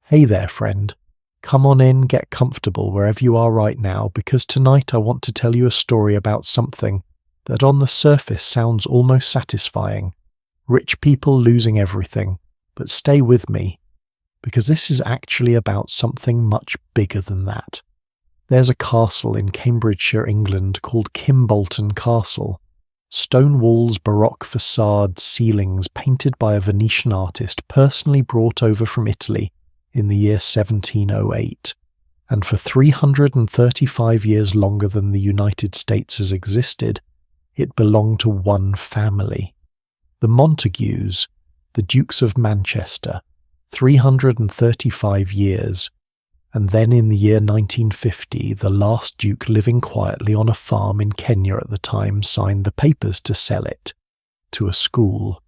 Hey there, friend. Come on in, get comfortable wherever you are right now, because tonight I want to tell you a story about something that on the surface sounds almost satisfying. Rich people losing everything. But stay with me, because this is actually about something much bigger than that. There's a castle in Cambridgeshire, England called Kimbolton Castle. Stone walls, baroque facades, ceilings painted by a Venetian artist personally brought over from Italy in the year 1708, and for 335 years longer than the United States has existed, it belonged to one family. The Montagues, the Dukes of Manchester, 335 years, and then in the year 1950, the last Duke living quietly on a farm in Kenya at the time signed the papers to sell it to a school.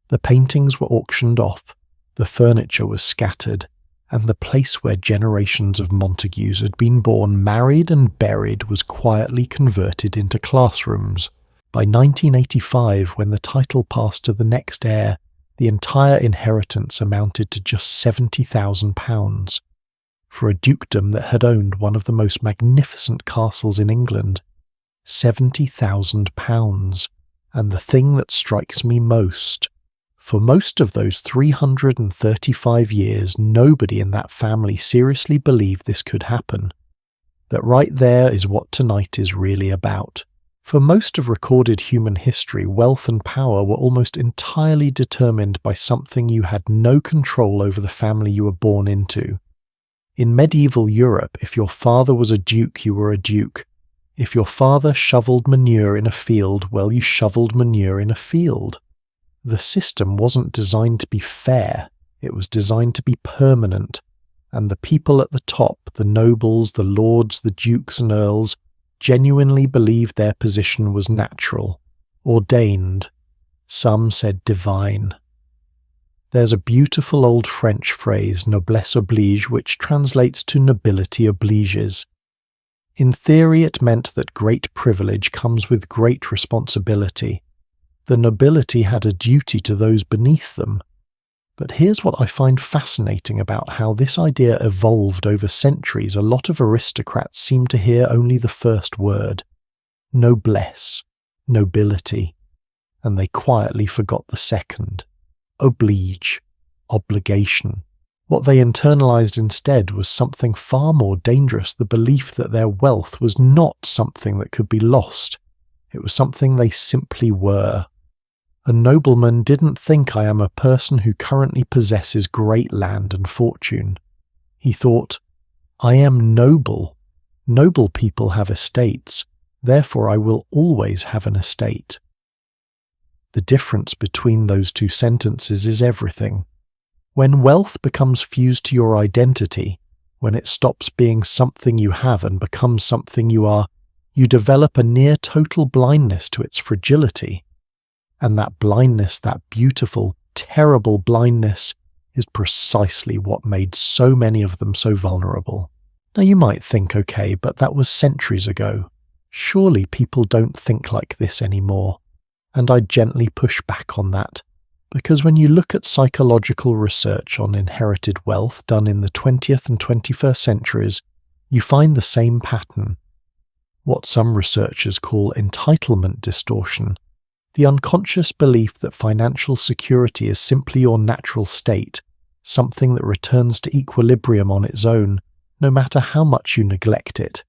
The paintings were auctioned off, the furniture was scattered, and the place where generations of Montagues had been born, married and buried was quietly converted into classrooms. By 1985, when the title passed to the next heir, the entire inheritance amounted to just £70,000. For a dukedom that had owned one of the most magnificent castles in England, £70,000. And the thing that strikes me most, for most of those 335 years, nobody in that family seriously believed this could happen. That right there is what tonight is really about. For most of recorded human history, wealth and power were almost entirely determined by something you had no control over the family you were born into. In medieval Europe, if your father was a duke, you were a duke. If your father shoveled manure in a field, well, you shoveled manure in a field. The system wasn't designed to be fair, it was designed to be permanent, and the people at the top, the nobles, the lords, the dukes and earls, genuinely believed their position was natural, ordained. Some said divine. There's a beautiful old French phrase, noblesse oblige, which translates to nobility obliges. In theory, it meant that great privilege comes with great responsibility. The nobility had a duty to those beneath them. But here's what I find fascinating about how this idea evolved over centuries. A lot of aristocrats seem to hear only the first word, noblesse, nobility, and they quietly forgot the second, oblige, obligation. What they internalized instead was something far more dangerous, the belief that their wealth was not something that could be lost. It was something they simply were. A nobleman didn't think, I am a person who currently possesses great land and fortune. He thought, I am noble. Noble people have estates, therefore I will always have an estate. The difference between those two sentences is everything. When wealth becomes fused to your identity, when it stops being something you have and becomes something you are, you develop a near total blindness to its fragility. And that blindness, that beautiful, terrible blindness, is precisely what made so many of them so vulnerable. Now you might think, okay, but that was centuries ago. Surely people don't think like this anymore. And I gently push back on that, because when you look at psychological research on inherited wealth done in the 20th and 21st centuries, you find the same pattern. What some researchers call entitlement distortion, the unconscious belief that financial security is simply your natural state, something that returns to equilibrium on its own, no matter how much you neglect it.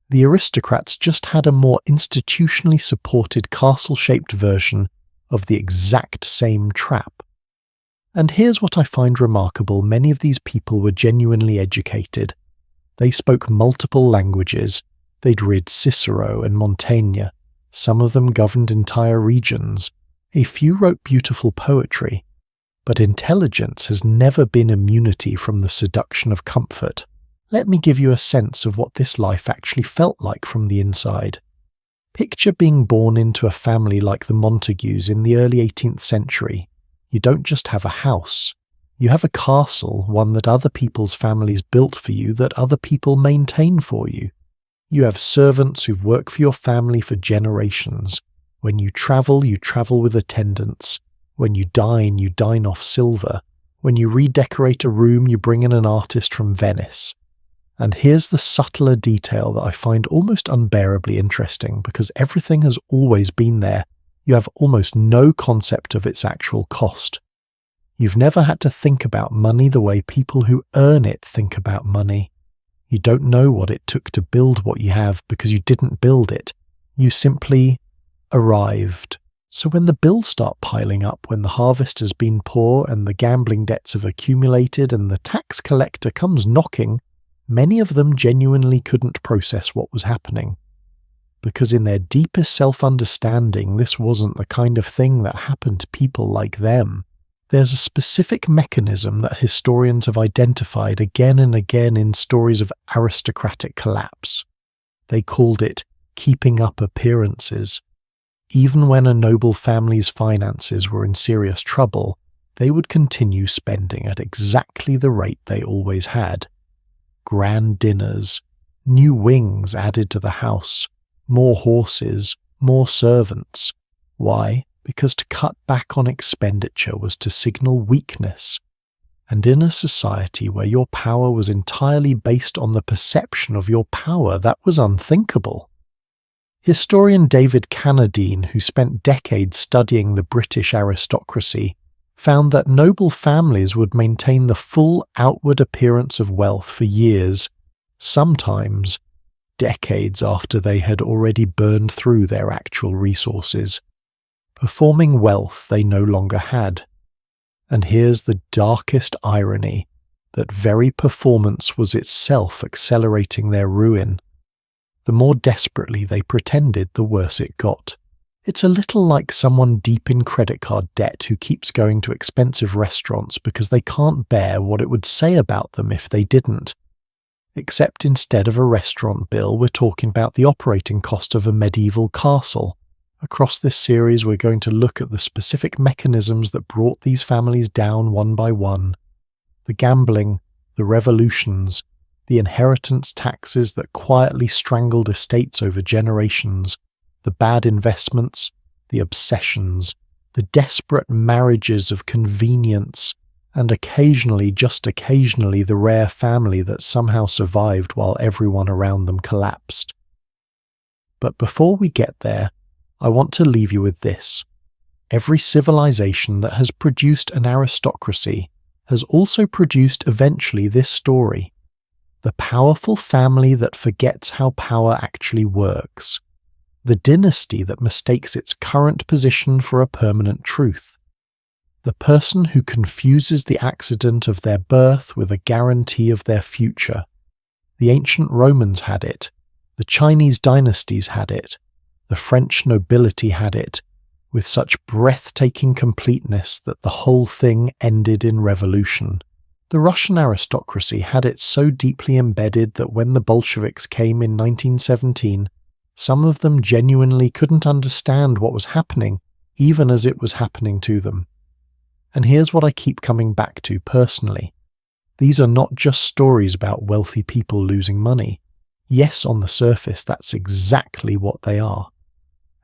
The aristocrats just had a more institutionally supported castle-shaped version of the exact same trap. And here's what I find remarkable: many of these people were genuinely educated. They spoke multiple languages, they'd read Cicero and Montaigne, some of them governed entire regions, a few wrote beautiful poetry, but intelligence has never been immunity from the seduction of comfort. Let me give you a sense of what this life actually felt like from the inside. Picture being born into a family like the Montagues in the early 18th century. You don't just have a house. You have a castle, one that other people's families built for you, that other people maintain for you. You have servants who've worked for your family for generations. When you travel with attendants. When you dine off silver. When you redecorate a room, you bring in an artist from Venice. And here's the subtler detail that I find almost unbearably interesting, because everything has always been there. You have almost no concept of its actual cost. You've never had to think about money the way people who earn it think about money. You don't know what it took to build what you have because you didn't build it. You simply arrived. So when the bills start piling up, when the harvest has been poor and the gambling debts have accumulated and the tax collector comes knocking, many of them genuinely couldn't process what was happening. Because in their deepest self-understanding, this wasn't the kind of thing that happened to people like them. There's a specific mechanism that historians have identified again and again in stories of aristocratic collapse. They called it keeping up appearances. Even when a noble family's finances were in serious trouble, they would continue spending at exactly the rate they always had. Grand dinners, new wings added to the house, more horses, more servants. Why? Because to cut back on expenditure was to signal weakness. And in a society where your power was entirely based on the perception of your power, that was unthinkable. Historian David Carnadine, who spent decades studying the British aristocracy, found that noble families would maintain the full outward appearance of wealth for years, sometimes decades after they had already burned through their actual resources, performing wealth they no longer had. And here's the darkest irony, that very performance was itself accelerating their ruin. The more desperately they pretended, the worse it got. It's a little like someone deep in credit card debt who keeps going to expensive restaurants because they can't bear what it would say about them if they didn't. Except instead of a restaurant bill, we're talking about the operating cost of a medieval castle. Across this series, we're going to look at the specific mechanisms that brought these families down one by one. The gambling, the revolutions, the inheritance taxes that quietly strangled estates over generations, the bad investments, the obsessions, the desperate marriages of convenience, and occasionally, just occasionally, the rare family that somehow survived while everyone around them collapsed. But before we get there, I want to leave you with this. Every civilization that has produced an aristocracy has also produced eventually this story. The powerful family that forgets how power actually works. The dynasty that mistakes its current position for a permanent truth. The person who confuses the accident of their birth with a guarantee of their future. The ancient Romans had it. The Chinese dynasties had it. The French nobility had it, with such breathtaking completeness that the whole thing ended in revolution. The Russian aristocracy had it so deeply embedded that when the Bolsheviks came in 1917, some of them genuinely couldn't understand what was happening, even as it was happening to them. And here's what I keep coming back to personally. These are not just stories about wealthy people losing money. Yes, on the surface, that's exactly what they are.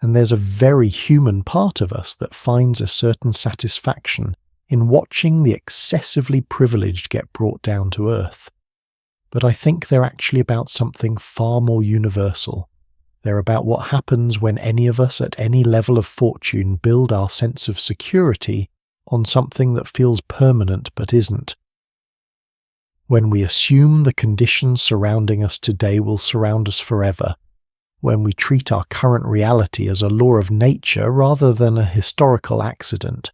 And there's a very human part of us that finds a certain satisfaction in watching the excessively privileged get brought down to earth. But I think they're actually about something far more universal. They're about what happens when any of us at any level of fortune build our sense of security on something that feels permanent but isn't. When we assume the conditions surrounding us today will surround us forever. When we treat our current reality as a law of nature rather than a historical accident.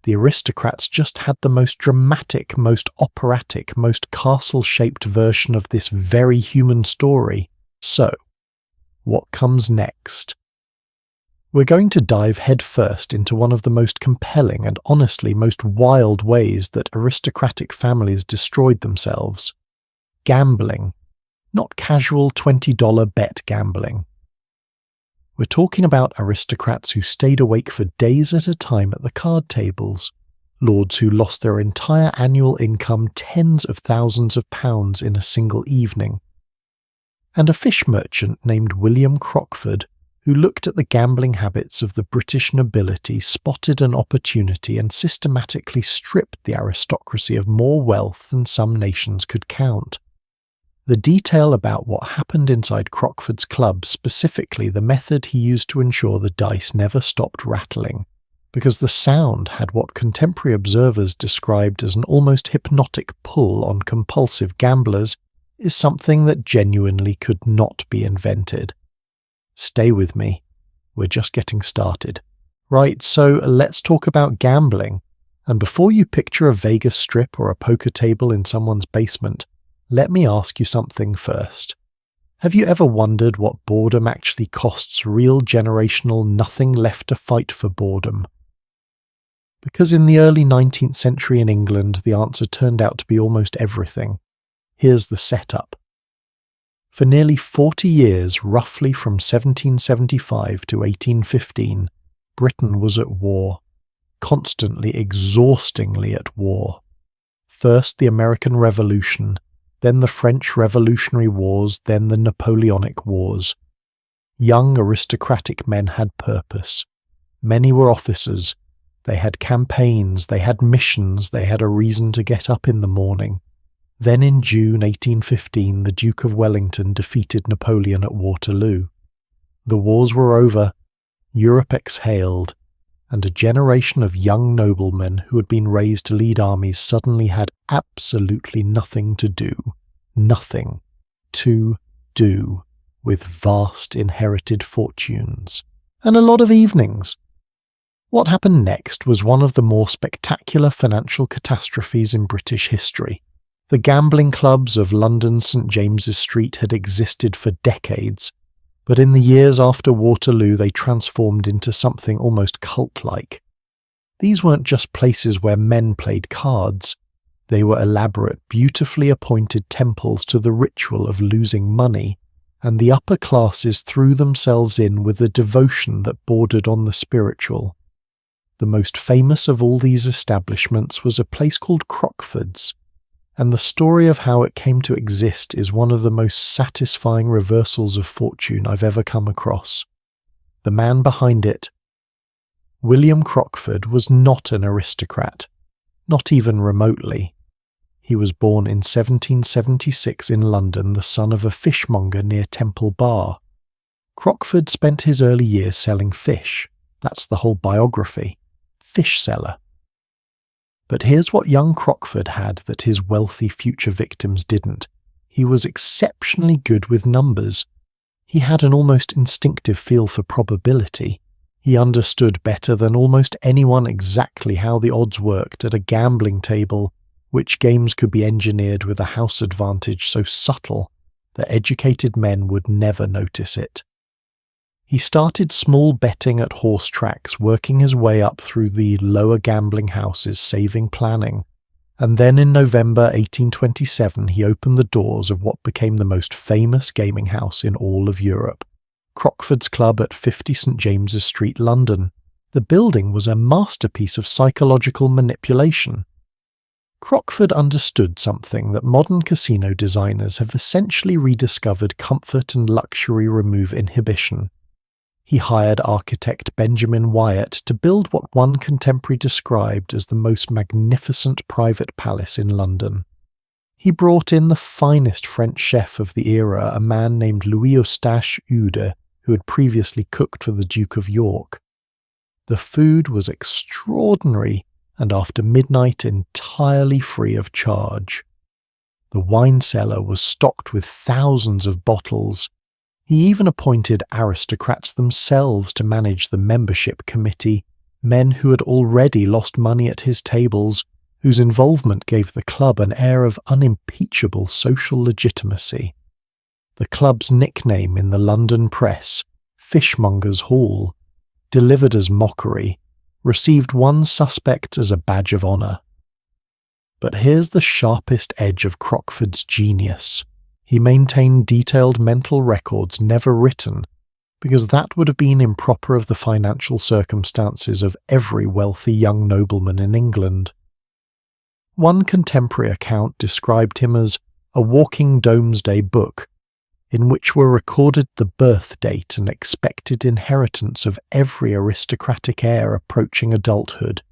The aristocrats just had the most dramatic, most operatic, most castle-shaped version of this very human story. So, what comes next? We're going to dive headfirst into one of the most compelling and honestly most wild ways that aristocratic families destroyed themselves. Gambling. Not casual $20 bet gambling. We're talking about aristocrats who stayed awake for days at a time at the card tables, lords who lost their entire annual income tens of thousands of pounds in a single evening, and a fish merchant named William Crockford, who looked at the gambling habits of the British nobility, spotted an opportunity and systematically stripped the aristocracy of more wealth than some nations could count. The detail about what happened inside Crockford's club, specifically the method he used to ensure the dice never stopped rattling, because the sound had what contemporary observers described as an almost hypnotic pull on compulsive gamblers, is something that genuinely could not be invented. Stay with me, we're just getting started. Right, so let's talk about gambling. And before you picture a Vegas strip or a poker table in someone's basement, let me ask you something first. Have you ever wondered what boredom actually costs real generational nothing left to fight for boredom? Because in the early 19th century in England, the answer turned out to be almost everything. Here's the setup. For nearly 40 years, roughly from 1775 to 1815, Britain was at war, constantly, exhaustingly at war. First the American Revolution, then the French Revolutionary Wars, then the Napoleonic Wars. Young aristocratic men had purpose. Many were officers. They had campaigns, they had missions, they had a reason to get up in the morning. Then in June 1815, the Duke of Wellington defeated Napoleon at Waterloo. The wars were over, Europe exhaled, and a generation of young noblemen who had been raised to lead armies suddenly had absolutely nothing to do with vast inherited fortunes, and a lot of evenings. What happened next was one of the more spectacular financial catastrophes in British history. The gambling clubs of London's St James's Street had existed for decades, but in the years after Waterloo they transformed into something almost cult-like. These weren't just places where men played cards. They were elaborate, beautifully appointed temples to the ritual of losing money, and the upper classes threw themselves in with a devotion that bordered on the spiritual. The most famous of all these establishments was a place called Crockford's, and the story of how it came to exist is one of the most satisfying reversals of fortune I've ever come across. The man behind it, William Crockford, was not an aristocrat, not even remotely. He was born in 1776 in London, the son of a fishmonger near Temple Bar. Crockford spent his early years selling fish. That's the whole biography. Fish seller. But here's what young Crockford had that his wealthy future victims didn't. He was exceptionally good with numbers. He had an almost instinctive feel for probability. He understood better than almost anyone exactly how the odds worked at a gambling table, which games could be engineered with a house advantage so subtle that educated men would never notice it. He started small betting at horse tracks, working his way up through the lower gambling houses, saving planning. And then in November 1827 he opened the doors of what became the most famous gaming house in all of Europe, Crockford's Club at 50 St James's Street, London. The building was a masterpiece of psychological manipulation. Crockford understood something that modern casino designers have essentially rediscovered: comfort and luxury remove inhibition. He hired architect Benjamin Wyatt to build what one contemporary described as the most magnificent private palace in London. He brought in the finest French chef of the era, a man named Louis Eustache Eudes, who had previously cooked for the Duke of York. The food was extraordinary, and after midnight entirely free of charge. The wine cellar was stocked with thousands of bottles. He even appointed aristocrats themselves to manage the membership committee, men who had already lost money at his tables, whose involvement gave the club an air of unimpeachable social legitimacy. The club's nickname in the London press, Fishmongers' Hall, delivered as mockery, received one suspect as a badge of honour. But here's the sharpest edge of Crockford's genius. He maintained detailed mental records never written, because that would have been improper of the financial circumstances of every wealthy young nobleman in England. One contemporary account described him as a walking domesday book, in which were recorded the birth date and expected inheritance of every aristocratic heir approaching adulthood.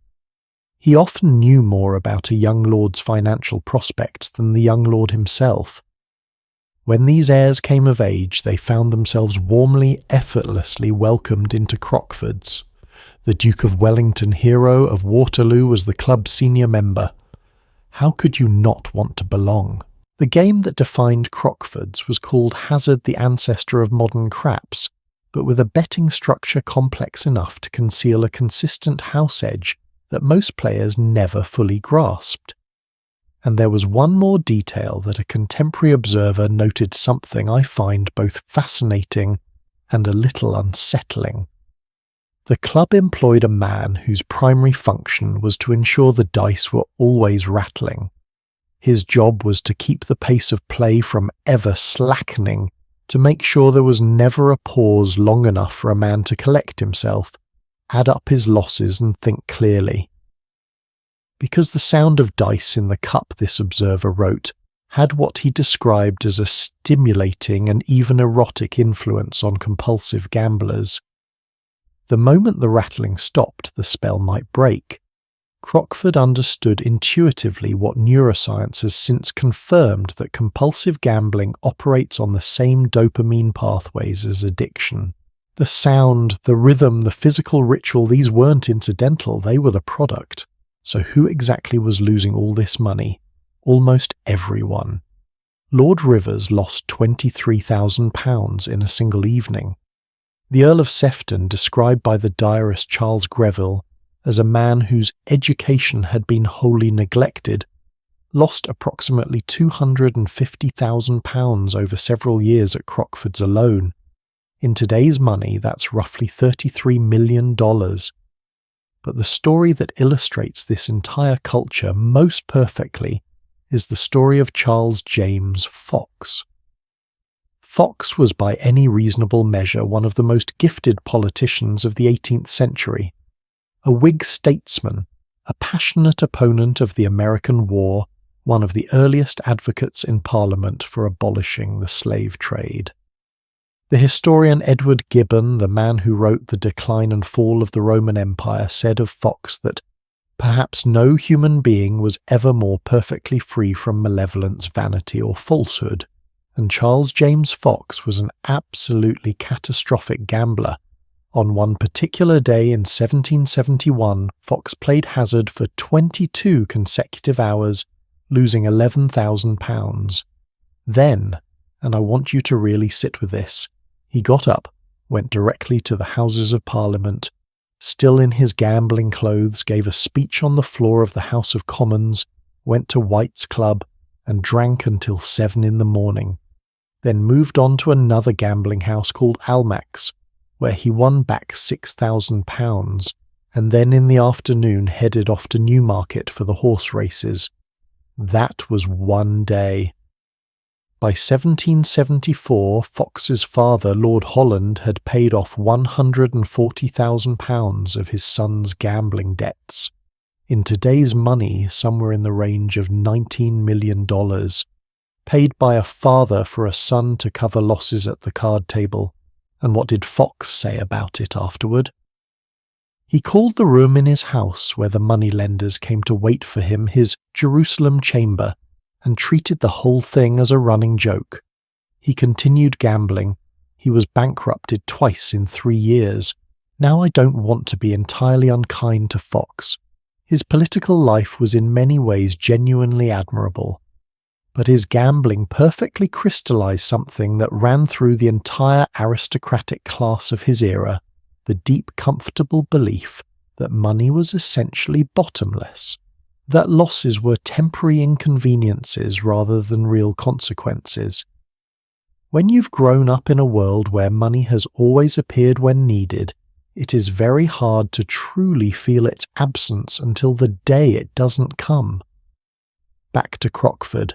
He often knew more about a young lord's financial prospects than the young lord himself. When these heirs came of age, they found themselves warmly, effortlessly welcomed into Crockford's. The Duke of Wellington, hero of Waterloo, was the club's senior member. How could you not want to belong? The game that defined Crockford's was called Hazard, the ancestor of modern craps, but with a betting structure complex enough to conceal a consistent house edge that most players never fully grasped. And there was one more detail that a contemporary observer noted, something I find both fascinating and a little unsettling. The club employed a man whose primary function was to ensure the dice were always rattling. His job was to keep the pace of play from ever slackening, to make sure there was never a pause long enough for a man to collect himself, add up his losses and think clearly. Because the sound of dice in the cup, this observer wrote, had what he described as a stimulating and even erotic influence on compulsive gamblers. The moment the rattling stopped, the spell might break. Crockford understood intuitively what neuroscience has since confirmed, that compulsive gambling operates on the same dopamine pathways as addiction. The sound, the rhythm, the physical ritual, these weren't incidental, they were the product. So who exactly was losing all this money? Almost everyone. Lord Rivers lost £23,000 in a single evening. The Earl of Sefton, described by the diarist Charles Greville as a man whose education had been wholly neglected, lost approximately £250,000 over several years at Crockford's alone. In today's money, that's roughly $33 million. But the story that illustrates this entire culture most perfectly is the story of Charles James Fox. Fox was by any reasonable measure one of the most gifted politicians of the 18th century, a Whig statesman, a passionate opponent of the American War, one of the earliest advocates in Parliament for abolishing the slave trade. The historian Edward Gibbon, the man who wrote The Decline and Fall of the Roman Empire, said of Fox that perhaps no human being was ever more perfectly free from malevolence, vanity, or falsehood, and Charles James Fox was an absolutely catastrophic gambler. On one particular day in 1771, Fox played hazard for 22 consecutive hours, losing £11,000. Then, and I want you to really sit with this, he got up, went directly to the Houses of Parliament, still in his gambling clothes, gave a speech on the floor of the House of Commons, went to White's Club, and drank until 7 in the morning. Then moved on to another gambling house called Almack's, where he won back £6,000, and then in the afternoon headed off to Newmarket for the horse races. That was one day. By 1774, Fox's father, Lord Holland, had paid off £140,000 of his son's gambling debts. In today's money, somewhere in the range of $19 million, paid by a father for a son to cover losses at the card table. And what did Fox say about it afterward? He called the room in his house where the moneylenders came to wait for him his Jerusalem chamber, and treated the whole thing as a running joke. He continued gambling. He was bankrupted twice in 3 years. Now I don't want to be entirely unkind to Fox. His political life was in many ways genuinely admirable. But his gambling perfectly crystallized something that ran through the entire aristocratic class of his era, the deep, comfortable belief that money was essentially bottomless, that losses were temporary inconveniences rather than real consequences. When you've grown up in a world where money has always appeared when needed, it is very hard to truly feel its absence until the day it doesn't come. Back to Crockford.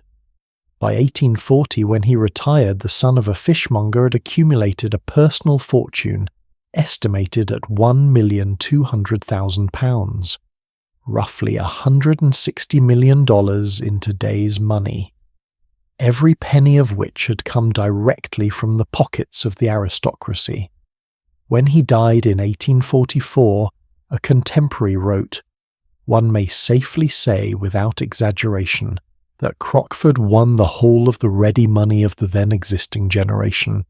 By 1840, when he retired, the son of a fishmonger had accumulated a personal fortune estimated at £1,200,000, roughly $160 million in today's money. every penny of which had come directly from the pockets of the aristocracy. When he died in 1844, a contemporary wrote, "One may safely say without exaggeration that Crockford won the whole of the ready money of the then existing generation.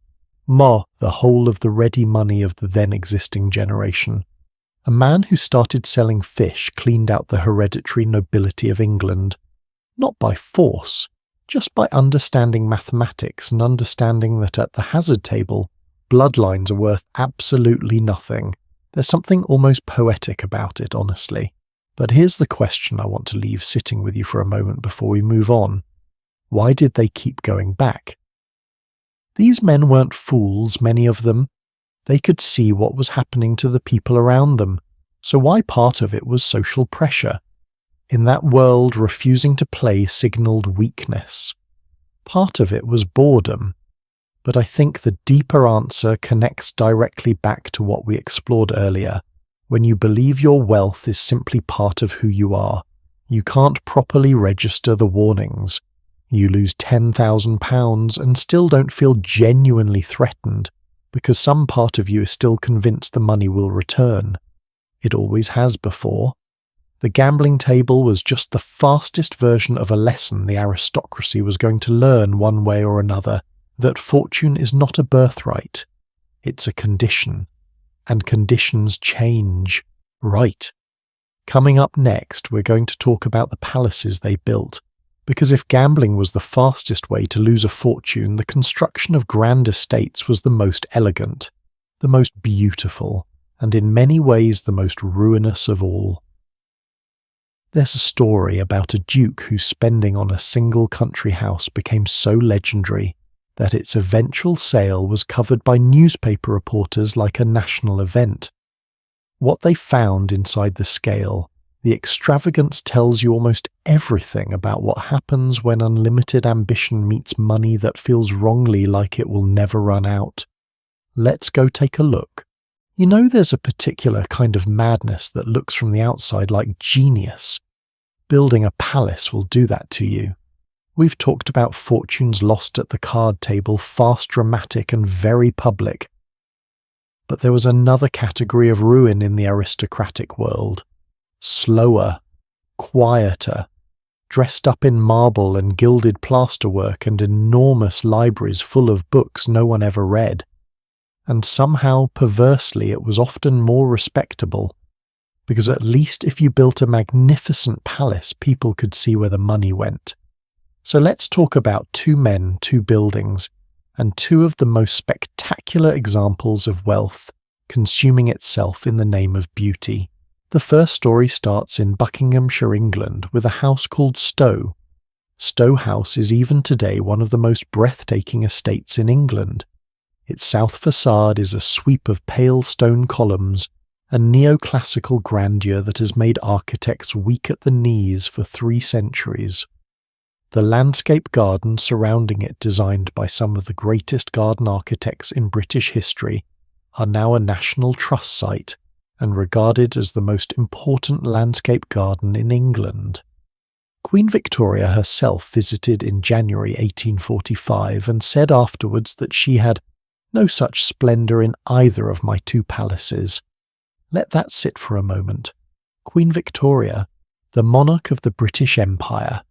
The whole of the ready money of the then existing generation. A man who started selling fish cleaned out the hereditary nobility of England, not by force, just by understanding mathematics and understanding that at the hazard table, bloodlines are worth absolutely nothing. There's something almost poetic about it, honestly. But here's the question I want to leave sitting with you for a moment before we move on. Why did they keep going back? These men weren't fools, many of them. They could see what was happening to the people around them, so why part of it was social pressure? In that world, refusing to play signalled weakness. Part of it was boredom. But I think the deeper answer connects directly back to what we explored earlier. When you believe your wealth is simply part of who you are, you can't properly register the warnings. You lose £10,000 and still don't feel genuinely threatened, because some part of you is still convinced the money will return. It always has before. The gambling table was just the fastest version of a lesson the aristocracy was going to learn one way or another, that fortune is not a birthright. It's a condition. And conditions change. Right. Coming up next, we're going to talk about the palaces they built. Because if gambling was the fastest way to lose a fortune, the construction of grand estates was the most elegant, the most beautiful, and in many ways the most ruinous of all. There's a story about a duke whose spending on a single country house became so legendary that its eventual sale was covered by newspaper reporters like a national event. What they found inside the scale, the extravagance tells you almost everything about what happens when unlimited ambition meets money that feels wrongly like it will never run out. Let's go take a look. You know, there's a particular kind of madness that looks from the outside like genius. Building a palace will do that to you. We've talked about fortunes lost at the card table, fast, dramatic, and very public. But there was another category of ruin in the aristocratic world. Slower, quieter, dressed up in marble and gilded plasterwork and enormous libraries full of books no one ever read. And somehow, perversely, it was often more respectable, because at least if you built a magnificent palace, people could see where the money went. So let's talk about two men, two buildings, and two of the most spectacular examples of wealth consuming itself in the name of beauty. The first story starts in Buckinghamshire, England, with a house called Stowe. Stowe House is even today one of the most breathtaking estates in England. Its south facade is a sweep of pale stone columns, a neoclassical grandeur that has made architects weak at the knees for 3 centuries. The landscape garden surrounding it, designed by some of the greatest garden architects in British history, are now a National Trust site and regarded as the most important landscape garden in England. Queen Victoria herself visited in January 1845 and said afterwards that she had no such splendour in either of my 2 palaces. Let that sit for a moment. Queen Victoria, the monarch of the British Empire,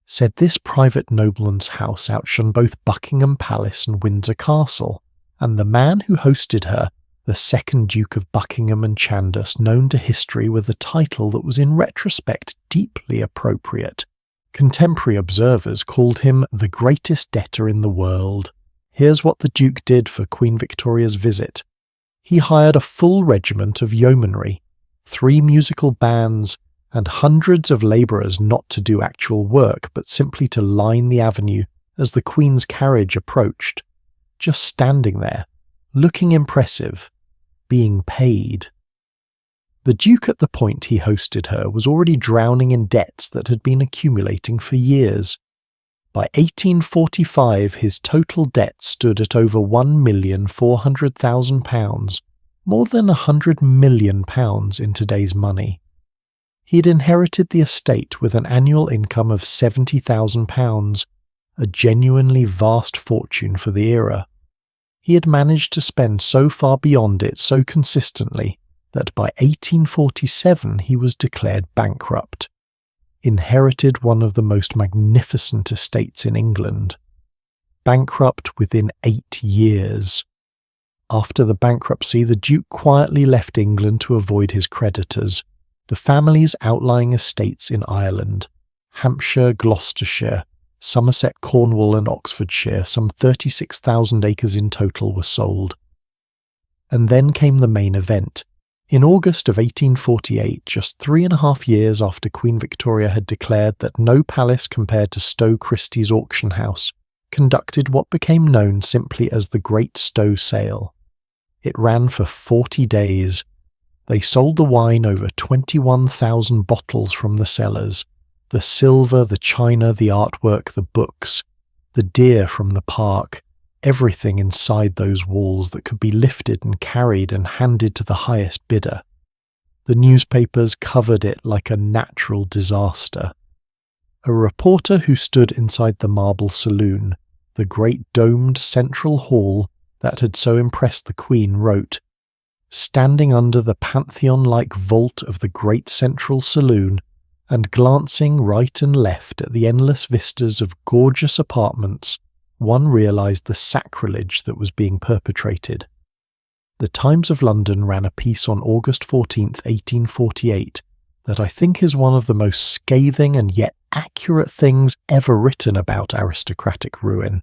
said this private nobleman's house outshone both Buckingham Palace and Windsor Castle, and the man who hosted her, the second Duke of Buckingham and Chandos, known to history with a title that was in retrospect deeply appropriate. Contemporary observers called him the greatest debtor in the world. Here's what the Duke did for Queen Victoria's visit. He hired a full regiment of yeomanry, 3 musical bands, and hundreds of labourers not to do actual work but simply to line the avenue as the Queen's carriage approached, just standing there, looking impressive, being paid. The Duke, at the point he hosted her, was already drowning in debts that had been accumulating for years. By 1845 his total debt stood at over £1,400,000, more than £100 million in today's money. He'd inherited the estate with an annual income of £70,000, a genuinely vast fortune for the era. He had managed to spend so far beyond it so consistently that by 1847 he was declared bankrupt, inherited one of the most magnificent estates in England. Bankrupt within 8 years. After the bankruptcy, the Duke quietly left England to avoid his creditors, the family's outlying estates in Ireland, Hampshire, Gloucestershire, Somerset, Cornwall and Oxfordshire, some 36,000 acres in total, were sold. And then came the main event. In August of 1848, just 3.5 years after Queen Victoria had declared that no palace compared to Stowe Christie's auction house, conducted what became known simply as the Great Stowe Sale. It ran for 40 days. They sold the wine, over 21,000 bottles from the cellars, the silver, the china, the artwork, the books, the deer from the park, everything inside those walls that could be lifted and carried and handed to the highest bidder. The newspapers covered it like a natural disaster. A reporter who stood inside the marble saloon, the great domed central hall that had so impressed the Queen, wrote, "Standing under the pantheon-like vault of the great central saloon, and glancing right and left at the endless vistas of gorgeous apartments, one realised the sacrilege that was being perpetrated." The Times of London ran a piece on August 14, 1848, that I think is one of the most scathing and yet accurate things ever written about aristocratic ruin.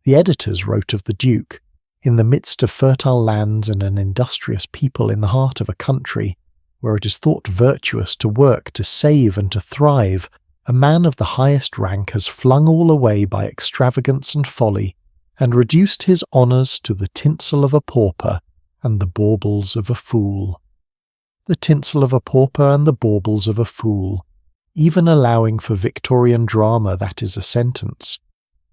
The editors wrote of the Duke, in the midst of fertile lands and an industrious people in the heart of a country where it is thought virtuous to work, to save and to thrive, a man of the highest rank has flung all away by extravagance and folly, and reduced his honours to the tinsel of a pauper and the baubles of a fool. The tinsel of a pauper and the baubles of a fool. Even allowing for Victorian drama, that is a sentence.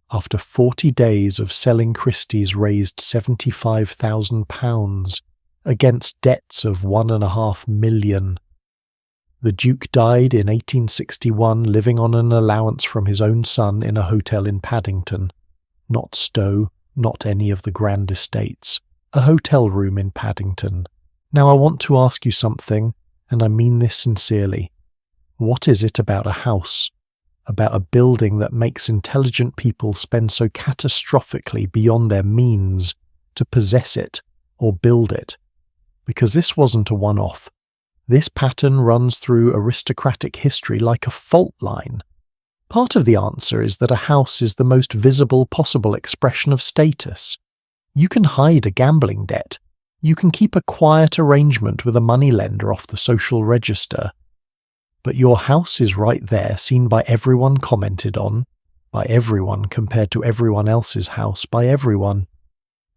After 40 days of selling Christie's raised £75,000, against debts of £1.5 million. The Duke died in 1861, living on an allowance from his own son in a hotel in Paddington. Not Stowe, not any of the grand estates. A hotel room in Paddington. Now I want to ask you something, and I mean this sincerely. What is it about a house, about a building that makes intelligent people spend so catastrophically beyond their means to possess it or build it? Because this wasn't a one-off. This pattern runs through aristocratic history like a fault line. Part of the answer is that a house is the most visible possible expression of status. You can hide a gambling debt. You can keep a quiet arrangement with a moneylender off the social register. But your house is right there, seen by everyone, commented on, by everyone compared to everyone else's house, by everyone.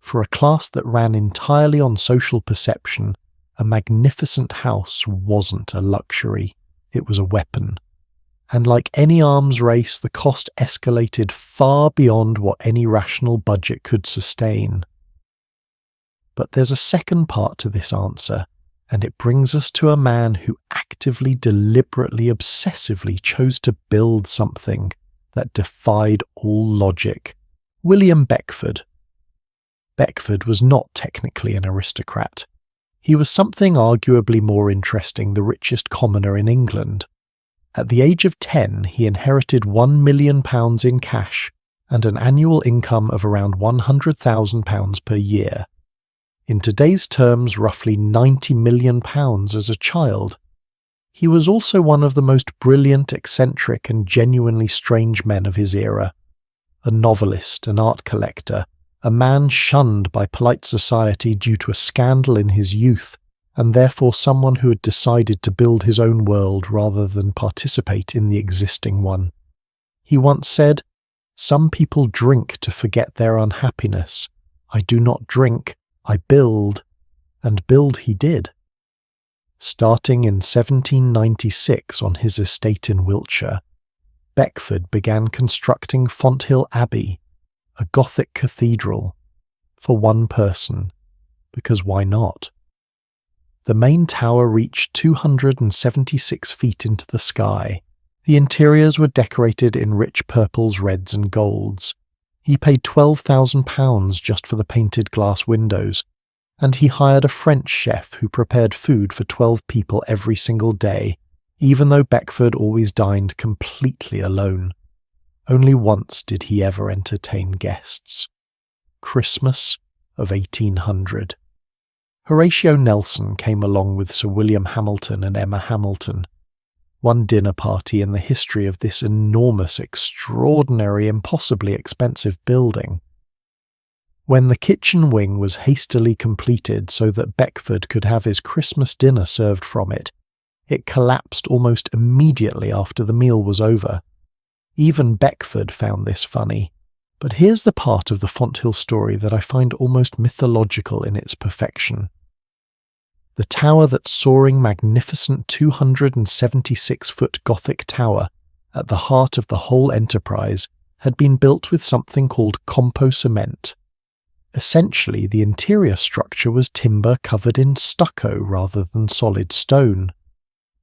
For a class that ran entirely on social perception, a magnificent house wasn't a luxury, it was a weapon. And like any arms race, the cost escalated far beyond what any rational budget could sustain. But there's a second part to this answer, and it brings us to a man who actively, deliberately, obsessively chose to build something that defied all logic. William Beckford. Beckford was not technically an aristocrat. He was something arguably more interesting, the richest commoner in England. At the age of 10, he inherited £1 million in cash and an annual income of around £100,000 per year. In today's terms, roughly £90 million as a child. He was also one of the most brilliant, eccentric and genuinely strange men of his era. A novelist, an art collector, a man shunned by polite society due to a scandal in his youth, and therefore someone who had decided to build his own world rather than participate in the existing one. He once said, "Some people drink to forget their unhappiness. I do not drink, I build," and build he did. Starting in 1796 on his estate in Wiltshire, Beckford began constructing Fonthill Abbey, a Gothic cathedral, for one person, because why not? The main tower reached 276 feet into the sky. The interiors were decorated in rich purples, reds and golds. He paid £12,000 just for the painted glass windows, and he hired a French chef who prepared food for 12 people every single day, even though Beckford always dined completely alone. Only once did he ever entertain guests. Christmas of 1800. Horatio Nelson came along with Sir William Hamilton and Emma Hamilton. One dinner party in the history of this enormous, extraordinary, impossibly expensive building. When the kitchen wing was hastily completed so that Beckford could have his Christmas dinner served from it, it collapsed almost immediately after the meal was over. Even Beckford found this funny, but here's the part of the Fonthill story that I find almost mythological in its perfection. The tower, that soaring, magnificent 276-foot Gothic tower, at the heart of the whole enterprise, had been built with something called compo cement. Essentially, the interior structure was timber covered in stucco rather than solid stone.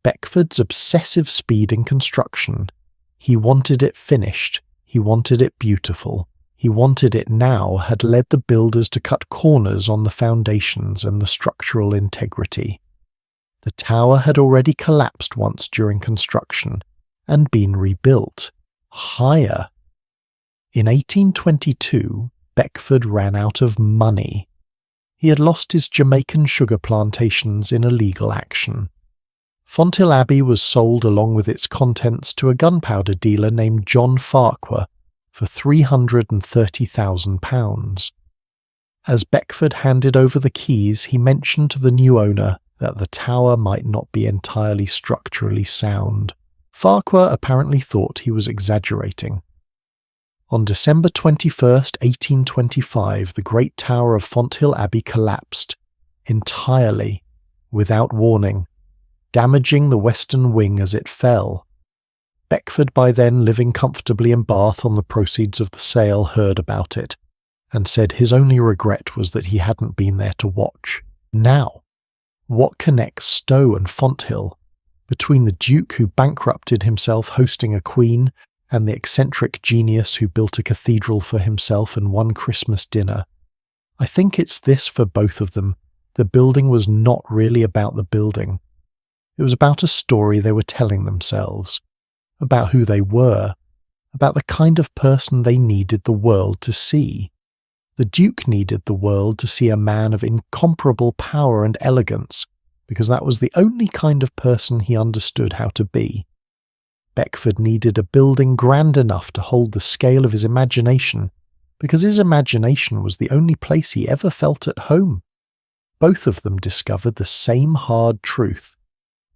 Beckford's obsessive speed in construction. He wanted it finished, he wanted it beautiful, he wanted it now, had led the builders to cut corners on the foundations and the structural integrity. The tower had already collapsed once during construction and been rebuilt, higher. In 1822, Beckford ran out of money. He had lost his Jamaican sugar plantations in a legal action. Fonthill Abbey was sold along with its contents to a gunpowder dealer named John Farquhar for £330,000. As Beckford handed over the keys, he mentioned to the new owner that the tower might not be entirely structurally sound. Farquhar apparently thought he was exaggerating. On December 21st, 1825, the great tower of Fonthill Abbey collapsed, entirely, without warning, damaging the western wing as it fell. Beckford, by then living comfortably in Bath on the proceeds of the sale, heard about it, and said his only regret was that he hadn't been there to watch. Now, what connects Stowe and Fonthill? Between the Duke who bankrupted himself hosting a queen, and the eccentric genius who built a cathedral for himself and one Christmas dinner. I think it's this for both of them. The building was not really about the building. It was about a story they were telling themselves, about who they were, about the kind of person they needed the world to see. The Duke needed the world to see a man of incomparable power and elegance, because that was the only kind of person he understood how to be. Beckford needed a building grand enough to hold the scale of his imagination, because his imagination was the only place he ever felt at home. Both of them discovered the same hard truth.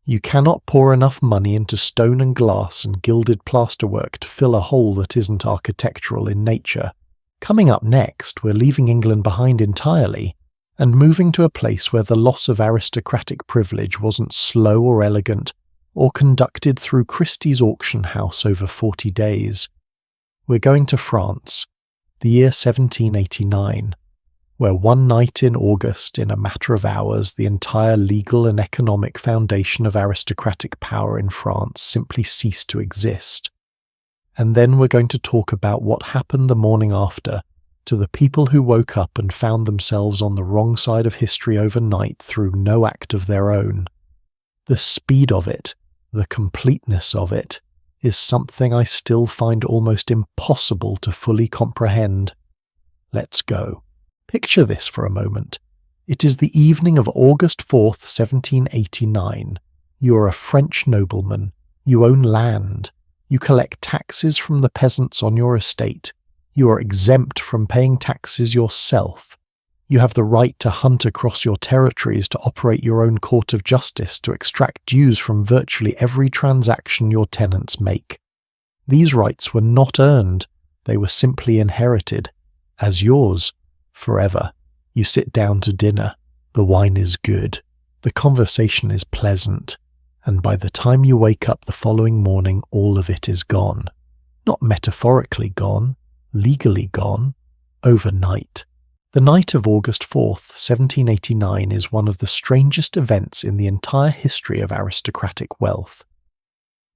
You cannot pour enough money into stone and glass and gilded plasterwork to fill a hole that isn't architectural in nature. Coming up next, we're leaving England behind entirely and moving to a place where the loss of aristocratic privilege wasn't slow or elegant or conducted through Christie's auction house over 40 days. We're going to France, the year 1789, where one night in August, in a matter of hours, the entire legal and economic foundation of aristocratic power in France simply ceased to exist. And then we're going to talk about what happened the morning after to the people who woke up and found themselves on the wrong side of history overnight through no act of their own. The speed of it, the completeness of it, is something I still find almost impossible to fully comprehend. Let's go. Picture this for a moment. It is the evening of August 4th, 1789. You are a French nobleman. You own land. You collect taxes from the peasants on your estate. You are exempt from paying taxes yourself. You have the right to hunt across your territories, to operate your own court of justice, to extract dues from virtually every transaction your tenants make. These rights were not earned. They were simply inherited, as yours. Forever. You sit down to dinner. The wine is good. The conversation is pleasant. And by the time you wake up the following morning, all of it is gone. Not metaphorically gone, legally gone, overnight. The night of August 4th, 1789 is one of the strangest events in the entire history of aristocratic wealth.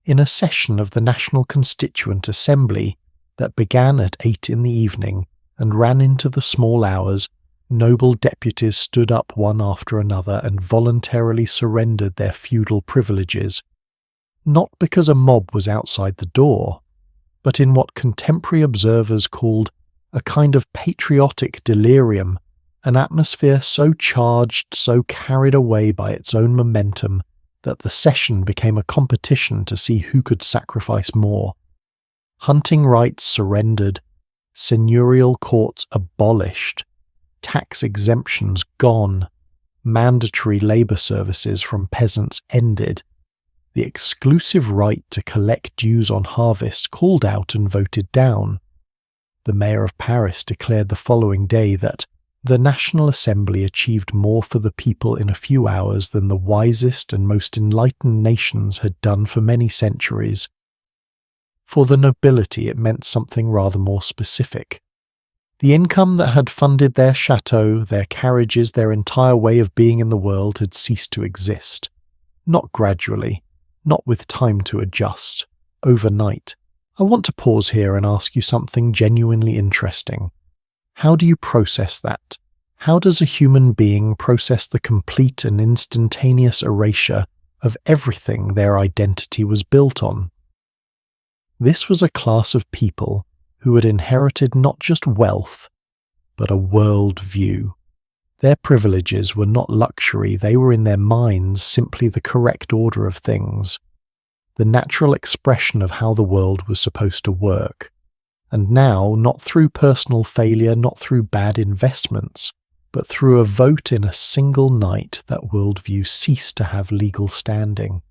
in a session of the National Constituent Assembly that began at 8 in the evening and ran into the small hours, noble deputies stood up one after another and voluntarily surrendered their feudal privileges, not because a mob was outside the door, but in what contemporary observers called a kind of patriotic delirium, an atmosphere so charged, so carried away by its own momentum, that the session became a competition to see who could sacrifice more. Hunting rights surrendered, seigneurial courts abolished, tax exemptions gone, mandatory labour services from peasants ended, the exclusive right to collect dues on harvest called out and voted down. The mayor of Paris declared the following day that the National Assembly achieved more for the people in a few hours than the wisest and most enlightened nations had done for many centuries. For the nobility it meant something rather more specific. The income that had funded their chateau, their carriages, their entire way of being in the world had ceased to exist. Not gradually, not with time to adjust, overnight. I want to pause here and ask you something genuinely interesting. How do you process that? How does a human being process the complete and instantaneous erasure of everything their identity was built on? This was a class of people who had inherited not just wealth, but a world view. Their privileges were not luxury, they were in their minds simply the correct order of things, the natural expression of how the world was supposed to work. And now, not through personal failure, not through bad investments, but through a vote in a single night, that worldview ceased to have legal standing.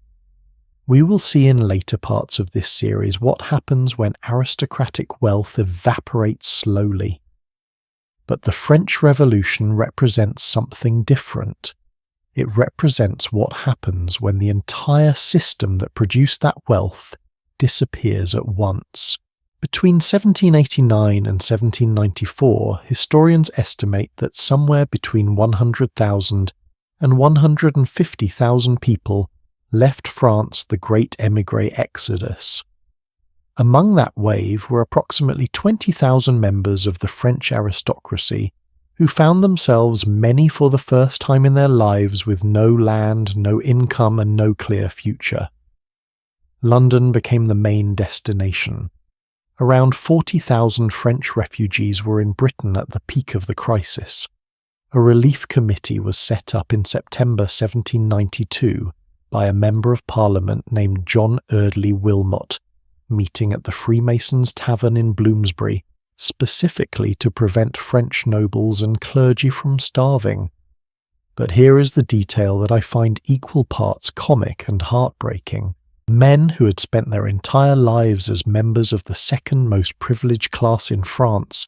We will see in later parts of this series what happens when aristocratic wealth evaporates slowly. But the French Revolution represents something different. It represents what happens when the entire system that produced that wealth disappears at once. Between 1789 and 1794, historians estimate that somewhere between 100,000 and 150,000 people left France the great émigré exodus. Among that wave were approximately 20,000 members of the French aristocracy who found themselves, many for the first time in their lives, with no land, no income and no clear future. London became the main destination. Around 40,000 French refugees were in Britain at the peak of the crisis. A relief committee was set up in September 1792 by a member of Parliament named John Eardley Wilmot, meeting at the Freemasons' Tavern in Bloomsbury, specifically to prevent French nobles and clergy from starving. But here is the detail that I find equal parts comic and heartbreaking. Men who had spent their entire lives as members of the second most privileged class in France,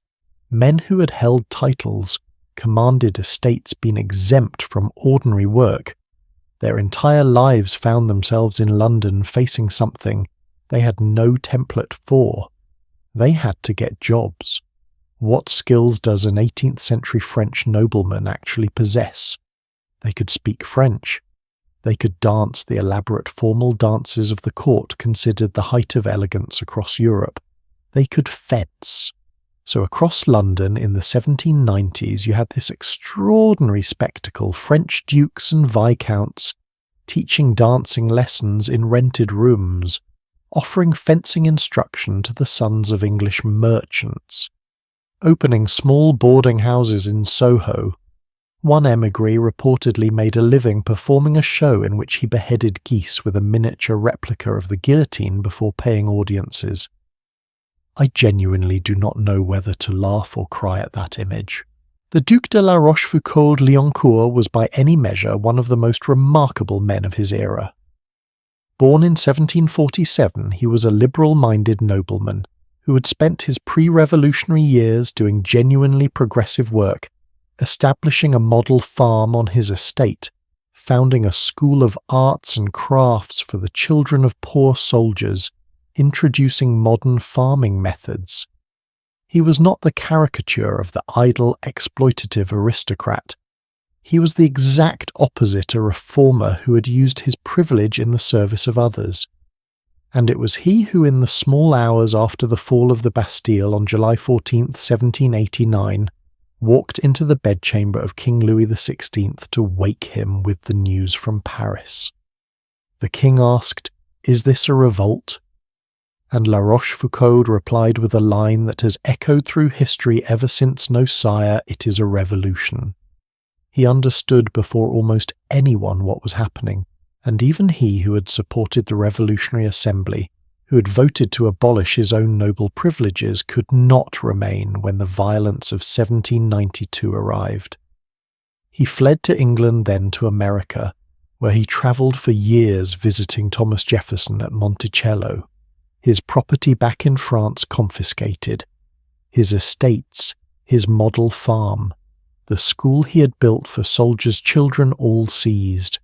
men who had held titles, commanded estates, been exempt from ordinary work, their entire lives found themselves in London facing something they had no template for. They had to get jobs. What skills does an 18th century French nobleman actually possess? They could speak French. They could dance the elaborate formal dances of the court considered the height of elegance across Europe. They could fence. So across London in the 1790s you had this extraordinary spectacle, French dukes and viscounts teaching dancing lessons in rented rooms, offering fencing instruction to the sons of English merchants, opening small boarding houses in Soho. One émigré reportedly made a living performing a show in which he beheaded geese with a miniature replica of the guillotine before paying audiences. I genuinely do not know whether to laugh or cry at that image. The Duc de la Rochefoucauld-Liancourt was by any measure one of the most remarkable men of his era. Born in 1747, he was a liberal-minded nobleman who had spent his pre-revolutionary years doing genuinely progressive work, establishing a model farm on his estate, founding a school of arts and crafts for the children of poor soldiers, introducing modern farming methods. He was not the caricature of the idle, exploitative aristocrat. He was the exact opposite, a reformer who had used his privilege in the service of others. and it was he who in the small hours after the fall of the Bastille on July 14, 1789, walked into the bedchamber of King Louis XVI to wake him with the news from Paris. The king asked, "Is this a revolt?" And La Rochefoucauld replied with a line that has echoed through history ever since No Sire, it is a revolution. He understood before almost anyone what was happening, and even he who had supported the Revolutionary Assembly, who had voted to abolish his own noble privileges, could not remain when the violence of 1792 arrived. He fled to England, then to America, where he travelled for years visiting Thomas Jefferson at Monticello, his property back in France confiscated, his estates, his model farm, the school he had built for soldiers' children all seized.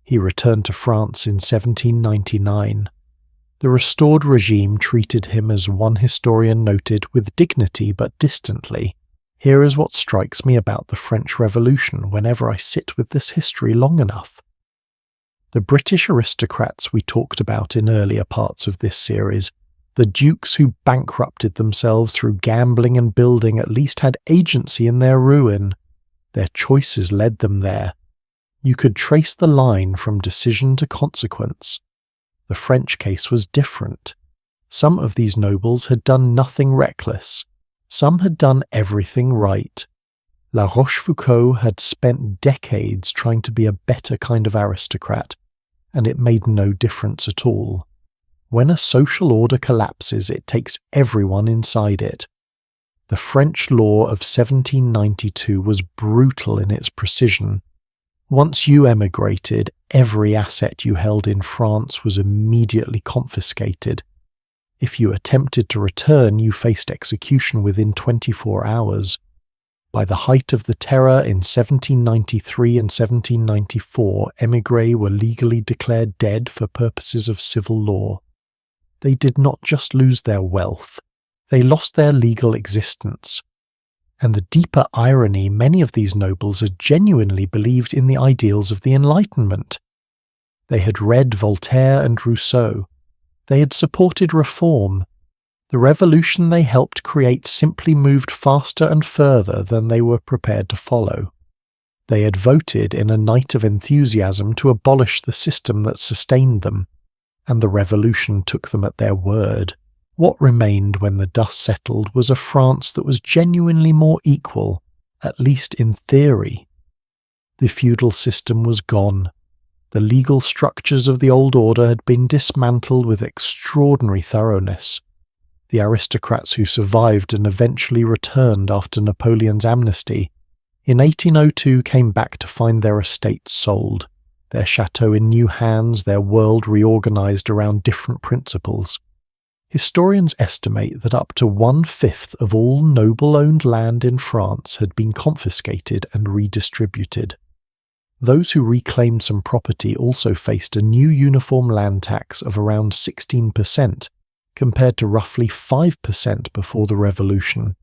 He returned to France in 1799. The restored regime treated him, as one historian noted, with dignity but distantly. Here is what strikes me about the French Revolution whenever I sit with this history long enough. The British aristocrats we talked about in earlier parts of this series, the dukes who bankrupted themselves through gambling and building, at least had agency in their ruin. Their choices led them there. You could trace the line from decision to consequence. The French case was different. Some of these nobles had done nothing reckless. Some had done everything right. La Rochefoucauld had spent decades trying to be a better kind of aristocrat, and it made no difference at all. When a social order collapses, it takes everyone inside it. The French law of 1792 was brutal in its precision. Once you emigrated, every asset you held in France was immediately confiscated. If you attempted to return, you faced execution within 24 hours. By the height of the terror in 1793 and 1794, émigrés were legally declared dead for purposes of civil law. They did not just lose their wealth, they lost their legal existence. And the deeper irony, many of these nobles had genuinely believed in the ideals of the Enlightenment. They had read Voltaire and Rousseau. They had supported reform. The revolution they helped create simply moved faster and further than they were prepared to follow. They had voted in a night of enthusiasm to abolish the system that sustained them, and the revolution took them at their word. What remained when the dust settled was a France that was genuinely more equal, at least in theory. The feudal system was gone. The legal structures of the old order had been dismantled with extraordinary thoroughness. The aristocrats who survived and eventually returned after Napoleon's amnesty, in 1802 came back to find their estates sold, their chateau in new hands, their world reorganized around different principles. Historians estimate that up to 1/5 of all noble-owned land in France had been confiscated and redistributed. Those who reclaimed some property also faced a new uniform land tax of around 16%, compared to roughly 5% before the revolution.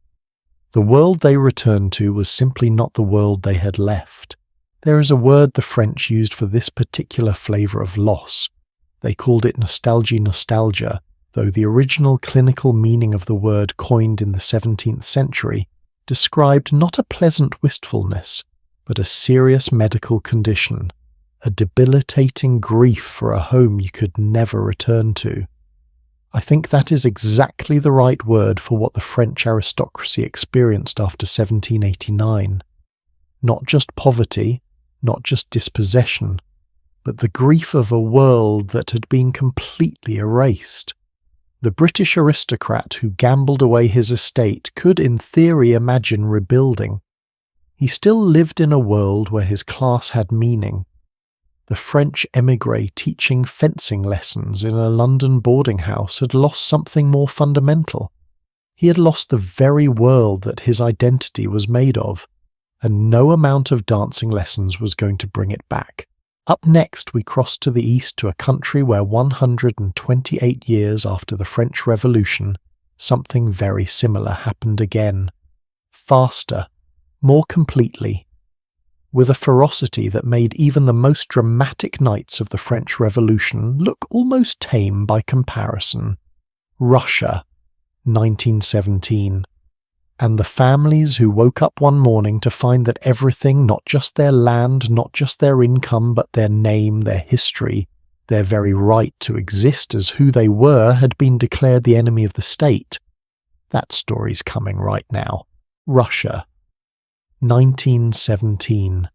The world they returned to was simply not the world they had left. There is a word the French used for this particular flavour of loss. They called it nostalgia, though the original clinical meaning of the word, coined in the 17th century, described not a pleasant wistfulness, but a serious medical condition, a debilitating grief for a home you could never return to. I think that is exactly the right word for what the French aristocracy experienced after 1789. Not just poverty, not just dispossession, but the grief of a world that had been completely erased. The British aristocrat who gambled away his estate could in theory imagine rebuilding. He still lived in a world where his class had meaning. The French émigré teaching fencing lessons in a London boarding house had lost something more fundamental. He had lost the very world that his identity was made of, and no amount of dancing lessons was going to bring it back. Up next, we crossed to the east to a country where 128 years after the French Revolution, something very similar happened again. Faster, more completely. with a ferocity that made even the most dramatic nights of the French Revolution look almost tame by comparison. Russia, 1917. And the families who woke up one morning to find that everything, not just their land, not just their income, but their name, their history, their very right to exist as who they were, had been declared the enemy of the state. That story's coming right now. Russia, 1917.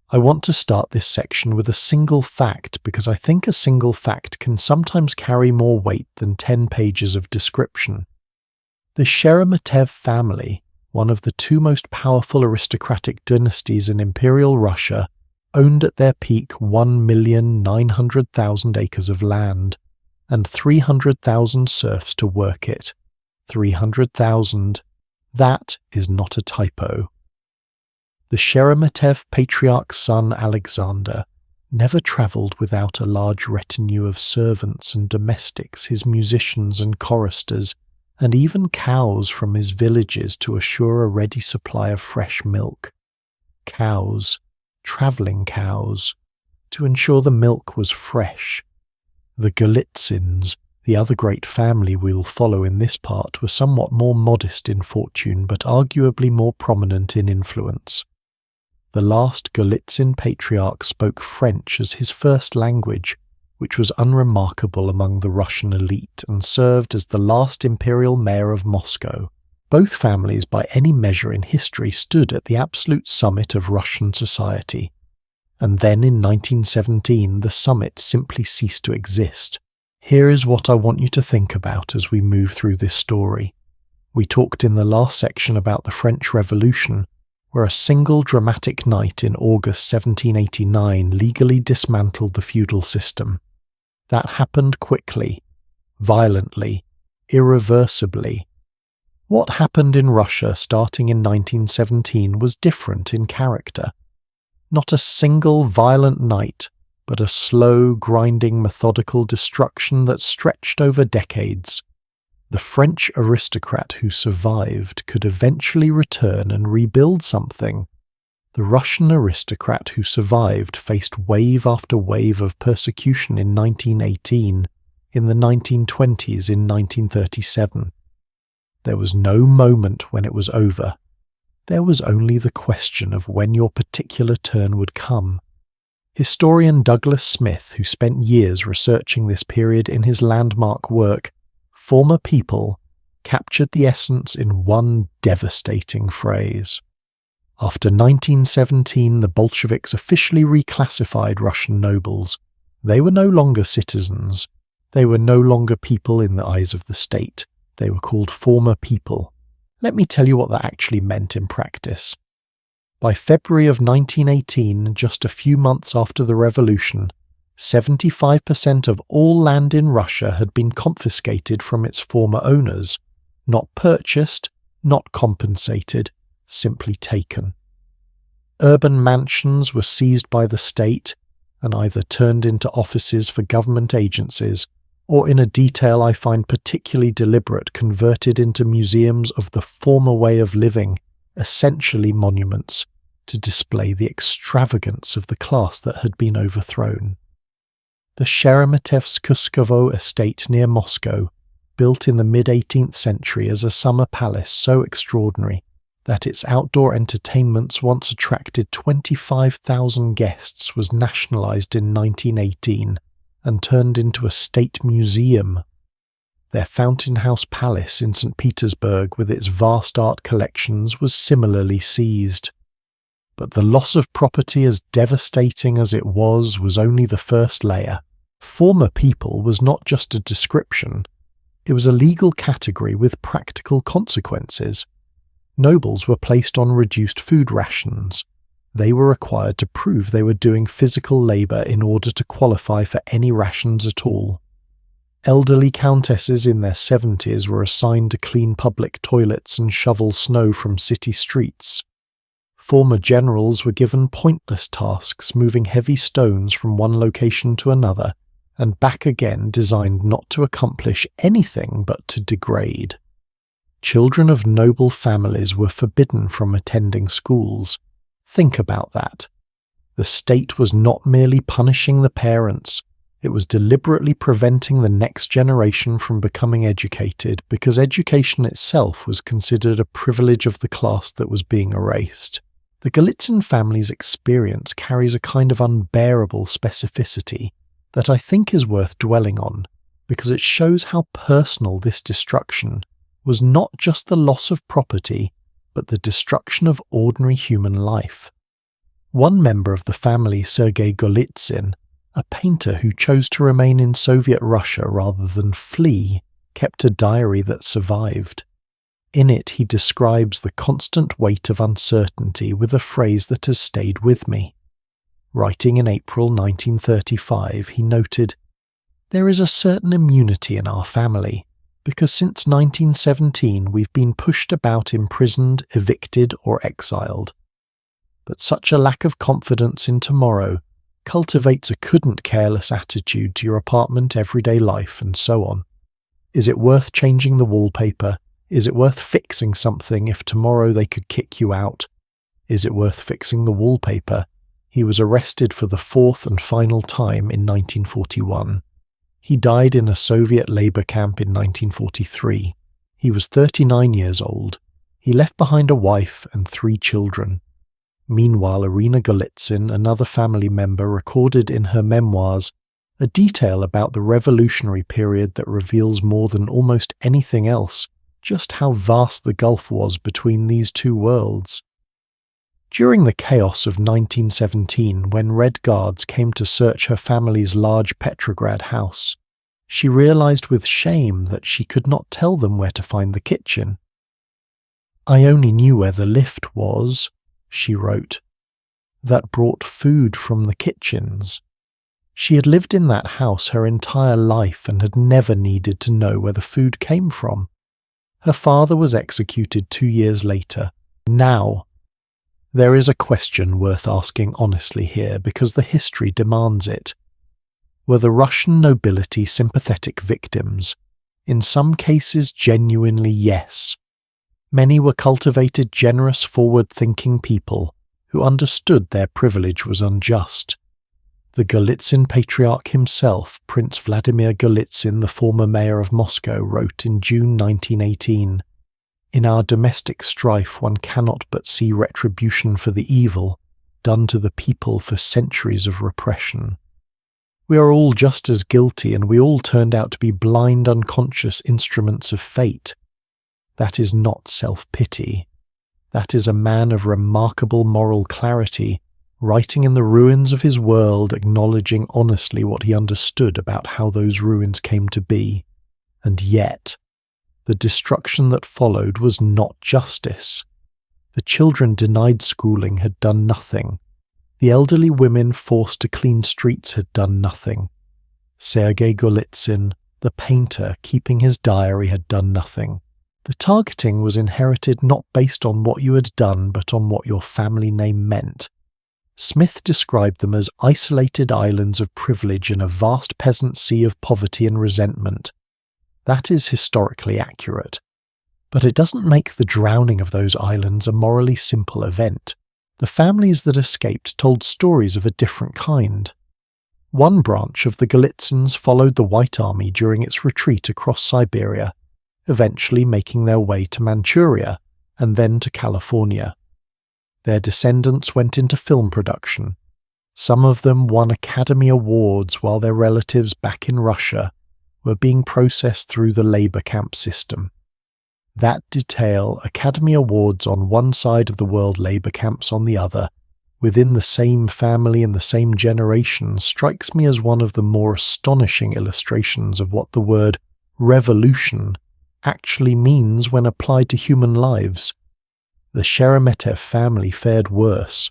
I want to start this section with a single fact because I think a single fact can sometimes carry more weight than 10 pages of description. The Sheremetev family, one of the two most powerful aristocratic dynasties in Imperial Russia, owned at their peak 1,900,000 acres of land and 300,000 serfs to work it. 300,000. That is not a typo. The Sheremetev patriarch's son Alexander never travelled without a large retinue of servants and domestics, his musicians and choristers, and even cows from his villages to assure a ready supply of fresh milk. Cows, travelling cows, to ensure the milk was fresh. The Golitsins, the other great family we'll follow in this part, were somewhat more modest in fortune but arguably more prominent in influence. The last Golitsyn patriarch spoke French as his first language, which was unremarkable among the Russian elite and served as the last imperial mayor of Moscow. Both families, by any measure in history, stood at the absolute summit of Russian society. And then in 1917, the summit simply ceased to exist. Here is what I want you to think about as we move through this story. We talked in the last section about the French Revolution, where a single dramatic night in August 1789 legally dismantled the feudal system. That happened quickly, violently, irreversibly. What happened in Russia starting in 1917 was different in character. Not a single violent night, but a slow, grinding, methodical destruction that stretched over decades. The French aristocrat who survived could eventually return and rebuild something. The Russian aristocrat who survived faced wave after wave of persecution in 1918, in the 1920s, in 1937. There was no moment when it was over. There was only the question of when your particular turn would come. Historian Douglas Smith, who spent years researching this period in his landmark work, Former People, captured the essence in one devastating phrase. After 1917, the Bolsheviks officially reclassified Russian nobles. They were no longer citizens. They were no longer people in the eyes of the state. They were called former people. Let me tell you what that actually meant in practice. By February of 1918, just a few months after the revolution, 75% of all land in Russia had been confiscated from its former owners, not purchased, not compensated, simply taken. Urban mansions were seized by the state and either turned into offices for government agencies or, in a detail I find particularly deliberate, converted into museums of the former way of living, essentially monuments, to display the extravagance of the class that had been overthrown. The Sheremetevsk-Kuskovo estate near Moscow, built in the mid-18th century as a summer palace so extraordinary that its outdoor entertainments once attracted 25,000 guests, was nationalized in 1918 and turned into a state museum. Their Fountain House Palace in St. Petersburg, with its vast art collections, was similarly seized. But the loss of property, as devastating as it was only the first layer. Former people was not just a description, it was a legal category with practical consequences. Nobles were placed on reduced food rations. They were required to prove they were doing physical labour in order to qualify for any rations at all. Elderly countesses in their 70s were assigned to clean public toilets and shovel snow from city streets. Former generals were given pointless tasks, moving heavy stones from one location to another and back again, designed not to accomplish anything but to degrade. Children of noble families were forbidden from attending schools, Think about that. The state was not merely punishing the parents, it was deliberately preventing the next generation from becoming educated because education itself was considered a privilege of the class that was being erased. The Golitsyn family's experience carries a kind of unbearable specificity that I think is worth dwelling on, because it shows how personal this destruction was not just the loss of property, but the destruction of ordinary human life. One member of the family, Sergei Golitsyn, a painter who chose to remain in Soviet Russia rather than flee, kept a diary that survived. In it he describes the constant weight of uncertainty with a phrase that has stayed with me. Writing in April 1935, he noted, "There is a certain immunity in our family, because since 1917 we've been pushed about imprisoned, evicted or exiled. But such a lack of confidence in tomorrow cultivates a couldn't-careless attitude to your apartment, everyday life, and so on. Is it worth changing the wallpaper? Is it worth fixing something if tomorrow they could kick you out? Is it worth fixing the wallpaper?" He was arrested for the fourth and final time in 1941. He died in a Soviet labor camp in 1943. He was 39 years old. He left behind a wife and 3 children. Meanwhile, Irina Golitsyn, another family member, recorded in her memoirs a detail about the revolutionary period that reveals more than almost anything else just how vast the gulf was between these two worlds. During the chaos of 1917, when Red Guards came to search her family's large Petrograd house, she realized with shame that she could not tell them where to find the kitchen. "I only knew where the lift was," she wrote, "that brought food from the kitchens." She had lived in that house her entire life and had never needed to know where the food came from. Her father was executed 2 years later. Now, there is a question worth asking honestly here because the history demands it. Were the Russian nobility sympathetic victims? In some cases, genuinely yes. Many were cultivated, generous, forward-thinking people who understood their privilege was unjust. The Golitsyn patriarch himself, Prince Vladimir Golitsyn, the former mayor of Moscow, wrote in June 1918, "In our domestic strife one cannot but see retribution for the evil done to the people for centuries of repression. We are all just as guilty, and we all turned out to be blind, unconscious instruments of fate. That is not self-pity. That is a man of remarkable moral clarity, writing in the ruins of his world, acknowledging honestly what he understood about how those ruins came to be. And yet, the destruction that followed was not justice. The children denied schooling had done nothing. The elderly women forced to clean streets had done nothing. Sergei Golitsyn, the painter keeping his diary, had done nothing. The targeting was inherited not based on what you had done, but on what your family name meant. Smith described them as isolated islands of privilege in a vast peasant sea of poverty and resentment. That is historically accurate. But it doesn't make the drowning of those islands a morally simple event. The families that escaped told stories of a different kind. One branch of the Golitsyns followed the White Army during its retreat across Siberia, eventually making their way to Manchuria and then to California. Their descendants went into film production. Some of them won Academy Awards while their relatives back in Russia were being processed through the labor camp system. That detail, Academy Awards on one side of the world, labor camps on the other, within the same family and the same generation, strikes me as one of the more astonishing illustrations of what the word revolution actually means when applied to human lives. The Sheremetev family fared worse.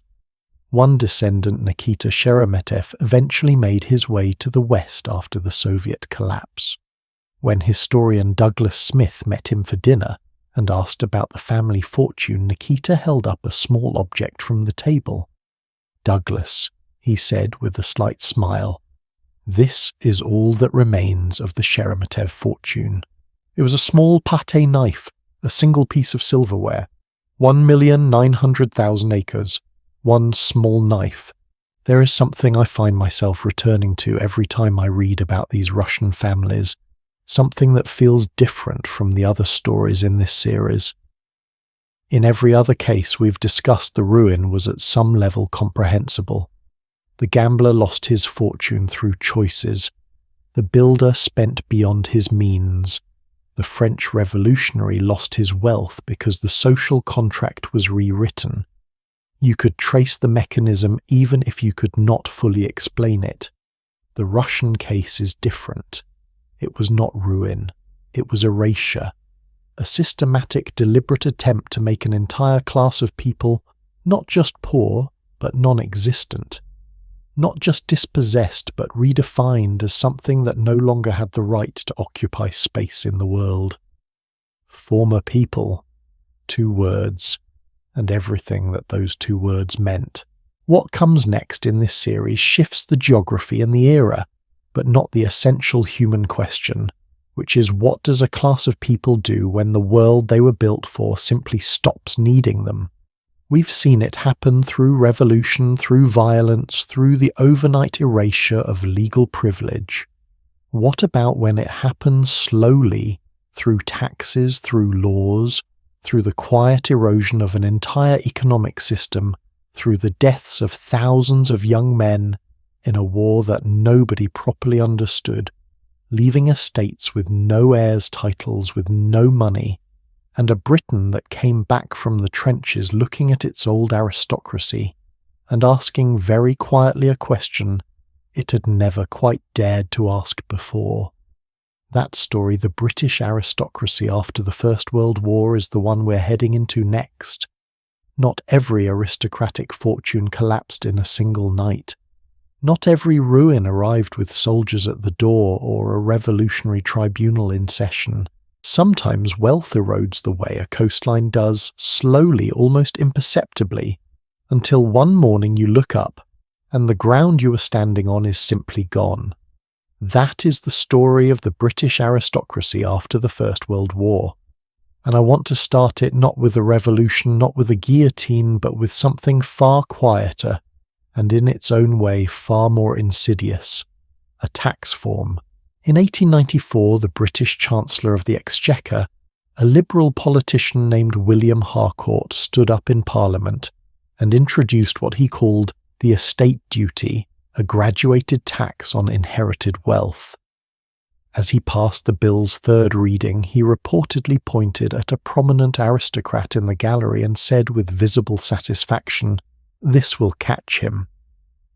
One descendant, Nikita Sheremetev, eventually made his way to the West after the Soviet collapse. When historian Douglas Smith met him for dinner and asked about the family fortune, Nikita held up a small object from the table. "Douglas," he said with a slight smile, "this is all that remains of the Sheremetev fortune." It was a small pâté knife, a single piece of silverware, 1,900,000 acres, one small knife. There is something I find myself returning to every time I read about these Russian families, something that feels different from the other stories in this series. In every other case we've discussed, the ruin was at some level comprehensible. The gambler lost his fortune through choices. The builder spent beyond his means. The French revolutionary lost his wealth because the social contract was rewritten. You could trace the mechanism even if you could not fully explain it. The Russian case is different. It was not ruin. It was erasure. A systematic, deliberate attempt to make an entire class of people not just poor, but non-existent. Not just dispossessed, but redefined as something that no longer had the right to occupy space in the world. Former people. 2 words. And everything that those 2 words meant. What comes next in this series shifts the geography and the era, but not the essential human question, which is, what does a class of people do when the world they were built for simply stops needing them? We've seen it happen through revolution, through violence, through the overnight erasure of legal privilege. What about when it happens slowly, through taxes, through laws, through the quiet erosion of an entire economic system, through the deaths of thousands of young men in a war that nobody properly understood, leaving estates with no heirs' titles, with no money, and a Britain that came back from the trenches looking at its old aristocracy and asking very quietly a question it had never quite dared to ask before. That story, the British aristocracy after the First World War, is the one we're heading into next. Not every aristocratic fortune collapsed in a single night. Not every ruin arrived with soldiers at the door or a revolutionary tribunal in session. Sometimes wealth erodes the way a coastline does, slowly, almost imperceptibly, until one morning you look up and the ground you were standing on is simply gone. That is the story of the British aristocracy after the First World War. And I want to start it not with a revolution, not with a guillotine, but with something far quieter, and in its own way far more insidious, a tax form. In 1894, the British Chancellor of the Exchequer, a Liberal politician named William Harcourt, stood up in Parliament and introduced what he called the estate duty, a graduated tax on inherited wealth. As he passed the bill's 3rd reading, he reportedly pointed at a prominent aristocrat in the gallery and said with visible satisfaction, "This will catch him."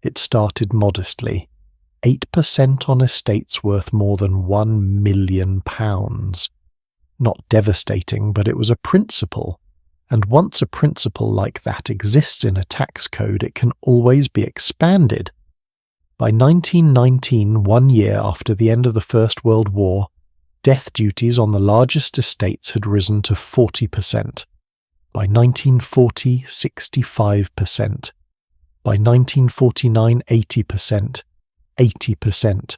It started modestly. 8% on estates worth more than £1 million. Not devastating, but it was a principle. And once a principle like that exists in a tax code, it can always be expanded. By 1919, 1 year after the end of the First World War, death duties on the largest estates had risen to 40%. By 1940, 65%. By 1949, 80%. 80%.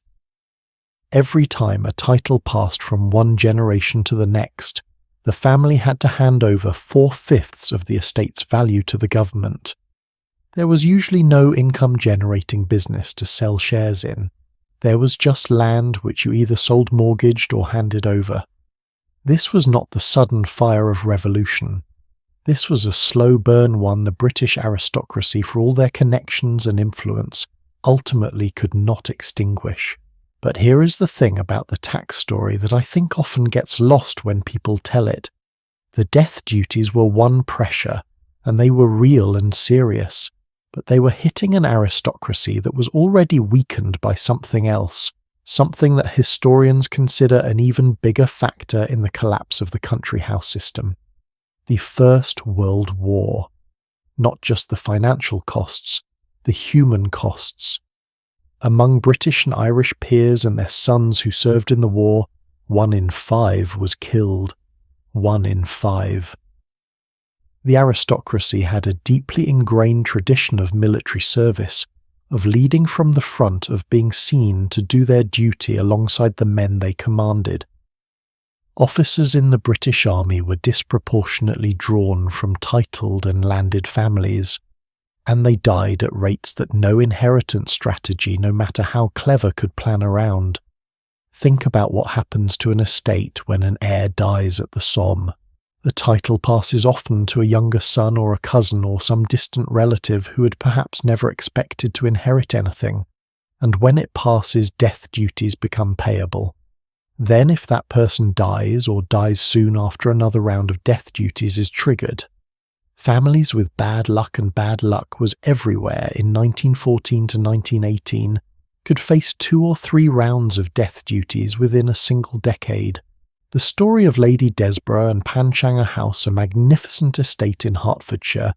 Every time a title passed from one generation to the next, the family had to hand over 4/5 of the estate's value to the government. There was usually no income-generating business to sell shares in. There was just land which you either sold mortgaged or handed over. This was not the sudden fire of revolution. This was a slow burn one the British aristocracy, for all their connections and influence, ultimately could not extinguish. But here is the thing about the tax story that I think often gets lost when people tell it. The death duties were one pressure, and they were real and serious, but they were hitting an aristocracy that was already weakened by something else, something that historians consider an even bigger factor in the collapse of the country house system. The First World War. Not just the financial costs, the human costs. Among British and Irish peers and their sons who served in the war, 1 in 5 was killed. 1 in 5. The aristocracy had a deeply ingrained tradition of military service, of leading from the front, of being seen to do their duty alongside the men they commanded. Officers in the British Army were disproportionately drawn from titled and landed families. and they died at rates that no inheritance strategy, no matter how clever, could plan around. Think about what happens to an estate when an heir dies at the Somme. The title passes often to a younger son or a cousin or some distant relative who had perhaps never expected to inherit anything, and when it passes, death duties become payable. Then if that person dies or dies soon after another round of death duties is triggered. Families with bad luck, and bad luck was everywhere in 1914 to 1918, could face 2 or 3 rounds of death duties within a single decade. The story of Lady Desborough and Panshanger House, a magnificent estate in Hertfordshire,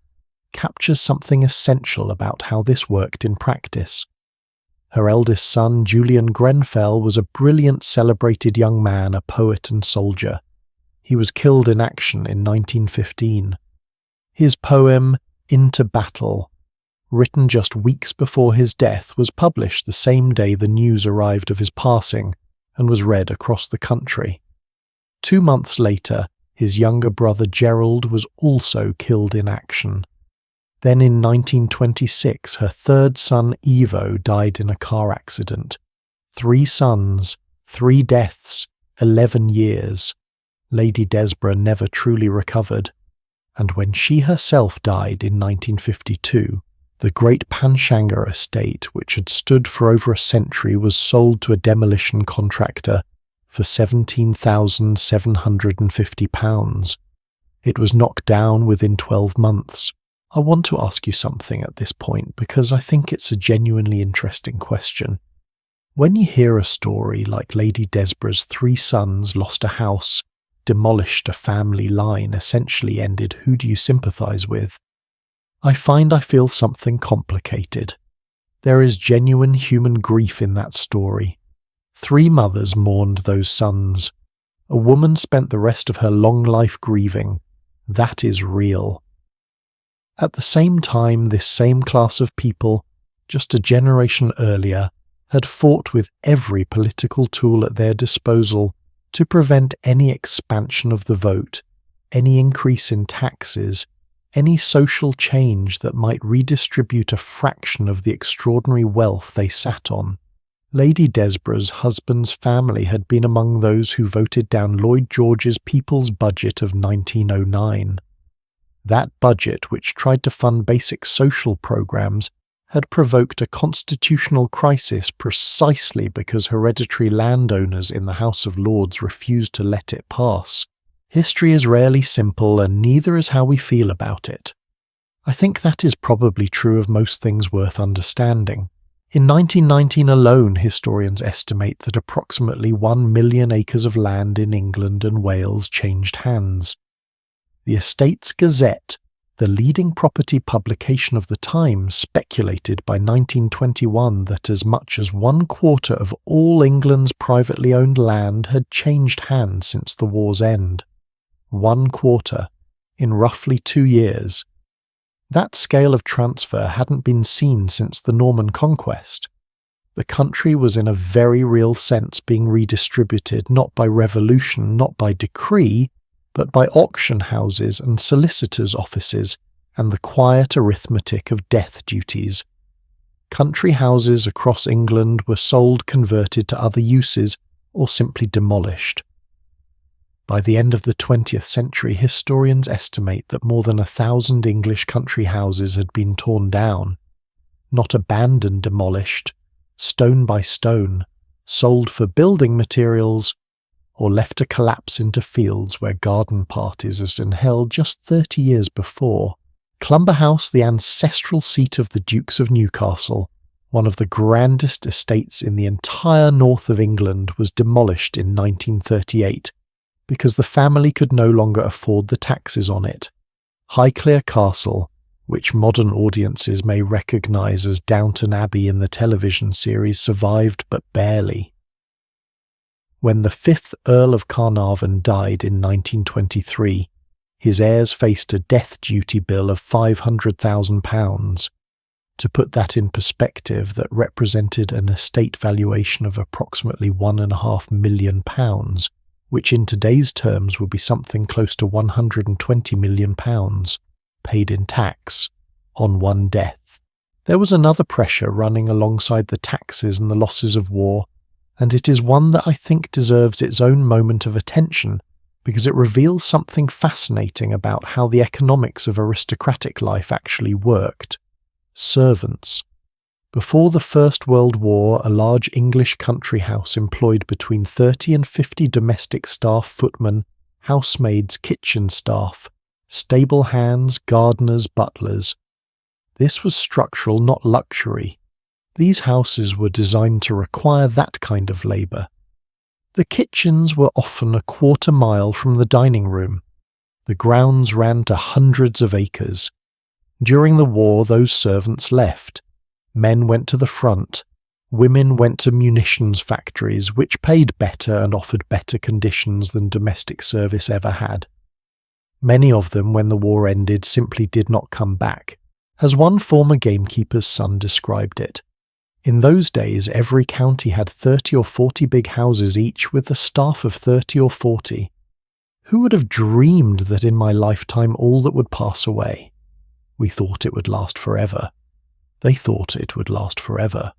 captures something essential about how this worked in practice. Her eldest son, Julian Grenfell, was a brilliant, celebrated young man, a poet and soldier. He was killed in action in 1915. His poem, Into Battle, written just weeks before his death, was published the same day the news arrived of his passing and was read across the country. 2 months later, his younger brother Gerald was also killed in action. Then in 1926, her third son Ivo died in a car accident. 3 sons, 3 deaths, 11 years. Lady Desborough never truly recovered, and when she herself died in 1952, the great Panshanger estate, which had stood for over a century, was sold to a demolition contractor for £17,750. It was knocked down within 12 months. I want to ask you something at this point because I think it's a genuinely interesting question. When you hear a story like Lady Desborough's 3 sons lost a house, demolished a family line, essentially ended, who do you sympathise with? I find I feel something complicated. There is genuine human grief in that story. 3 mothers mourned those sons. A woman spent the rest of her long life grieving. That is real. At the same time, this same class of people, just a generation earlier, had fought with every political tool at their disposal to prevent any expansion of the vote, any increase in taxes, any social change that might redistribute a fraction of the extraordinary wealth they sat on. Lady Desborough's husband's family had been among those who voted down Lloyd George's People's Budget of 1909. That budget, which tried to fund basic social programs, had provoked a constitutional crisis precisely because hereditary landowners in the House of Lords refused to let it pass. History is rarely simple, and neither is how we feel about it. I think that is probably true of most things worth understanding. In 1919 alone, historians estimate that approximately 1 million acres of land in England and Wales changed hands. The Estates Gazette, the leading property publication of the time, speculated by 1921 that as much as 1/4 of all England's privately owned land had changed hands since the war's end. 1/4, in roughly 2 years. That scale of transfer hadn't been seen since the Norman Conquest. The country was in a very real sense being redistributed, not by revolution, not by decree, but by auction houses and solicitors' offices and the quiet arithmetic of death duties. Country houses across England were sold, converted to other uses, or simply demolished. By the end of the 20th century, historians estimate that more than 1,000 English country houses had been torn down, not abandoned, demolished, stone by stone, sold for building materials, or left to collapse into fields where garden parties had been held just 30 years before. Clumber House, the ancestral seat of the Dukes of Newcastle, one of the grandest estates in the entire north of England, was demolished in 1938 because the family could no longer afford the taxes on it. Highclere Castle, which modern audiences may recognise as Downton Abbey in the television series, survived but barely. When the 5th Earl of Carnarvon died in 1923, his heirs faced a death duty bill of £500,000. To put that in perspective, that represented an estate valuation of approximately £1.5 million, which in today's terms would be something close to £120 million, paid in tax, on one death. There was another pressure running alongside the taxes and the losses of war, and it is one that I think deserves its own moment of attention because it reveals something fascinating about how the economics of aristocratic life actually worked. Servants. Before the First World War, a large English country house employed between 30 and 50 domestic staff, footmen, housemaids, kitchen staff, stable hands, gardeners, butlers. This was structural, not luxury. These houses were designed to require that kind of labour. The kitchens were often a quarter mile from the dining room. The grounds ran to hundreds of acres. During the war, those servants left. Men went to the front. Women went to munitions factories, which paid better and offered better conditions than domestic service ever had. Many of them, when the war ended, simply did not come back, as one former gamekeeper's son described it. In those days, every county had 30 or 40 big houses each with a staff of 30 or 40. Who would have dreamed that in my lifetime all that would pass away? We thought it would last forever. They thought it would last forever.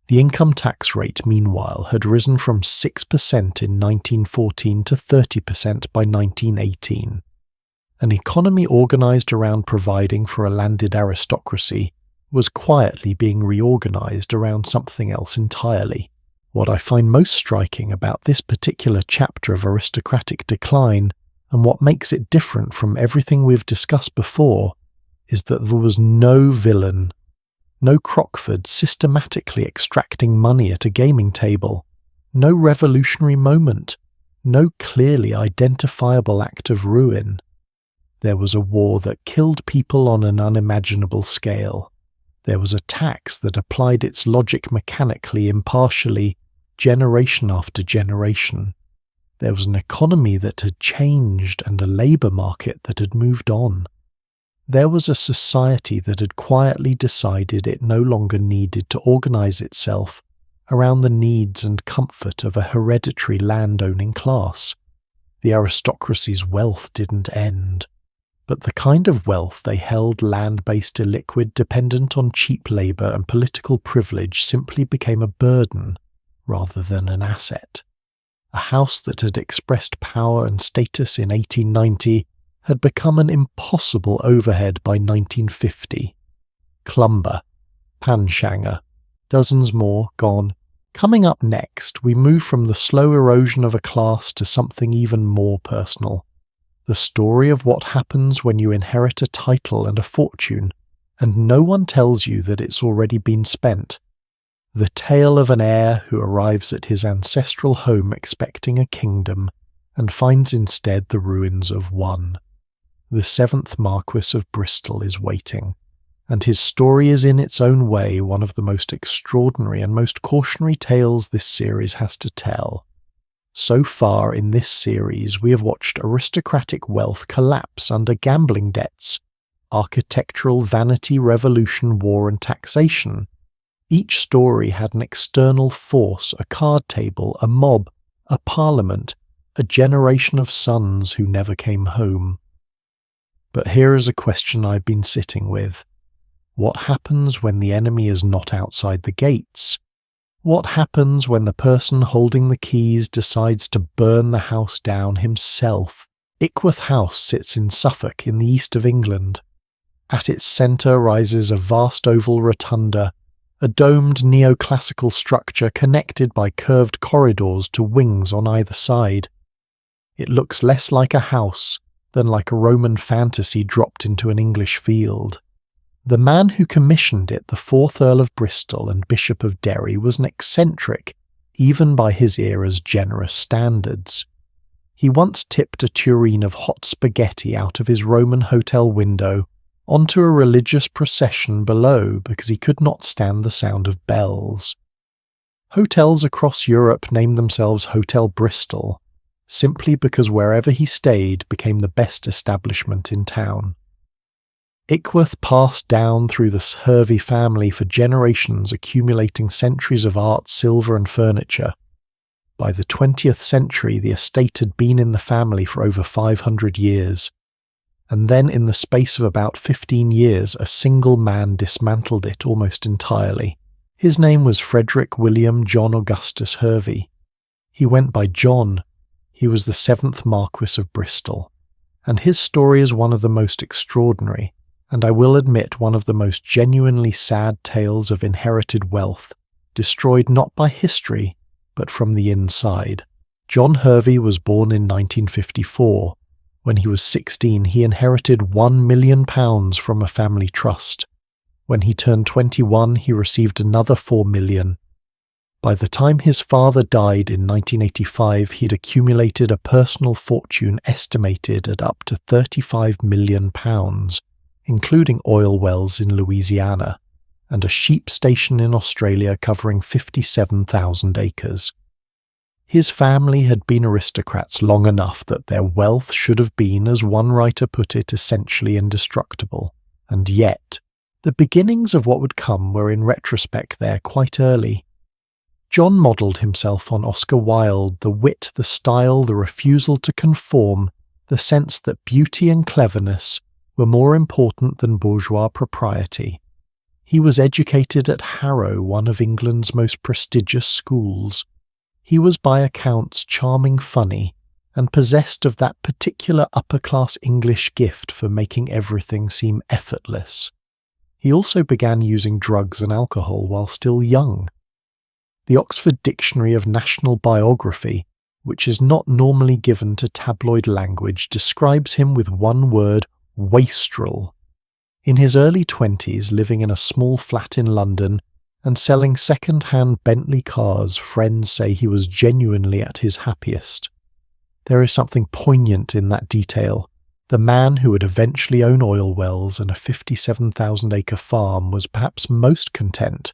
The income tax rate, meanwhile, had risen from 6% in 1914 to 30% by 1918. An economy organised around providing for a landed aristocracy was quietly being reorganised around something else entirely. What I find most striking about this particular chapter of aristocratic decline, and what makes it different from everything we've discussed before, is that there was no villain, no Crockford systematically extracting money at a gaming table, no revolutionary moment, no clearly identifiable act of ruin. There was a war that killed people on an unimaginable scale. There was a tax that applied its logic mechanically, impartially, generation after generation. There was an economy that had changed and a labour market that had moved on. There was a society that had quietly decided it no longer needed to organise itself around the needs and comfort of a hereditary land-owning class. The aristocracy's wealth didn't end, but the kind of wealth they held, land-based, illiquid, dependent on cheap labour and political privilege, simply became a burden rather than an asset. A house that had expressed power and status in 1890 had become an impossible overhead by 1950. Clumber, Panshanger, dozens more gone. Coming up next, we move from the slow erosion of a class to something even more personal. The story of what happens when you inherit a title and a fortune, and no one tells you that it's already been spent. The tale of an heir who arrives at his ancestral home expecting a kingdom, and finds instead the ruins of one. The 7th Marquis of Bristol is waiting, and his story is in its own way one of the most extraordinary and most cautionary tales this series has to tell. So far in this series we have watched aristocratic wealth collapse under gambling debts, architectural vanity, revolution, war and taxation. Each story had an external force, a card table, a mob, a parliament, a generation of sons who never came home. But here is a question I've been sitting with. What happens when the enemy is not outside the gates? What happens when the person holding the keys decides to burn the house down himself? Ickworth House sits in Suffolk in the east of England. At its centre rises a vast oval rotunda, a domed neoclassical structure connected by curved corridors to wings on either side. It looks less like a house than like a Roman fantasy dropped into an English field. The man who commissioned it, the 4th Earl of Bristol and Bishop of Derry, was an eccentric, even by his era's generous standards. He once tipped a tureen of hot spaghetti out of his Roman hotel window onto a religious procession below because he could not stand the sound of bells. Hotels across Europe named themselves Hotel Bristol, simply because wherever he stayed became the best establishment in town. Ickworth passed down through the Hervey family for generations, accumulating centuries of art, silver and furniture. By the 20th century, the estate had been in the family for over 500 years. and then in the space of about 15 years a single man dismantled it almost entirely. His name was Frederick William John Augustus Hervey. He went by John. He was the 7th Marquis of Bristol, and his story is one of the most extraordinary, and I will admit one of the most genuinely sad tales of inherited wealth, destroyed not by history, but from the inside. John Hervey was born in 1954. When he was 16, he inherited £1 million from a family trust. When he turned 21, he received another £4 million. By the time his father died in 1985, he'd accumulated a personal fortune estimated at up to £35 million, including oil wells in Louisiana, and a sheep station in Australia covering 57,000 acres. His family had been aristocrats long enough that their wealth should have been, as one writer put it, essentially indestructible, and yet the beginnings of what would come were in retrospect there quite early. John modelled himself on Oscar Wilde, the wit, the style, the refusal to conform, the sense that beauty and cleverness were more important than bourgeois propriety. He was educated at Harrow, one of England's most prestigious schools. He was by accounts charming, funny, and possessed of that particular upper-class English gift for making everything seem effortless. He also began using drugs and alcohol while still young. The Oxford Dictionary of National Biography, which is not normally given to tabloid language, describes him with one word: wastrel. In his early 20s, living in a small flat in London and selling second-hand Bentley cars, friends say he was genuinely at his happiest. There is something poignant in that detail. The man who would eventually own oil wells and a 57,000-acre farm was perhaps most content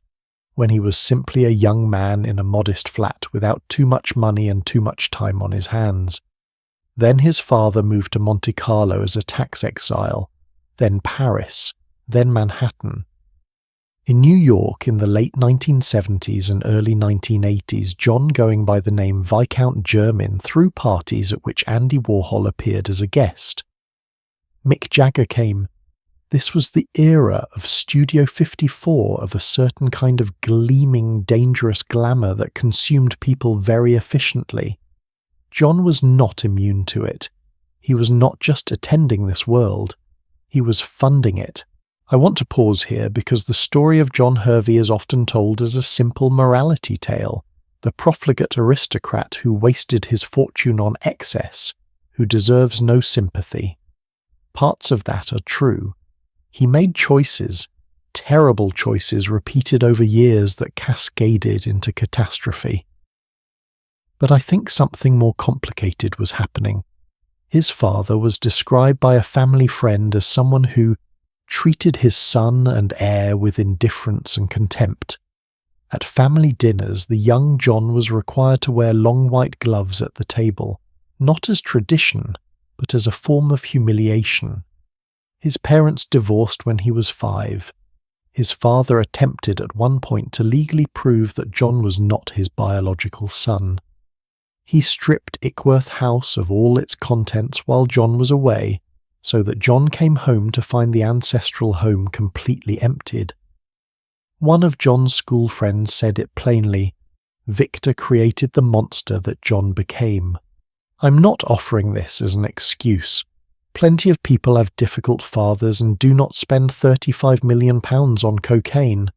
when he was simply a young man in a modest flat without too much money and too much time on his hands. Then his father moved to Monte Carlo as a tax exile, then Paris, then Manhattan. In New York in the late 1970s and early 1980s, John, going by the name Viscount Jermyn, threw parties at which Andy Warhol appeared as a guest. Mick Jagger came. This was the era of Studio 54, of a certain kind of gleaming, dangerous glamour that consumed people very efficiently. John was not immune to it. He was not just attending this world. He was funding it. I want to pause here because the story of John Hervey is often told as a simple morality tale, the profligate aristocrat who wasted his fortune on excess, who deserves no sympathy. Parts of that are true. He made choices, terrible choices repeated over years that cascaded into catastrophe. But I think something more complicated was happening. His father was described by a family friend as someone who treated his son and heir with indifference and contempt. At family dinners, the young John was required to wear long white gloves at the table, not as tradition, but as a form of humiliation. His parents divorced when he was 5. His father attempted at one point to legally prove that John was not his biological son. He stripped Ickworth House of all its contents while John was away, so that John came home to find the ancestral home completely emptied. One of John's school friends said it plainly: Victor created the monster that John became. I'm not offering this as an excuse. Plenty of people have difficult fathers and do not spend £35 million on cocaine.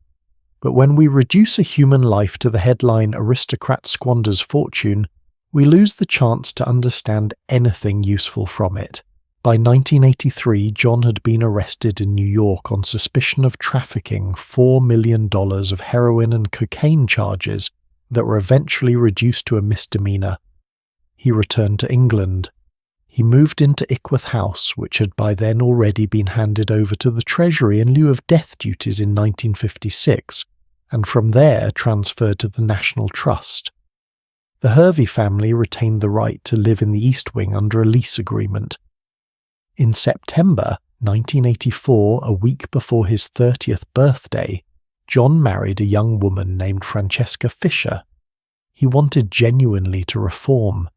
But when we reduce a human life to the headline "Aristocrat squanders fortune," we lose the chance to understand anything useful from it. By 1983, John had been arrested in New York on suspicion of trafficking $4 million of heroin and cocaine charges that were eventually reduced to a misdemeanor. He returned to England. He moved into Ickworth House, which had by then already been handed over to the Treasury in lieu of death duties in 1956, and from there transferred to the National Trust. The Hervey family retained the right to live in the East Wing under a lease agreement. In September 1984, a week before his 30th birthday, John married a young woman named Francesca Fisher. He wanted genuinely to reform.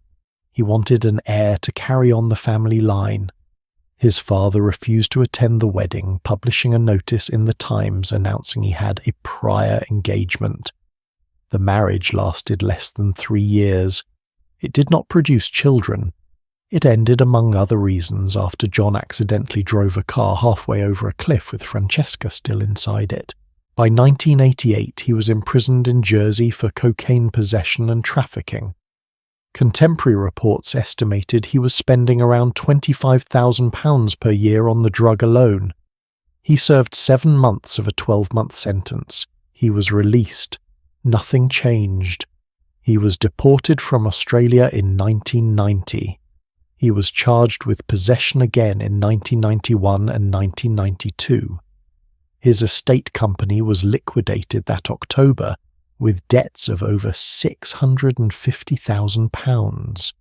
He wanted an heir to carry on the family line. His father refused to attend the wedding, publishing a notice in the Times announcing he had a prior engagement. The marriage lasted less than 3 years. It did not produce children. It ended, among other reasons, after John accidentally drove a car halfway over a cliff with Francesca still inside it. By 1988, he was imprisoned in Jersey for cocaine possession and trafficking. Contemporary reports estimated he was spending around £25,000 per year on the drug alone. He served 7 months of a 12-month sentence. He was released. Nothing changed. He was deported from Australia in 1990. He was charged with possession again in 1991 and 1992. His estate company was liquidated that October, with debts of over £650,000.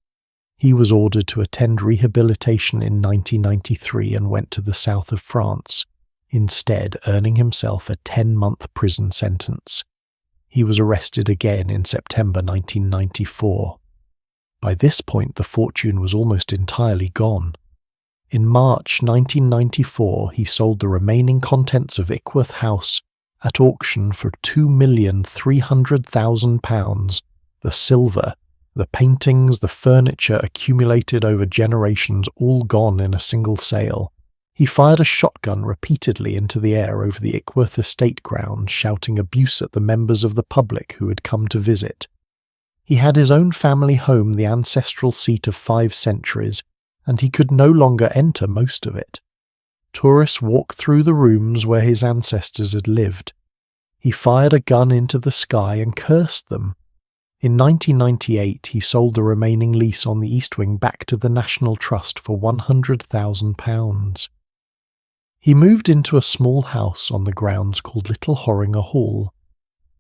He was ordered to attend rehabilitation in 1993 and went to the south of France, instead earning himself a 10-month prison sentence. He was arrested again in September 1994. By this point, the fortune was almost entirely gone. In March 1994, he sold the remaining contents of Ickworth House at auction for £2,300,000. The silver, the paintings, the furniture accumulated over generations, all gone in a single sale. He fired a shotgun repeatedly into the air over the Ickworth estate grounds, shouting abuse at the members of the public who had come to visit. He had his own family home, the ancestral seat of 5 centuries, and he could no longer enter most of it. Tourists walked through the rooms where his ancestors had lived. He fired a gun into the sky and cursed them. In 1998, he sold the remaining lease on the East Wing back to the National Trust for £100,000. He moved into a small house on the grounds called Little Horringer Hall.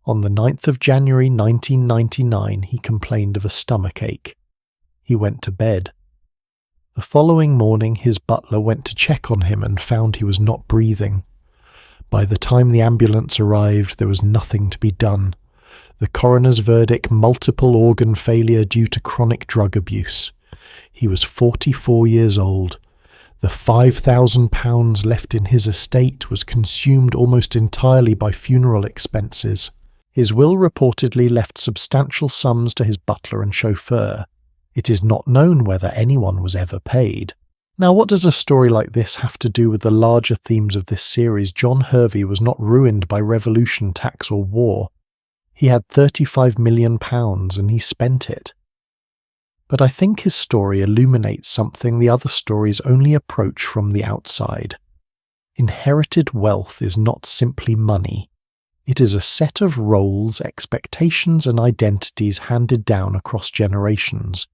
On the 9th of January 1999, he complained of a stomachache. He went to bed. The following morning, his butler went to check on him and found he was not breathing. By the time the ambulance arrived, there was nothing to be done. The coroner's verdict: multiple organ failure due to chronic drug abuse. He was 44 years old. The £5,000 left in his estate was consumed almost entirely by funeral expenses. His will reportedly left substantial sums to his butler and chauffeur. It is not known whether anyone was ever paid. Now, what does a story like this have to do with the larger themes of this series? John Hervey was not ruined by revolution, tax or war. He had £35 million and he spent it. But I think his story illuminates something the other stories only approach from the outside. Inherited wealth is not simply money. It is a set of roles, expectations and identities handed down across generations.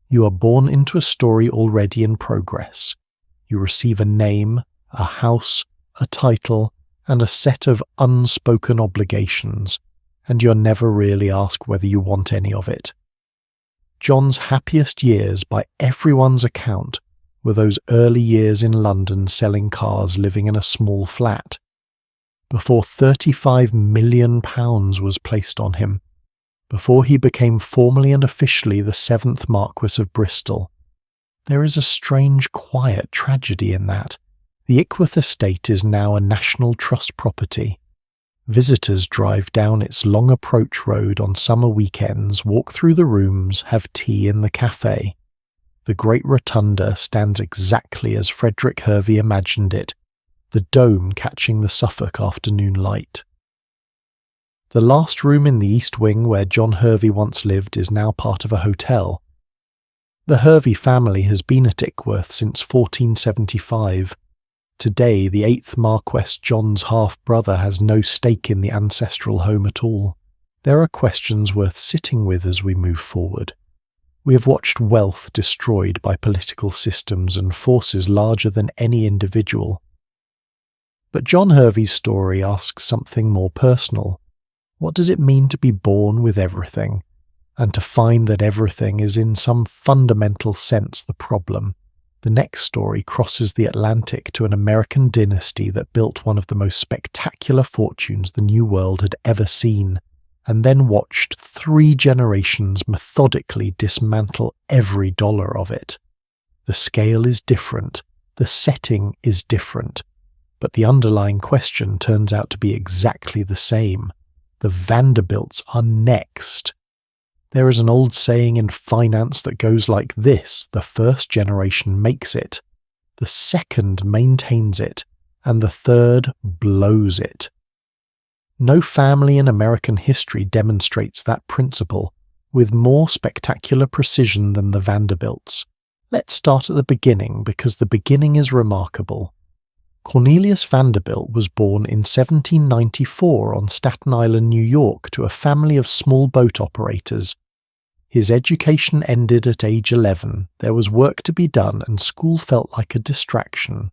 You are born into a story already in progress. You receive a name, a house, a title, and a set of unspoken obligations, and you're never really asked whether you want any of it. John's happiest years, by everyone's account, were those early years in London selling cars, living in a small flat. Before £35 million was placed on him, before he became formally and officially the 7th Marquess of Bristol. There is a strange, quiet tragedy in that. The Ickworth estate is now a National Trust property. Visitors drive down its long approach road on summer weekends, walk through the rooms, have tea in the cafe. The great rotunda stands exactly as Frederick Hervey imagined it, the dome catching the Suffolk afternoon light. The last room in the East Wing where John Hervey once lived is now part of a hotel. The Hervey family has been at Ickworth since 1475. Today, the 8th Marquess, John's half-brother, has no stake in the ancestral home at all. There are questions worth sitting with as we move forward. We have watched wealth destroyed by political systems and forces larger than any individual. But John Hervey's story asks something more personal. What does it mean to be born with everything, and to find that everything is in some fundamental sense the problem? The next story crosses the Atlantic to an American dynasty that built one of the most spectacular fortunes the New World had ever seen, and then watched 3 generations methodically dismantle every dollar of it. The scale is different, The setting is different, but the underlying question turns out to be exactly the same. The Vanderbilts are next. There is an old saying in finance that goes like this: the first generation makes it, the second maintains it, and the third blows it. No family in American history demonstrates that principle with more spectacular precision than the Vanderbilts. Let's start at the beginning, because the beginning is remarkable. Cornelius Vanderbilt was born in 1794 on Staten Island, New York, to a family of small boat operators. His education ended at age 11. There was work to be done, and school felt like a distraction.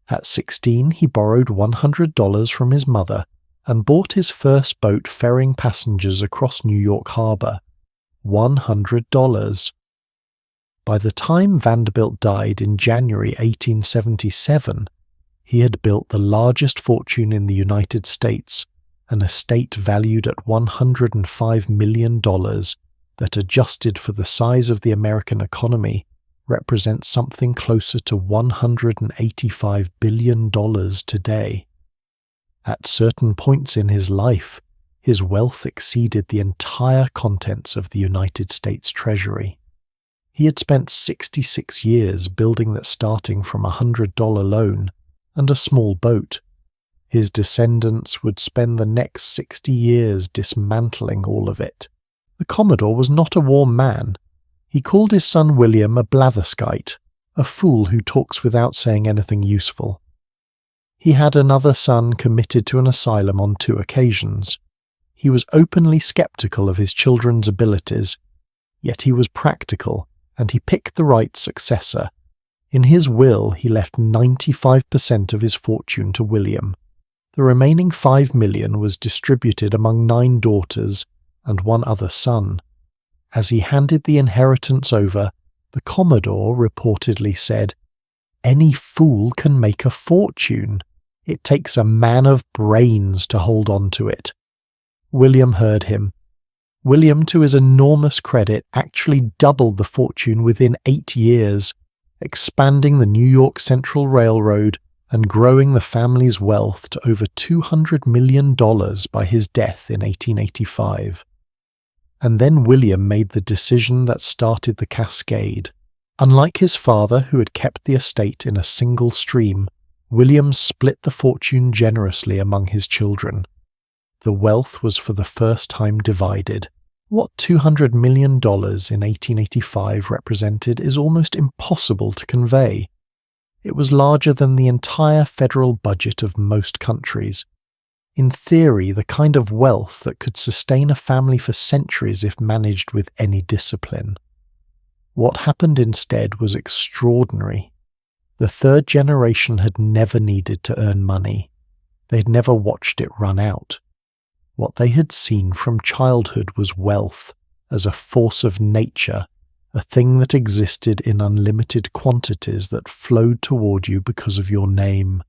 At 16, he borrowed $100 from his mother and bought his first boat ferrying passengers across New York Harbor. $100. By the time Vanderbilt died in January 1877, he had built the largest fortune in the United States, an estate valued at $105 million that, adjusted for the size of the American economy, represents something closer to $185 billion today. At certain points in his life, his wealth exceeded the entire contents of the United States Treasury. He had spent 66 years building that, starting from a $100 loan and a small boat. His descendants would spend the next 60 years dismantling all of it. The Commodore was not a warm man. He called his son William a blatherskite, a fool who talks without saying anything useful. He had another son committed to an asylum on 2 occasions. He was openly skeptical of his children's abilities, yet he was practical, and he picked the right successor. In his will, he left 95% of his fortune to William. The remaining $5 million was distributed among 9 daughters and 1 other son. As he handed the inheritance over, the Commodore reportedly said, "Any fool can make a fortune. It takes a man of brains to hold on to it." William heard him. William, to his enormous credit, actually doubled the fortune within 8 years, expanding the New York Central Railroad and growing the family's wealth to over $200 million by his death in 1885. And then William made the decision that started the cascade. Unlike his father, who had kept the estate in a single stream, William split the fortune generously among his children. The wealth was for the first time divided. What $200 million in 1885 represented is almost impossible to convey. It was larger than the entire federal budget of most countries. In theory, the kind of wealth that could sustain a family for centuries if managed with any discipline. What happened instead was extraordinary. The third generation had never needed to earn money. They had never watched it run out. What they had seen from childhood was wealth as a force of nature, a thing that existed in unlimited quantities that flowed toward you because of your name.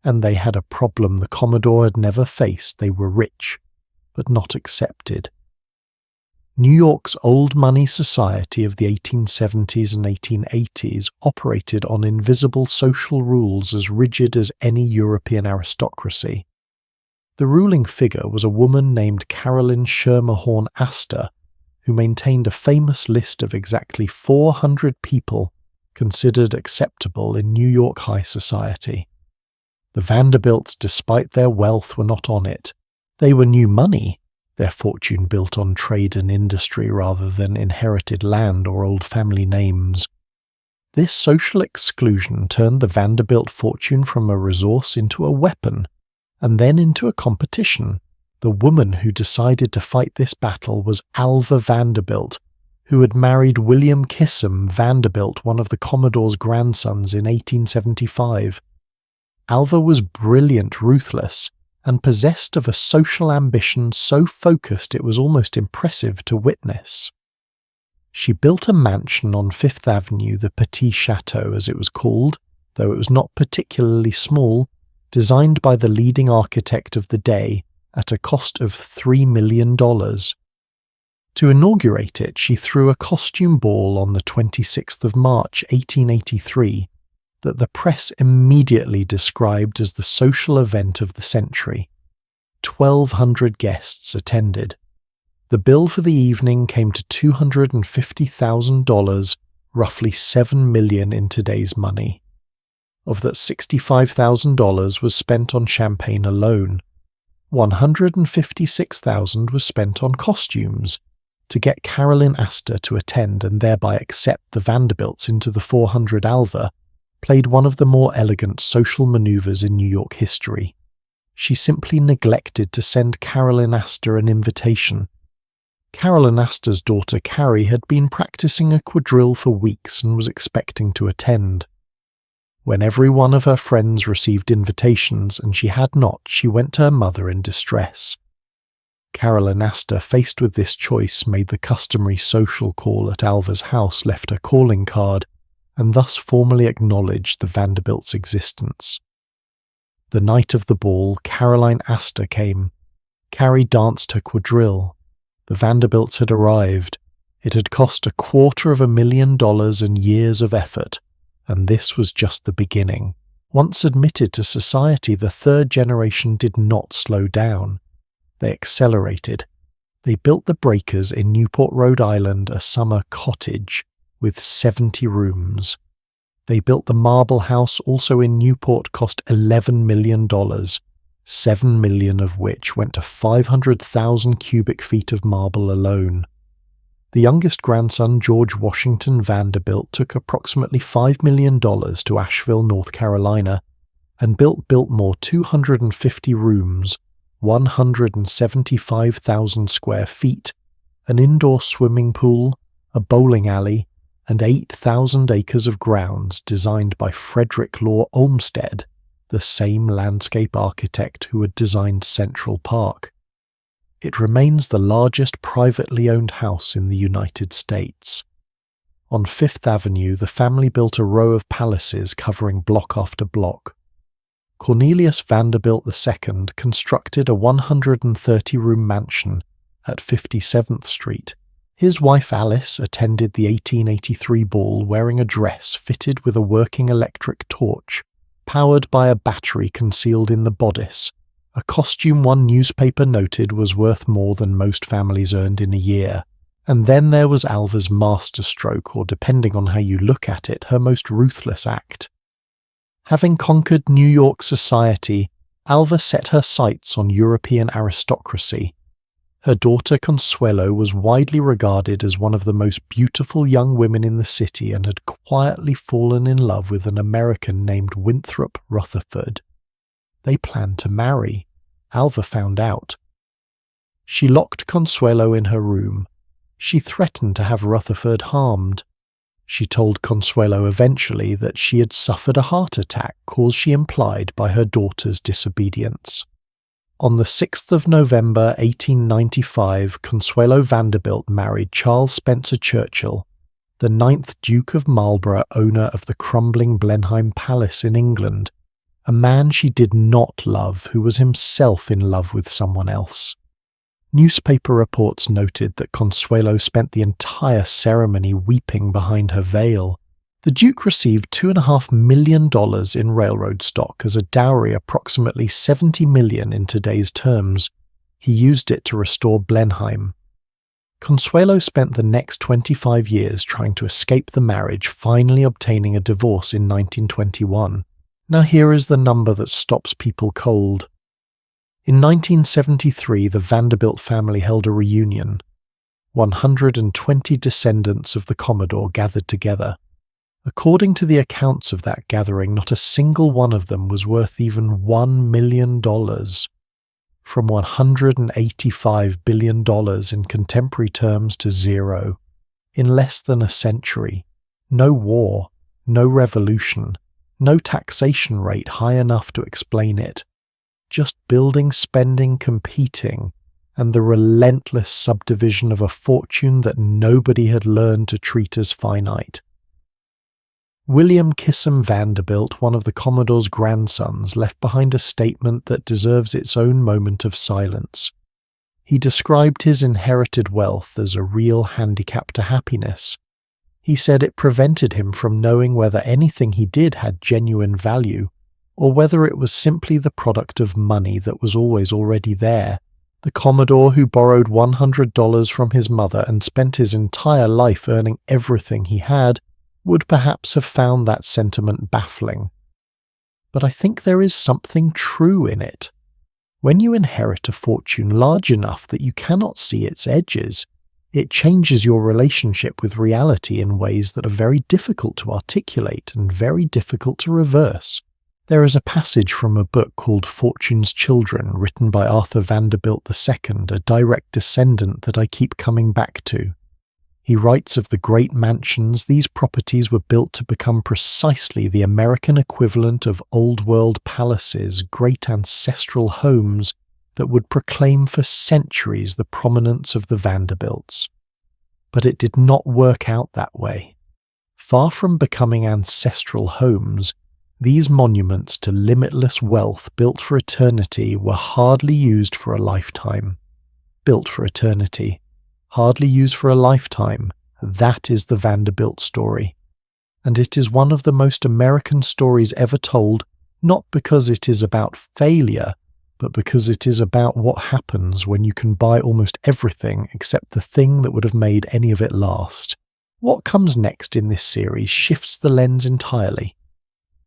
And they had a problem the Commodore had never faced. They were rich, but not accepted. New York's old money society of the 1870s and 1880s operated on invisible social rules as rigid as any European aristocracy. The ruling figure was a woman named Caroline Schermerhorn Astor, who maintained a famous list of exactly 400 people considered acceptable in New York high society. The Vanderbilts, despite their wealth, were not on it. They were new money, their fortune built on trade and industry rather than inherited land or old family names. This social exclusion turned the Vanderbilt fortune from a resource into a weapon, and then into a competition. The woman who decided to fight this battle was Alva Vanderbilt, who had married William Kissam Vanderbilt, one of the Commodore's grandsons, in 1875. Alva was brilliant, ruthless, and possessed of a social ambition so focused it was almost impressive to witness. She built a mansion on Fifth Avenue, the Petit Chateau as it was called, though it was not particularly small, designed by the leading architect of the day at a cost of $3 million. To inaugurate it, she threw a costume ball on the 26th of March, 1883, that the press immediately described as the social event of the century. 1,200 guests attended. The bill for the evening came to $250,000, roughly $7 million in today's money. Of that, $65,000 was spent on champagne alone. $156,000 was spent on costumes, to get Caroline Astor to attend and thereby accept the Vanderbilts into the 400 Alva, played one of the more elegant social maneuvers in New York history. She simply neglected to send Caroline Astor an invitation. Caroline Astor's daughter Carrie had been practicing a quadrille for weeks and was expecting to attend. When every one of her friends received invitations and she had not, she went to her mother in distress. Caroline Astor, faced with this choice, made the customary social call at Alva's house, left her calling card, and thus formally acknowledged the Vanderbilts' existence. The night of the ball, Caroline Astor came. Carrie danced her quadrille. The Vanderbilts had arrived. It had cost $250,000 and years of effort, and this was just the beginning. Once admitted to society, the third generation did not slow down. They accelerated. They built the Breakers in Newport, Rhode Island, a summer cottage with 70 rooms. They built the Marble House, also in Newport, cost $11 million, $7 million of which went to 500,000 cubic feet of marble alone. The youngest grandson, George Washington Vanderbilt, took approximately $5 million to Asheville, North Carolina, and built Biltmore 250 rooms, 175,000 square feet, an indoor swimming pool, a bowling alley, and 8,000 acres of grounds designed by Frederick Law Olmsted, the same landscape architect who had designed Central Park. It remains the largest privately owned house in the United States. On Fifth Avenue, the family built a row of palaces covering block after block. Cornelius Vanderbilt II constructed a 130-room mansion at 57th Street. His wife Alice attended the 1883 ball wearing a dress fitted with a working electric torch, powered by a battery concealed in the bodice, a costume one newspaper noted was worth more than most families earned in a year. And then there was Alva's masterstroke, or depending on how you look at it, her most ruthless act. Having conquered New York society, Alva set her sights on European aristocracy. Her daughter Consuelo was widely regarded as one of the most beautiful young women in the city and had quietly fallen in love with an American named Winthrop Rutherford. They planned to marry. Alva found out. She locked Consuelo in her room. She threatened to have Rutherford harmed. She told Consuelo eventually that she had suffered a heart attack caused, she implied, by her daughter's disobedience. On the 6th of November 1895, Consuelo Vanderbilt married Charles Spencer Churchill, the 9th Duke of Marlborough, owner of the crumbling Blenheim Palace in England, a man she did not love who was himself in love with someone else. Newspaper reports noted that Consuelo spent the entire ceremony weeping behind her veil. The Duke received $2.5 million in railroad stock as a dowry, approximately $70 million in today's terms. He used it to restore Blenheim. Consuelo spent the next 25 years trying to escape the marriage, finally obtaining a divorce in 1921. Now here is the number that stops people cold. In 1973, the Vanderbilt family held a reunion. 120 descendants of the Commodore gathered together. According to the accounts of that gathering, not a single one of them was worth even $1 million. From $185 billion in contemporary terms to zero. In less than a century. No war, no revolution, no taxation rate high enough to explain it. Just building, spending, competing, and the relentless subdivision of a fortune that nobody had learned to treat as finite. William Kissam Vanderbilt, one of the Commodore's grandsons, left behind a statement that deserves its own moment of silence. He described his inherited wealth as a real handicap to happiness. He said it prevented him from knowing whether anything he did had genuine value, or whether it was simply the product of money that was always already there. The Commodore who borrowed $100 from his mother and spent his entire life earning everything he had would perhaps have found that sentiment baffling. But I think there is something true in it. When you inherit a fortune large enough that you cannot see its edges, it changes your relationship with reality in ways that are very difficult to articulate and very difficult to reverse. There is a passage from a book called Fortune's Children, written by Arthur Vanderbilt II, a direct descendant that I keep coming back to. He writes of the great mansions. These properties were built to become precisely the American equivalent of old-world palaces, great ancestral homes that would proclaim for centuries the prominence of the Vanderbilts. But it did not work out that way. Far from becoming ancestral homes, these monuments to limitless wealth built for eternity were hardly used for a lifetime. Built for eternity. Hardly used for a lifetime. That is the Vanderbilt story. And it is one of the most American stories ever told, not because it is about failure, but because it is about what happens when you can buy almost everything except the thing that would have made any of it last. What comes next in this series shifts the lens entirely.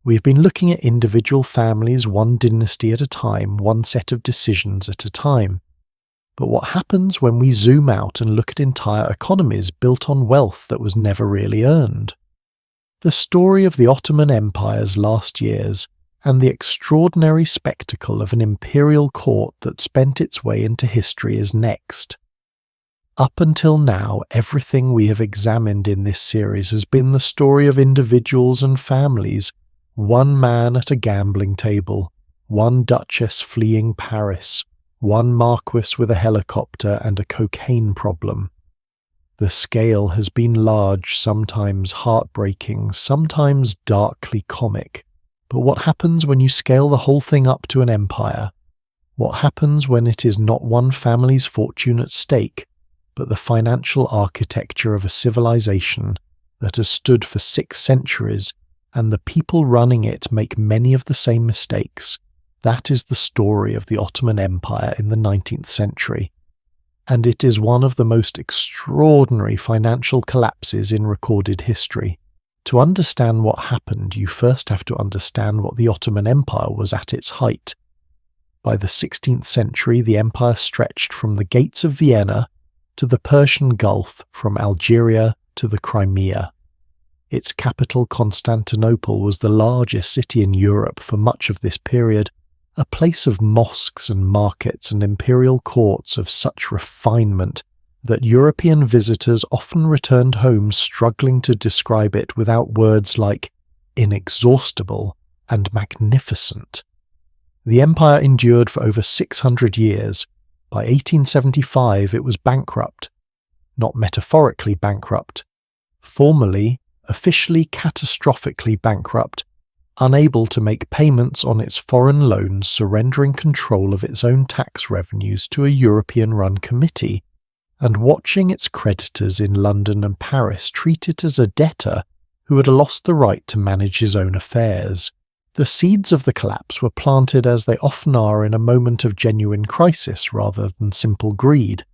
We've been looking at individual families, one dynasty at a time, one set of decisions at a time. But what happens when we zoom out and look at entire economies built on wealth that was never really earned? The story of the Ottoman Empire's last years, and the extraordinary spectacle of an imperial court that spent its way into history is next. Up until now, everything we have examined in this series has been the story of individuals and families, one man at a gambling table, one duchess fleeing Paris, one marquis with a helicopter and a cocaine problem. The scale has been large, sometimes heartbreaking, sometimes darkly comic. But what happens when you scale the whole thing up to an empire? What happens when it is not one family's fortune at stake, but the financial architecture of a civilization that has stood for 6 centuries, and the people running it make many of the same mistakes? That is the story of the Ottoman Empire in the 19th century. And it is one of the most extraordinary financial collapses in recorded history. To understand what happened, you first have to understand what the Ottoman Empire was at its height. By the 16th century, the empire stretched from the gates of Vienna to the Persian Gulf, from Algeria to the Crimea. Its capital, Constantinople, was the largest city in Europe for much of this period, a place of mosques and markets and imperial courts of such refinement that European visitors often returned home struggling to describe it without words like inexhaustible and magnificent. The empire endured for over 600 years. By 1875 it was bankrupt. Not metaphorically bankrupt. Formally, officially catastrophically bankrupt, unable to make payments on its foreign loans, surrendering control of its own tax revenues to a European-run committee, and watching its creditors in London and Paris treat it as a debtor who had lost the right to manage his own affairs. The seeds of the collapse were planted, as they often are, in a moment of genuine crisis rather than simple greed.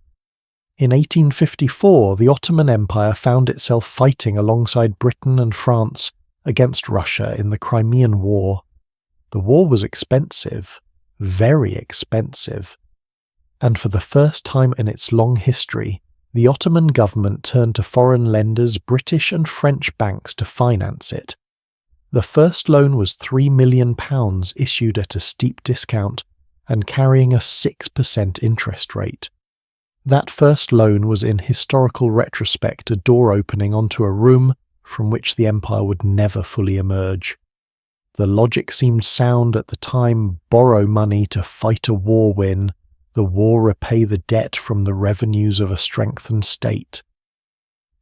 In 1854, the Ottoman Empire found itself fighting alongside Britain and France against Russia in the Crimean War. The war was expensive, very expensive, and for the first time in its long history, the Ottoman government turned to foreign lenders, British and French banks, to finance it. The first loan was £3 million, issued at a steep discount and carrying a 6% interest rate. That first loan was, in historical retrospect, a door opening onto a room from which the empire would never fully emerge. The logic seemed sound at the time: borrow money to fight a war, win, the war repay the debt from the revenues of a strengthened state.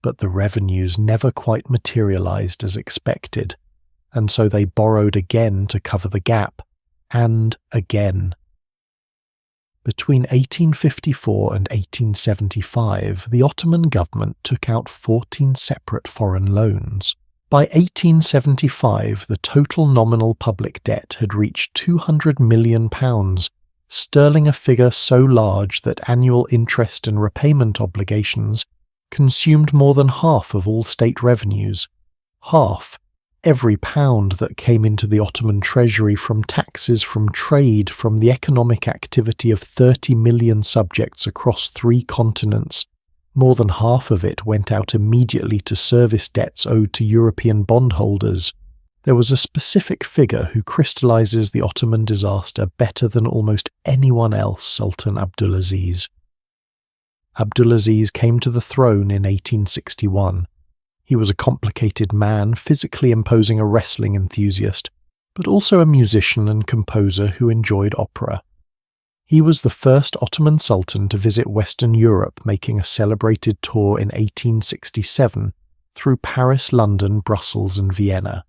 But the revenues never quite materialized as expected, and so they borrowed again to cover the gap, and again. Between 1854 and 1875, the Ottoman government took out 14 separate foreign loans. By 1875, the total nominal public debt had reached £200 million, sterling, a figure so large that annual interest and repayment obligations consumed more than half of all state revenues. Half, every pound that came into the Ottoman treasury from taxes, from trade, from the economic activity of 30 million subjects across 3 continents. More than half of it went out immediately to service debts owed to European bondholders. There was a specific figure who crystallizes the Ottoman disaster better than almost anyone else: Sultan Abdulaziz. Abdulaziz came to the throne in 1861. He was a complicated man, physically imposing, a wrestling enthusiast, but also a musician and composer who enjoyed opera. He was the first Ottoman Sultan to visit Western Europe, making a celebrated tour in 1867 through Paris, London, Brussels and Vienna.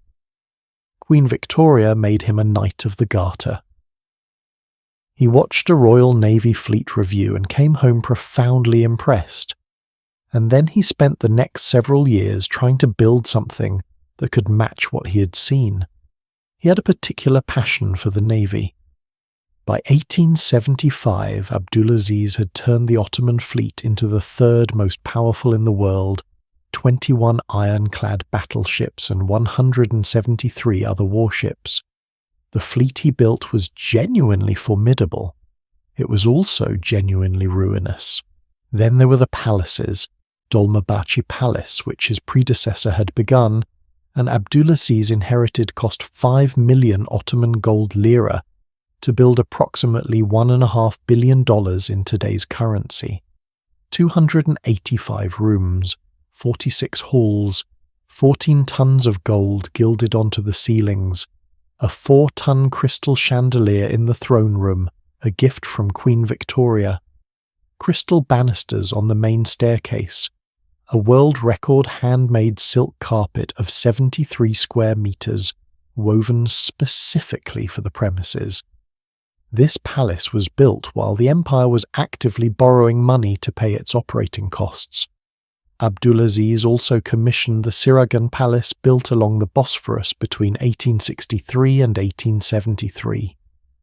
Queen Victoria made him a Knight of the Garter. He watched a Royal Navy Fleet review and came home profoundly impressed. And then he spent the next several years trying to build something that could match what he had seen. He had a particular passion for the Navy. By 1875, Abdulaziz had turned the Ottoman fleet into the third most powerful in the world, 21 ironclad battleships and 173 other warships. The fleet he built was genuinely formidable. It was also genuinely ruinous. Then there were the palaces. Dolmabahce Palace, which his predecessor had begun, and Abdulaziz inherited, cost 5 million Ottoman gold lira to build approximately $1.5 billion in today's currency. 285 rooms, 46 halls, 14 tons of gold gilded onto the ceilings, a 4-ton crystal chandelier in the throne room, a gift from Queen Victoria, crystal banisters on the main staircase, a world record handmade silk carpet of 73 square meters, woven specifically for the premises. This palace was built while the empire was actively borrowing money to pay its operating costs. Abdulaziz also commissioned the Siragan Palace, built along the Bosphorus between 1863 and 1873.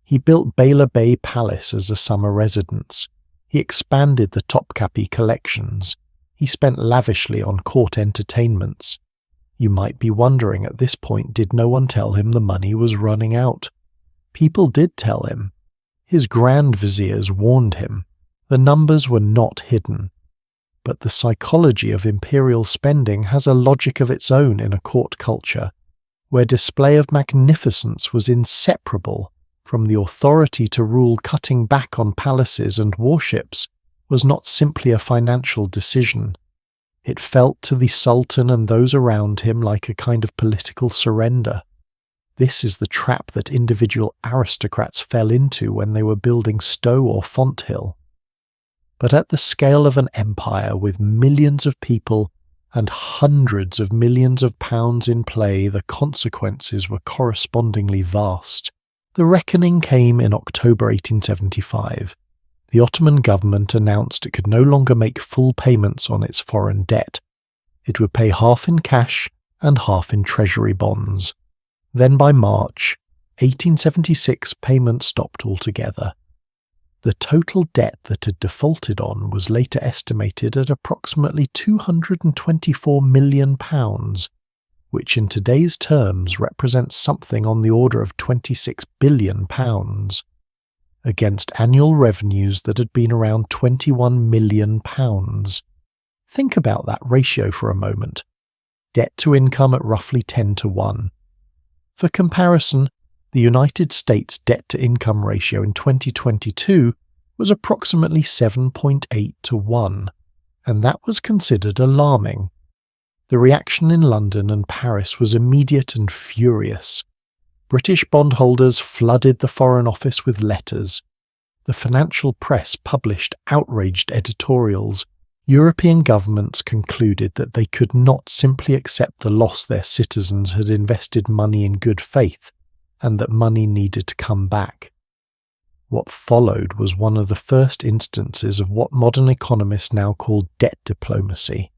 He built Beyla Bey Palace as a summer residence. He expanded the Topkapi collections. He spent lavishly on court entertainments. You might be wondering at this point, did no one tell him the money was running out? People did tell him. His grand viziers warned him. The numbers were not hidden. But the psychology of imperial spending has a logic of its own in a court culture, where display of magnificence was inseparable from the authority to rule. Cutting back on palaces and warships was not simply a financial decision. It felt to the Sultan and those around him like a kind of political surrender. This is the trap that individual aristocrats fell into when they were building Stowe or Fonthill. But at the scale of an empire with millions of people and hundreds of millions of pounds in play, the consequences were correspondingly vast. The reckoning came in October 1875. The Ottoman government announced it could no longer make full payments on its foreign debt. It would pay half in cash and half in treasury bonds. Then by March 1876, payments stopped altogether. The total debt that had defaulted on was later estimated at approximately £224 million, which in today's terms represents something on the order of £26 billion, against annual revenues that had been around £21 million. Think about that ratio for a moment. Debt to income at roughly 10 to 1. For comparison, the United States debt-to-income ratio in 2022 was approximately 7.8 to 1, and that was considered alarming. The reaction in London and Paris was immediate and furious. British bondholders flooded the Foreign Office with letters. The financial press published outraged editorials. European governments concluded that they could not simply accept the loss their citizens had invested money in good faith, and that money needed to come back. What followed was one of the first instances of what modern economists now call debt diplomacy.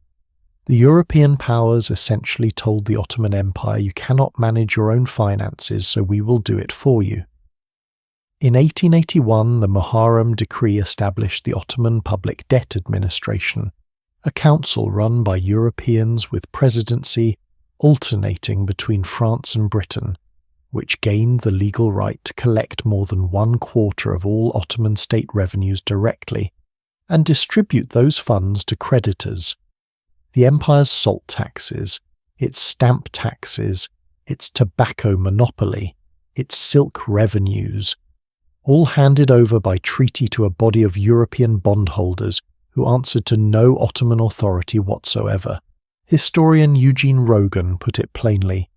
The European powers essentially told the Ottoman Empire, you cannot manage your own finances, so we will do it for you. In 1881, the Muharrem Decree established the Ottoman Public Debt Administration, a council run by Europeans with presidency alternating between France and Britain, which gained the legal right to collect more than 1/4 of all Ottoman state revenues directly and distribute those funds to creditors. The empire's salt taxes, its stamp taxes, its tobacco monopoly, its silk revenues, all handed over by treaty to a body of European bondholders who answered to no Ottoman authority whatsoever. Historian Eugene Rogan put it plainly,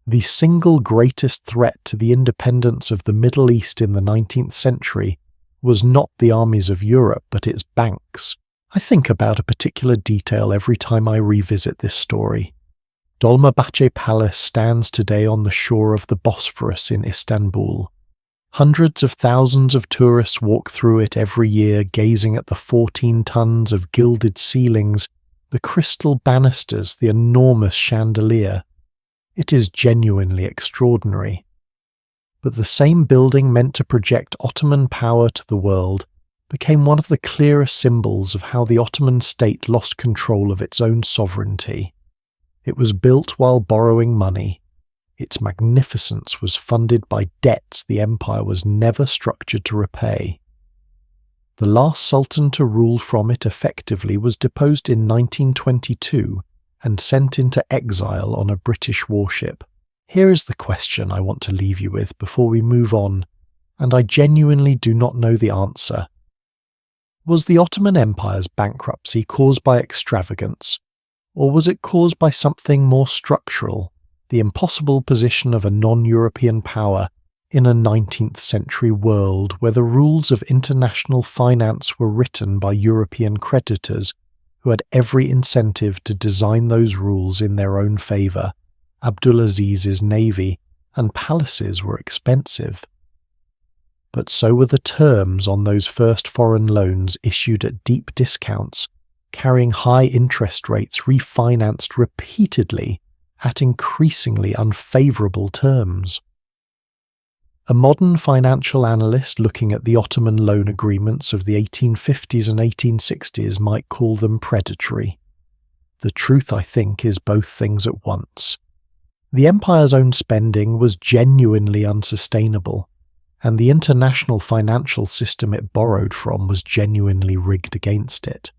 the single greatest threat to the independence of the Middle East in the 19th century was not the armies of Europe, but its banks. I think about a particular detail every time I revisit this story. Dolmabahce Palace stands today on the shore of the Bosphorus in Istanbul. Hundreds of thousands of tourists walk through it every year, gazing at the 14 tons of gilded ceilings, the crystal banisters, the enormous chandelier. It is genuinely extraordinary. But the same building meant to project Ottoman power to the world became one of the clearest symbols of how the Ottoman state lost control of its own sovereignty. It was built while borrowing money. Its magnificence was funded by debts the empire was never structured to repay. The last sultan to rule from it effectively was deposed in 1922 and sent into exile on a British warship. Here is the question I want to leave you with before we move on, and I genuinely do not know the answer. Was the Ottoman Empire's bankruptcy caused by extravagance, or was it caused by something more structural, the impossible position of a non-European power in a 19th century world where the rules of international finance were written by European creditors who had every incentive to design those rules in their own favour? Abdulaziz's navy and palaces were expensive. But so were the terms on those first foreign loans issued at deep discounts, carrying high interest rates refinanced repeatedly at increasingly unfavourable terms. A modern financial analyst looking at the Ottoman loan agreements of the 1850s and 1860s might call them predatory. The truth, I think, is both things at once. The empire's own spending was genuinely unsustainable, and the international financial system it borrowed from was genuinely rigged against it.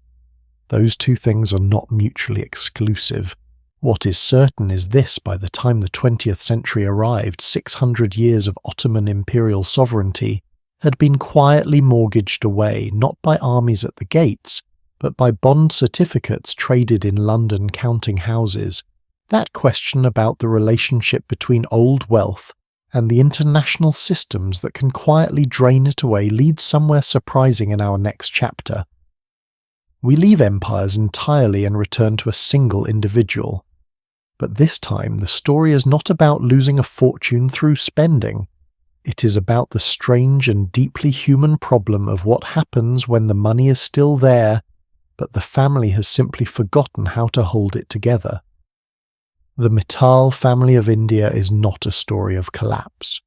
Those two things are not mutually exclusive. What is certain is this: by the time the 20th century arrived, 600 years of Ottoman imperial sovereignty had been quietly mortgaged away, not by armies at the gates, but by bond certificates traded in London counting houses. That question about the relationship between old wealth and the international systems that can quietly drain it away leads somewhere surprising in our next chapter. We leave empires entirely and return to a single individual. But this time the story is not about losing a fortune through spending. It is about the strange and deeply human problem of what happens when the money is still there, but the family has simply forgotten how to hold it together. The Mittal family of India is not a story of collapse,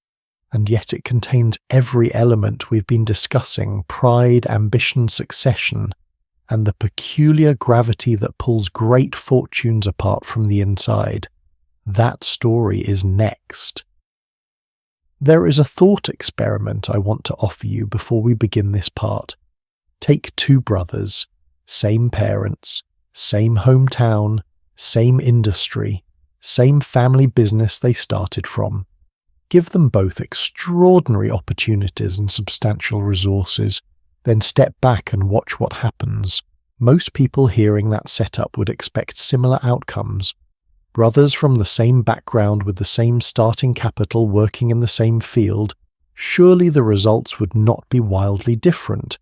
and yet it contains every element we've been discussing: pride, ambition, succession, and the peculiar gravity that pulls great fortunes apart from the inside. That story is next. There is a thought experiment I want to offer you before we begin this part. Take two brothers, same parents, same hometown, same industry, same family business they started from. Give them both extraordinary opportunities and substantial resources, then step back and watch what happens. Most people hearing that setup would expect similar outcomes. Brothers from the same background with the same starting capital working in the same field, surely the results would not be wildly different.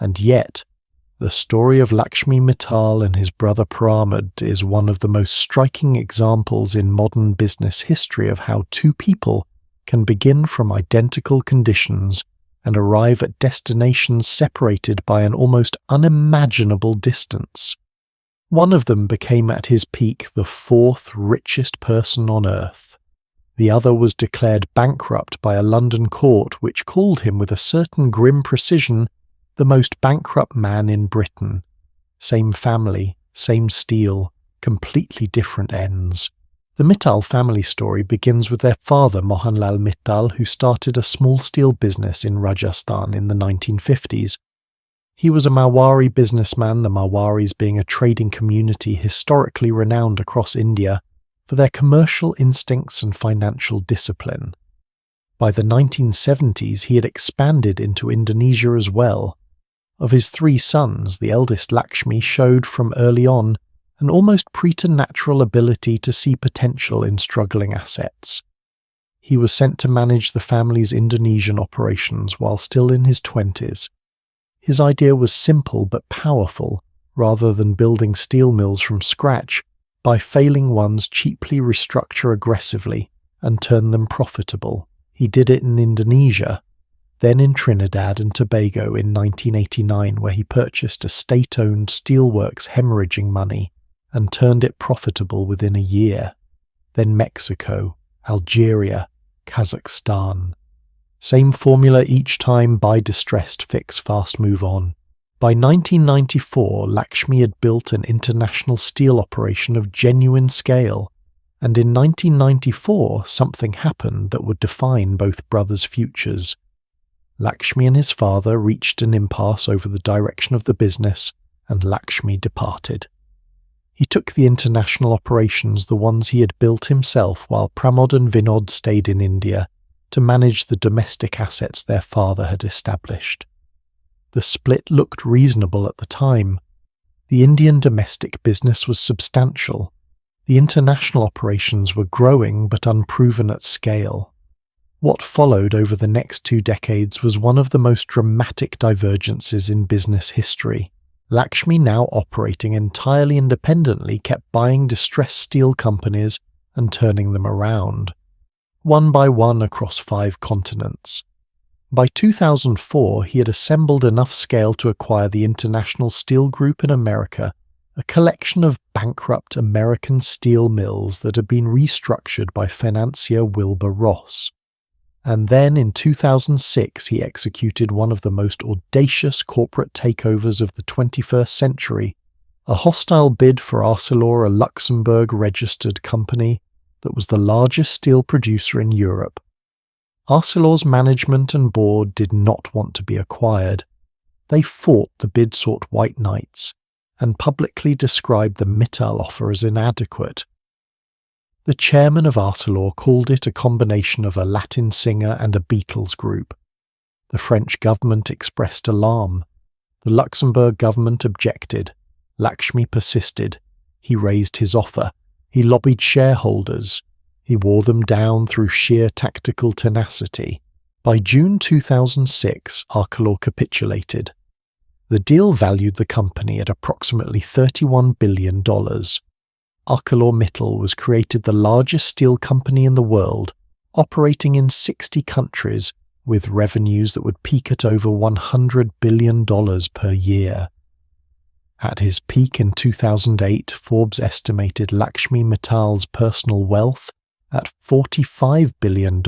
And yet, the story of Lakshmi Mittal and his brother Pramod is one of the most striking examples in modern business history of how two people can begin from identical conditions and arrive at destinations separated by an almost unimaginable distance. One of them became at his peak the fourth richest person on earth. The other was declared bankrupt by a London court which called him with a certain grim precision the most bankrupt man in Britain. Same family, same steel, completely different ends. The Mittal family story begins with their father Mohanlal Mittal, who started a small steel business in Rajasthan in the 1950s. He was a Marwari businessman, the Marwaris being a trading community historically renowned across India for their commercial instincts and financial discipline. By the 1970s, he had expanded into Indonesia as well. Of his 3 sons, the eldest Lakshmi showed from early on an almost preternatural ability to see potential in struggling assets. He was sent to manage the family's Indonesian operations while still in his 20s. His idea was simple but powerful. Rather than building steel mills from scratch, by failing ones cheaply restructure aggressively and turn them profitable. He did it in Indonesia, then in Trinidad and Tobago in 1989, where he purchased a state-owned steelworks hemorrhaging money and turned it profitable within a year. Then Mexico, Algeria, Kazakhstan. Same formula each time: buy distressed, fix, fast, move on. By 1994, Lakshmi had built an international steel operation of genuine scale, and in 1994 something happened that would define both brothers' futures. Lakshmi and his father reached an impasse over the direction of the business, and Lakshmi departed. He took the international operations, the ones he had built himself, while Pramod and Vinod stayed in India to manage the domestic assets their father had established. The split looked reasonable at the time. The Indian domestic business was substantial. The international operations were growing but unproven at scale. What followed over the next 2 decades was one of the most dramatic divergences in business history. Lakshmi, now operating entirely independently, kept buying distressed steel companies and turning them around, one by one across 5 continents. By 2004, he had assembled enough scale to acquire the International Steel Group in America, a collection of bankrupt American steel mills that had been restructured by financier Wilbur Ross. And then in 2006 he executed one of the most audacious corporate takeovers of the 21st century, a hostile bid for Arcelor, a Luxembourg-registered company that was the largest steel producer in Europe. Arcelor's management and board did not want to be acquired. They fought the bid sought white knights and publicly described the Mittal offer as inadequate. The chairman of Arcelor called it a combination of a Latin singer and a Beatles group. The French government expressed alarm. The Luxembourg government objected. Lakshmi persisted. He raised his offer. He lobbied shareholders. He wore them down through sheer tactical tenacity. By June 2006, Arcelor capitulated. The deal valued the company at approximately $31 billion. ArcelorMittal was created the largest steel company in the world, operating in 60 countries with revenues that would peak at over $100 billion per year. At his peak in 2008, Forbes estimated Lakshmi Mittal's personal wealth at $45 billion,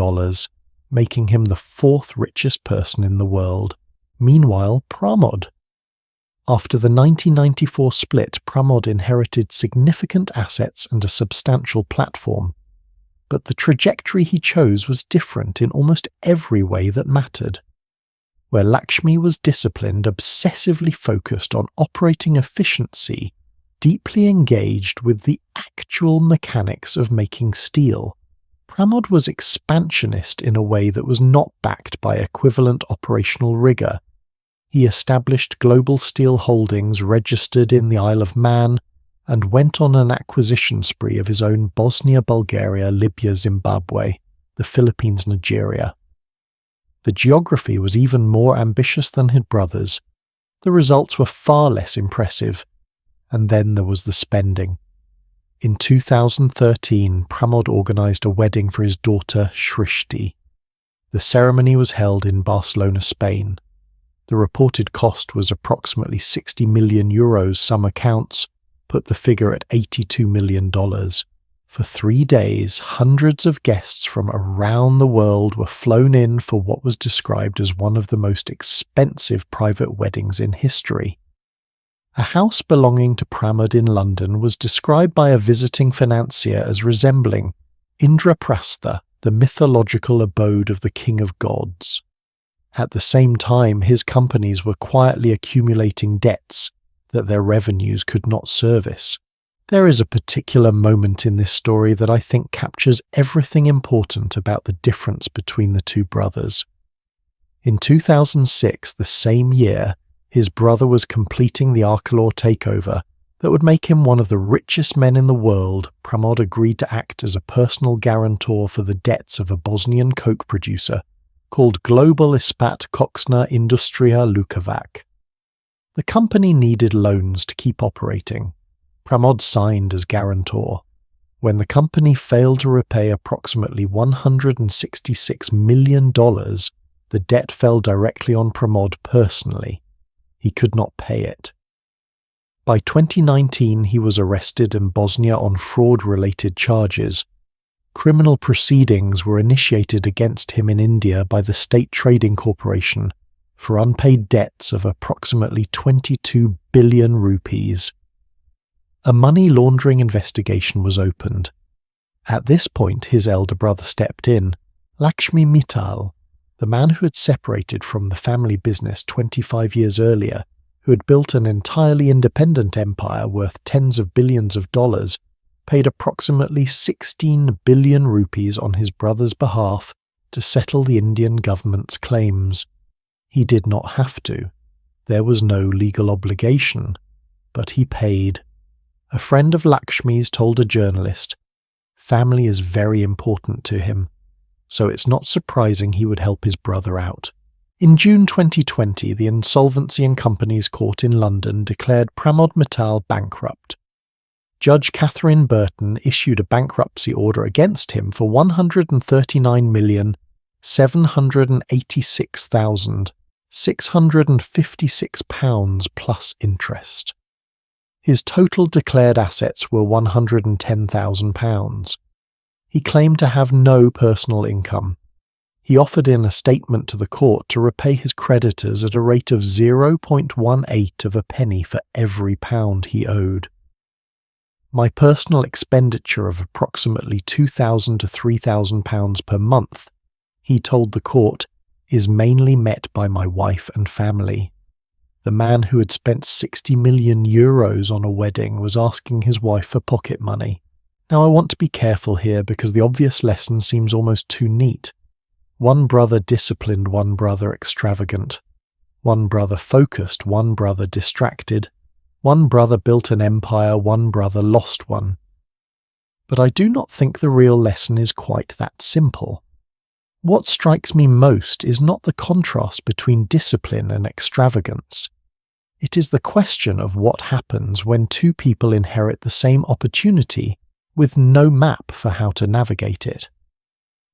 making him the 4th richest person in the world. Meanwhile, Pramod. After the 1994 split, Pramod inherited significant assets and a substantial platform. But the trajectory he chose was different in almost every way that mattered. Where Lakshmi was disciplined, obsessively focused on operating efficiency, deeply engaged with the actual mechanics of making steel, Pramod was expansionist in a way that was not backed by equivalent operational rigor. He established global steel holdings registered in the Isle of Man and went on an acquisition spree of his own Bosnia, Bulgaria, Libya, Zimbabwe, the Philippines, Nigeria. The geography was even more ambitious than his brothers. The results were far less impressive. And then there was the spending. In 2013, Pramod organized a wedding for his daughter Shrishti. The ceremony was held in Barcelona, Spain. The reported cost was approximately €60 million. Some accounts put the figure at $82 million. For 3 days, hundreds of guests from around the world were flown in for what was described as one of the most expensive private weddings in history. A house belonging to Pramod in London was described by a visiting financier as resembling Indraprastha, the mythological abode of the king of gods. At the same time, his companies were quietly accumulating debts that their revenues could not service. There is a particular moment in this story that I think captures everything important about the difference between the two brothers. In 2006, the same year, his brother was completing the Arcelor takeover that would make him one of the richest men in the world. Pramod agreed to act as a personal guarantor for the debts of a Bosnian coke producer called Global Ispat Koksna Industria Lukovac. The company needed loans to keep operating. Pramod signed as guarantor. When the company failed to repay approximately $166 million, the debt fell directly on Pramod personally. He could not pay it. By 2019, he was arrested in Bosnia on fraud-related charges. Criminal proceedings were initiated against him in India by the State Trading Corporation for unpaid debts of approximately 22 billion rupees. A money laundering investigation was opened. At this point, his elder brother stepped in, Lakshmi Mittal, the man who had separated from the family business 25 years earlier, who had built an entirely independent empire worth tens of billions of dollars, paid approximately 16 billion rupees on his brother's behalf to settle the Indian government's claims. He did not have to. There was no legal obligation, but he paid. A friend of Lakshmi's told a journalist, "Family is very important to him, so it's not surprising he would help his brother out." In June 2020, the Insolvency and Companies Court in London declared Pramod Mittal bankrupt. Judge Catherine Burton issued a bankruptcy order against him for £139,786,656 plus interest. His total declared assets were £110,000. He claimed to have no personal income. He offered in a statement to the court to repay his creditors at a rate of 0.18 of a penny for every pound he owed. My personal expenditure of approximately £2,000 to £3,000 per month, he told the court, is mainly met by my wife and family. The man who had spent €60 million on a wedding was asking his wife for pocket money. Now I want to be careful here because the obvious lesson seems almost too neat. One brother disciplined, one brother extravagant. One brother focused, one brother distracted. One brother built an empire, one brother lost one. But I do not think the real lesson is quite that simple. What strikes me most is not the contrast between discipline and extravagance. It is the question of what happens when two people inherit the same opportunity with no map for how to navigate it.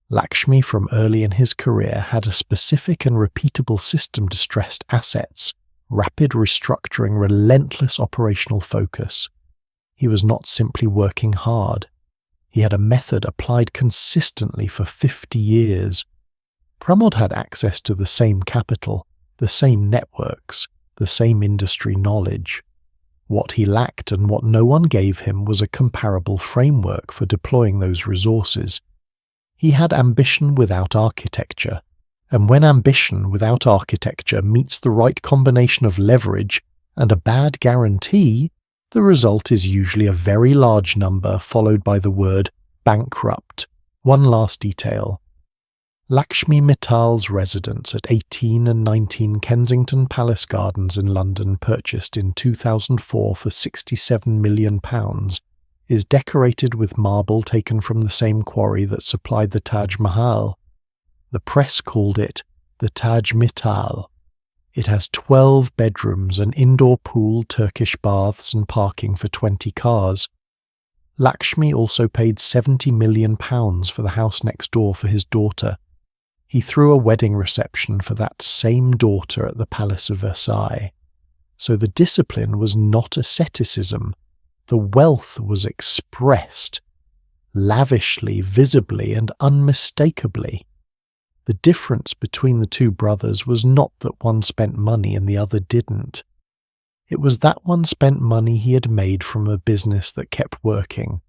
Lakshmi from early in his career had a specific and repeatable system to stress assets, rapid restructuring, relentless operational focus. He was not simply working hard. He had a method applied consistently for 50 years. Pramod had access to the same capital, the same networks, the same industry knowledge. What he lacked and what no one gave him was a comparable framework for deploying those resources. He had ambition without architecture, and when ambition without architecture meets the right combination of leverage and a bad guarantee, the result is usually a very large number followed by the word bankrupt. One last detail. Lakshmi Mittal's residence at 18 and 19 Kensington Palace Gardens in London, purchased in 2004 for £67 million, is decorated with marble taken from the same quarry that supplied the Taj Mahal. The press called it the Taj Mittal. It has 12 bedrooms, an indoor pool, Turkish baths and parking for 20 cars. Lakshmi also paid £70 million for the house next door for his daughter. He threw a wedding reception for that same daughter at the Palace of Versailles. So the discipline was not asceticism. The wealth was expressed, lavishly, visibly, and unmistakably. The difference between the two brothers was not that one spent money and the other didn't. It was that one spent money he had made from a business that kept working,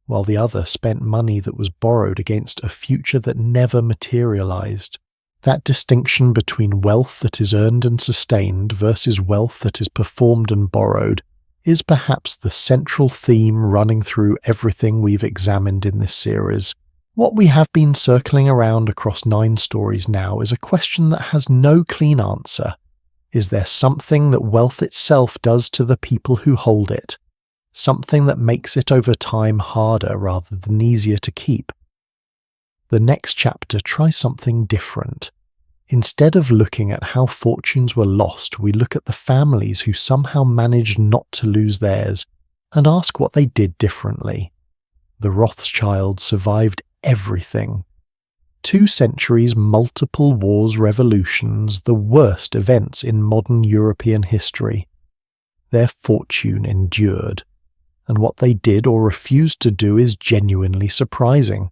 while the other spent money that was borrowed against a future that never materialized. That distinction between wealth that is earned and sustained versus wealth that is performed and borrowed is perhaps the central theme running through everything we've examined in this series. What we have been circling around across 9 stories now is a question that has no clean answer. Is there something that wealth itself does to the people who hold it? Something that makes it over time harder rather than easier to keep? The next chapter tries something different. Instead of looking at how fortunes were lost, we look at the families who somehow managed not to lose theirs and ask what they did differently. The Rothschilds survived everything. 2 centuries, multiple wars, revolutions, the worst events in modern European history. Their fortune endured, and what they did or refused to do is genuinely surprising.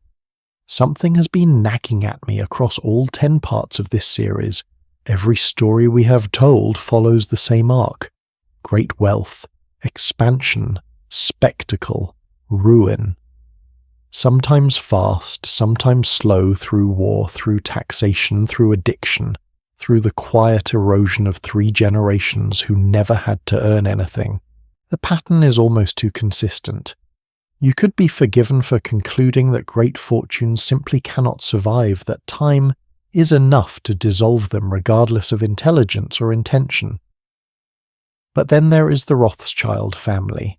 Something has been nagging at me across all 10 parts of this series. Every story we have told follows the same arc: great wealth, expansion, spectacle, ruin. Sometimes fast, sometimes slow, through war, through taxation, through addiction, through the quiet erosion of 3 generations who never had to earn anything. The pattern is almost too consistent. You could be forgiven for concluding that great fortunes simply cannot survive, that time is enough to dissolve them regardless of intelligence or intention. But then there is the Rothschild family.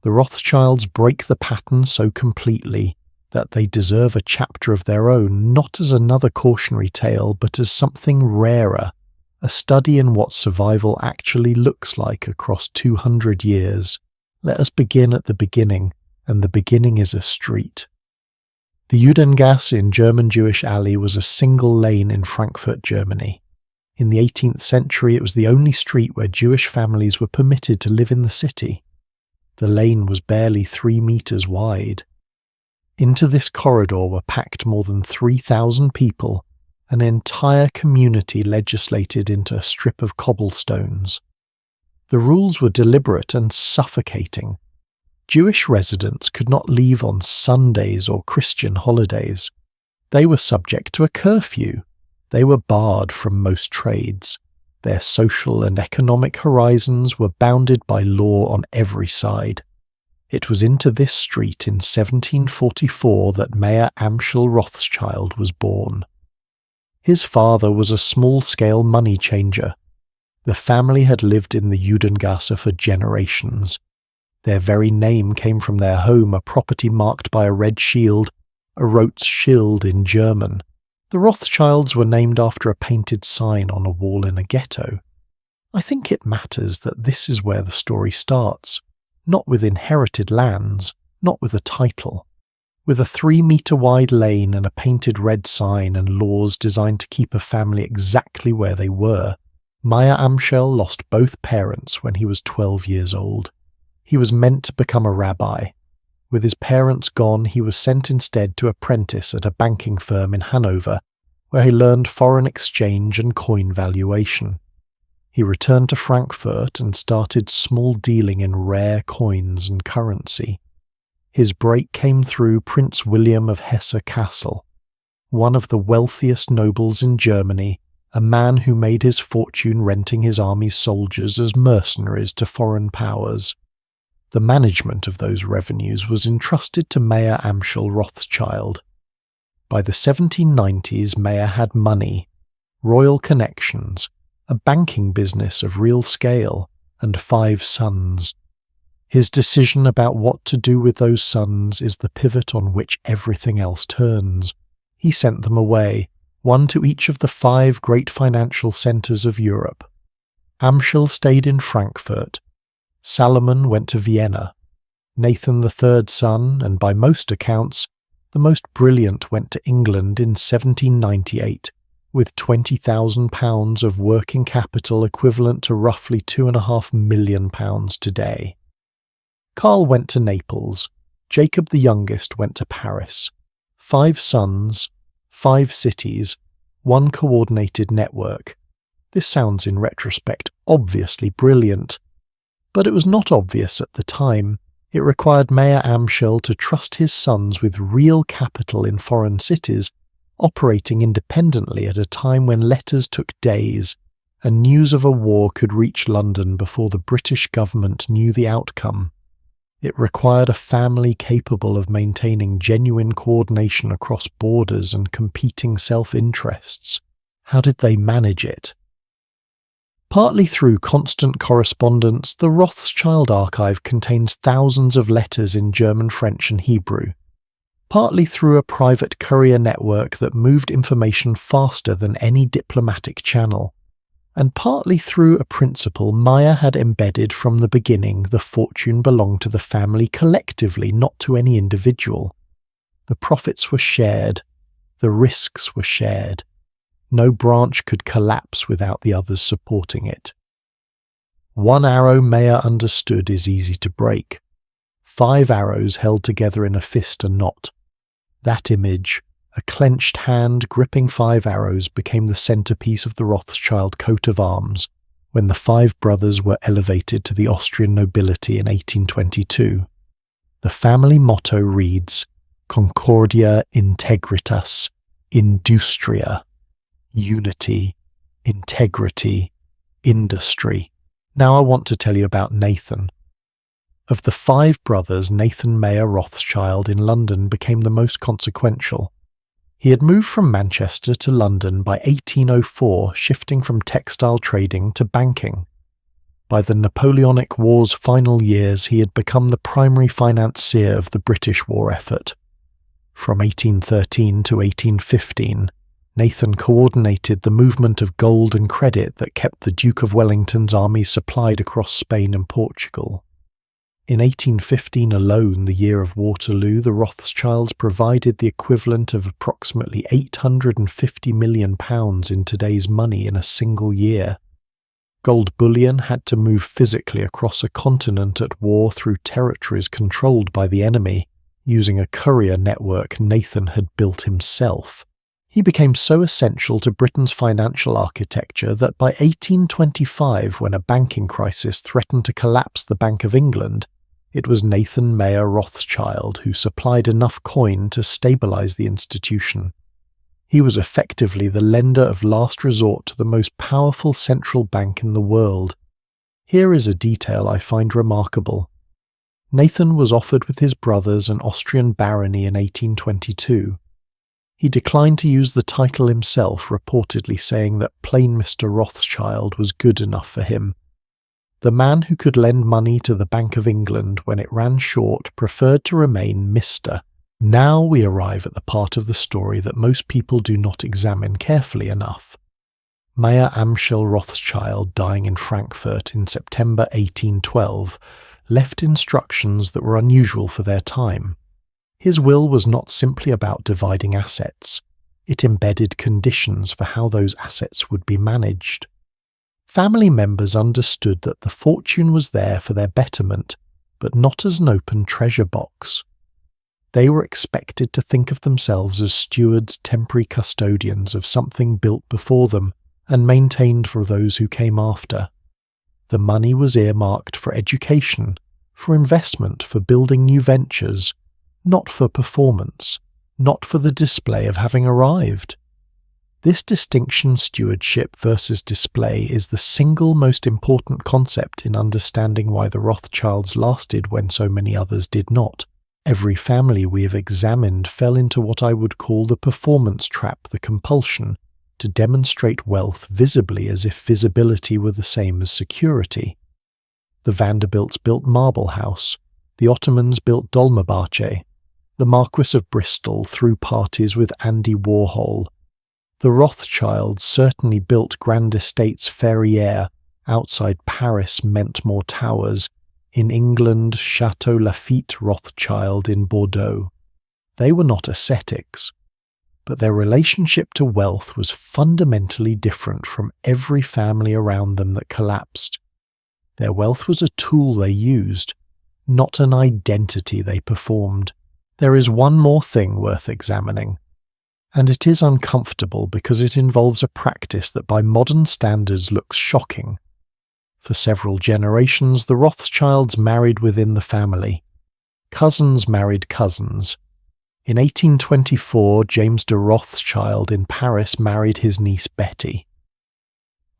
The Rothschilds break the pattern so completely that they deserve a chapter of their own, not as another cautionary tale, but as something rarer, a study in what survival actually looks like across 200 years. Let us begin at the beginning, and the beginning is a street. The Judengasse in German Jewish Alley was a single lane in Frankfurt, Germany. In the 18th century, it was the only street where Jewish families were permitted to live in the city. The lane was barely 3 meters wide. Into this corridor were packed more than 3,000 people, an entire community legislated into a strip of cobblestones. The rules were deliberate and suffocating. Jewish residents could not leave on Sundays or Christian holidays. They were subject to a curfew. They were barred from most trades. Their social and economic horizons were bounded by law on every side. It was into this street in 1744 that Mayer Amschel Rothschild was born. His father was a small-scale money changer. The family had lived in the Judengasse for generations. Their very name came from their home, a property marked by a red shield, a Rothschild in German. The Rothschilds were named after a painted sign on a wall in a ghetto. I think it matters that this is where the story starts, not with inherited lands, not with a title. With a 3-meter-wide lane and a painted red sign and laws designed to keep a family exactly where they were, Mayer Amschel lost both parents when he was 12 years old. He was meant to become a rabbi. With his parents gone, he was sent instead to apprentice at a banking firm in Hanover, where he learned foreign exchange and coin valuation. He returned to Frankfurt and started small dealing in rare coins and currency. His break came through Prince William of Hesse-Kassel, one of the wealthiest nobles in Germany, a man who made his fortune renting his army's soldiers as mercenaries to foreign powers. The management of those revenues was entrusted to Mayer Amschel Rothschild. By the 1790s, Mayer had money, royal connections, a banking business of real scale, and 5 sons. His decision about what to do with those sons is the pivot on which everything else turns. He sent them away, one to each of the 5 great financial centres of Europe. Amschel stayed in Frankfurt. Salomon went to Vienna. Nathan, the 3rd son, and by most accounts, The most brilliant went to England in 1798, with £20,000 of working capital equivalent to roughly £2.5 million today. Karl went to Naples. Jacob the youngest went to Paris. 5 sons, 5 cities, 1 coordinated network. This sounds in retrospect obviously brilliant, but it was not obvious at the time. It required Mayer Amschel to trust his sons with real capital in foreign cities, operating independently at a time when letters took days, and news of a war could reach London before the British government knew the outcome. It required a family capable of maintaining genuine coordination across borders and competing self-interests. How did they manage it? Partly through constant correspondence, the Rothschild archive contains thousands of letters in German, French and Hebrew. Partly through a private courier network that moved information faster than any diplomatic channel. And partly through a principle Mayer had embedded from the beginning: the fortune belonged to the family collectively, not to any individual. The profits were shared. The risks were shared. No branch could collapse without the others supporting it. One arrow Mayer understood is easy to break. 5 arrows held together in a fist are not. That image, a clenched hand gripping 5 arrows, became the centerpiece of the Rothschild coat of arms when the 5 brothers were elevated to the Austrian nobility in 1822. The family motto reads, Concordia Integritas Industria. Unity, integrity, industry. Now I want to tell you about Nathan. Of the 5 brothers, Nathan Mayer Rothschild in London became the most consequential. He had moved from Manchester to London by 1804, shifting from textile trading to banking. By the Napoleonic War's final years, he had become the primary financier of the British war effort. From 1813 to 1815, Nathan coordinated the movement of gold and credit that kept the Duke of Wellington's armies supplied across Spain and Portugal. In 1815 alone, the year of Waterloo, the Rothschilds provided the equivalent of approximately £850 million in today's money in a single year. Gold bullion had to move physically across a continent at war through territories controlled by the enemy, using a courier network Nathan had built himself. He became so essential to Britain's financial architecture that by 1825, when a banking crisis threatened to collapse the Bank of England, it was Nathan Mayer Rothschild who supplied enough coin to stabilize the institution. He was effectively the lender of last resort to the most powerful central bank in the world. Here is a detail I find remarkable. Nathan was offered with his brothers an Austrian barony in 1822. He declined to use the title himself, reportedly saying that plain Mr. Rothschild was good enough for him. The man who could lend money to the Bank of England when it ran short preferred to remain Mr. Now we arrive at the part of the story that most people do not examine carefully enough. Mayer Amschel Rothschild, dying in Frankfurt in September 1812, left instructions that were unusual for their time. His will was not simply about dividing assets. It embedded conditions for how those assets would be managed. Family members understood that the fortune was there for their betterment, but not as an open treasure box. They were expected to think of themselves as stewards, temporary custodians of something built before them and maintained for those who came after. The money was earmarked for education, for investment, for building new ventures, not for performance, not for the display of having arrived. This distinction, stewardship versus display, is the single most important concept in understanding why the Rothschilds lasted when so many others did not. Every family we have examined fell into what I would call the performance trap, the compulsion to demonstrate wealth visibly as if visibility were the same as security. The Vanderbilts built Marble House, the Ottomans built Dolmabahce, the Marquis of Bristol threw parties with Andy Warhol. The Rothschilds certainly built grand estates Ferrières outside Paris, Mentmore Towers, in England Chateau Lafite Rothschild in Bordeaux. They were not ascetics, but their relationship to wealth was fundamentally different from every family around them that collapsed. Their wealth was a tool they used, not an identity they performed. There is one more thing worth examining, and it is uncomfortable because it involves a practice that by modern standards looks shocking. For several generations, the Rothschilds married within the family. Cousins married cousins. In 1824, James de Rothschild in Paris married his niece Betty.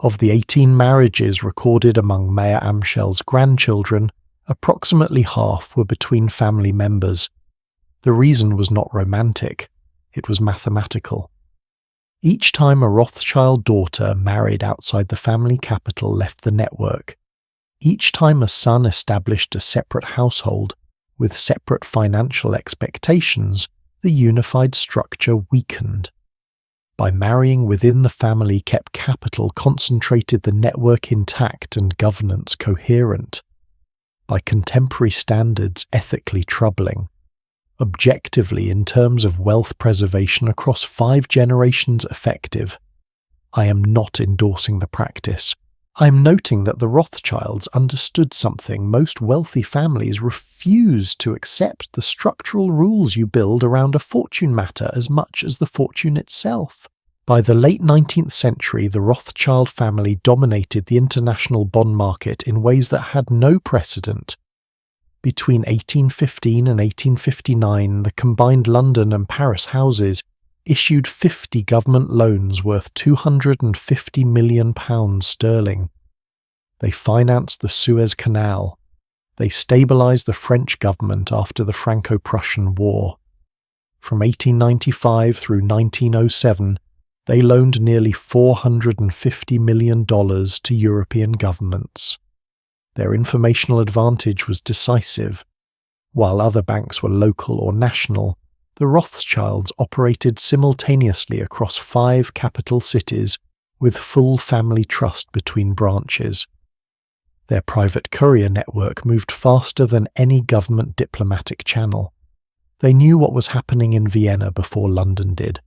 Of the 18 marriages recorded among Mayer Amschel's grandchildren, approximately half were between family members. The reason was not romantic, it was mathematical. Each time a Rothschild daughter married outside the family capital left the network, each time a son established a separate household with separate financial expectations, the unified structure weakened. By marrying within the family kept capital concentrated the network intact and governance coherent. By contemporary standards ethically troubling. Objectively in terms of wealth preservation across 5 generations effective. I am not endorsing the practice. I am noting that the Rothschilds understood something most wealthy families refuse to accept: the structural rules you build around a fortune matter as much as the fortune itself. By the late 19th century, the Rothschild family dominated the international bond market in ways that had no precedent. Between 1815 and 1859, the combined London and Paris houses issued 50 government loans worth £250 million sterling. They financed the Suez Canal. They stabilized the French government after the Franco-Prussian War. From 1895 through 1907, they loaned nearly $450 million to European governments. Their informational advantage was decisive. While other banks were local or national, the Rothschilds operated simultaneously across 5 capital cities with full family trust between branches. Their private courier network moved faster than any government diplomatic channel. They knew what was happening in Vienna before London did.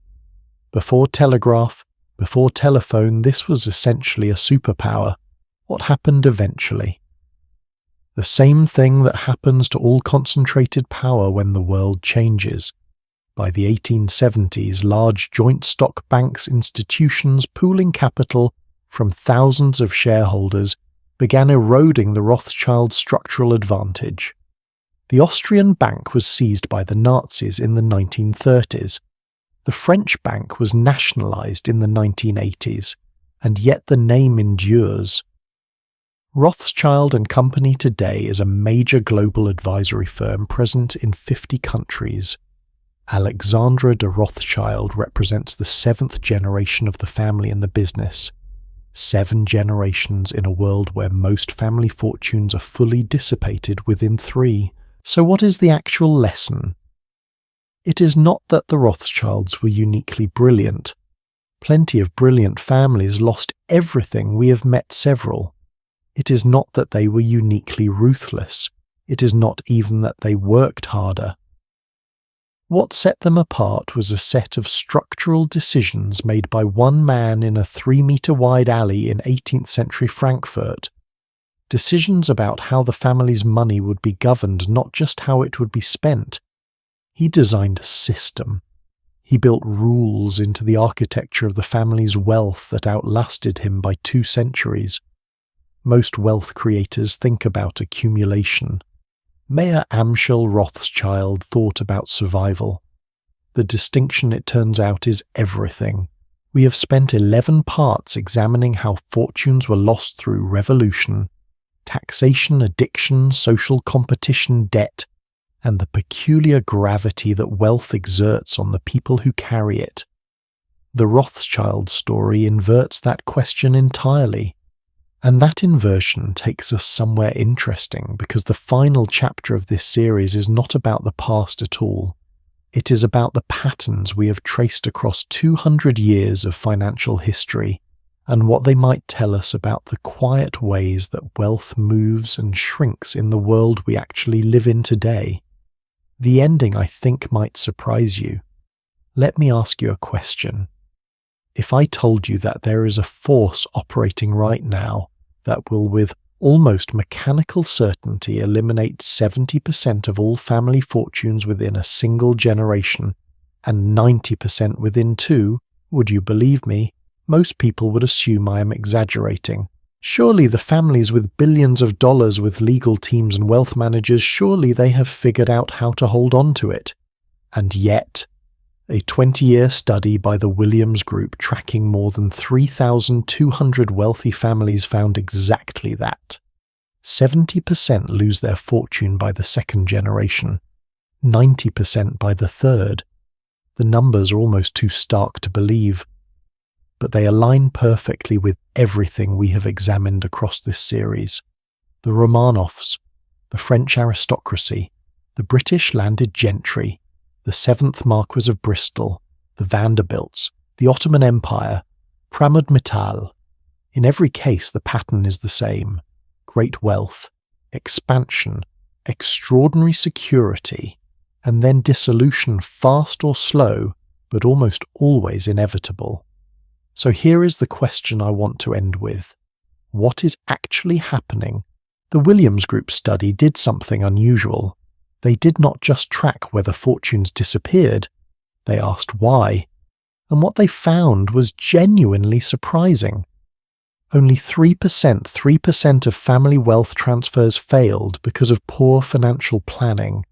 Before telegraph, before telephone, this was essentially a superpower. What happened eventually? The same thing that happens to all concentrated power when the world changes. By the 1870s, large joint stock banks institutions pooling capital from thousands of shareholders began eroding the Rothschild structural advantage. The Austrian bank was seized by the Nazis in the 1930s. The French bank was nationalized in the 1980s, and yet the name endures. Rothschild & Company today is a major global advisory firm present in 50 countries. Alexandra de Rothschild represents the 7th generation of the family in the business. 7 generations in a world where most family fortunes are fully dissipated within 3. So what is the actual lesson? It is not that the Rothschilds were uniquely brilliant. Plenty of brilliant families lost everything. We have met several. It is not that they were uniquely ruthless. It is not even that they worked harder. What set them apart was a set of structural decisions made by one man in a 3-meter-wide alley in 18th century Frankfurt. Decisions about how the family's money would be governed, not just how it would be spent. He designed a system. He built rules into the architecture of the family's wealth that outlasted him by 2 centuries. Most wealth creators think about accumulation. Mayer Amschel Rothschild thought about survival. The distinction, it turns out, is everything. We have spent 11 parts examining how fortunes were lost through revolution, taxation, addiction, social competition, debt, and the peculiar gravity that wealth exerts on the people who carry it. The Rothschild story inverts that question entirely. And that inversion takes us somewhere interesting, because the final chapter of this series is not about the past at all. It is about the patterns we have traced across 200 years of financial history, and what they might tell us about the quiet ways that wealth moves and shrinks in the world we actually live in today. The ending, I think, might surprise you. Let me ask you a question. If I told you that there is a force operating right now that will with almost mechanical certainty eliminate 70% of all family fortunes within a single generation and 90% within two, would you believe me? Most people would assume I am exaggerating. Surely the families with billions of dollars with legal teams and wealth managers, surely they have figured out how to hold on to it. And yet, a 20-year study by the Williams Group tracking more than 3,200 wealthy families found exactly that. 70% lose their fortune by the second generation, 90% by the third. The numbers are almost too stark to believe, but they align perfectly with everything we have examined across this series. The Romanovs, the French aristocracy, the British landed gentry, the 7th Marquis of Bristol, the Vanderbilts, the Ottoman Empire, Pramod Mittal. In every case, the pattern is the same. Great wealth, expansion, extraordinary security, and then dissolution, fast or slow, but almost always inevitable. So here is the question I want to end with. What is actually happening? The Williams Group study did something unusual. They did not just track whether fortunes disappeared, they asked why. And what they found was genuinely surprising. Only 3% of family wealth transfers failed because of poor financial planning,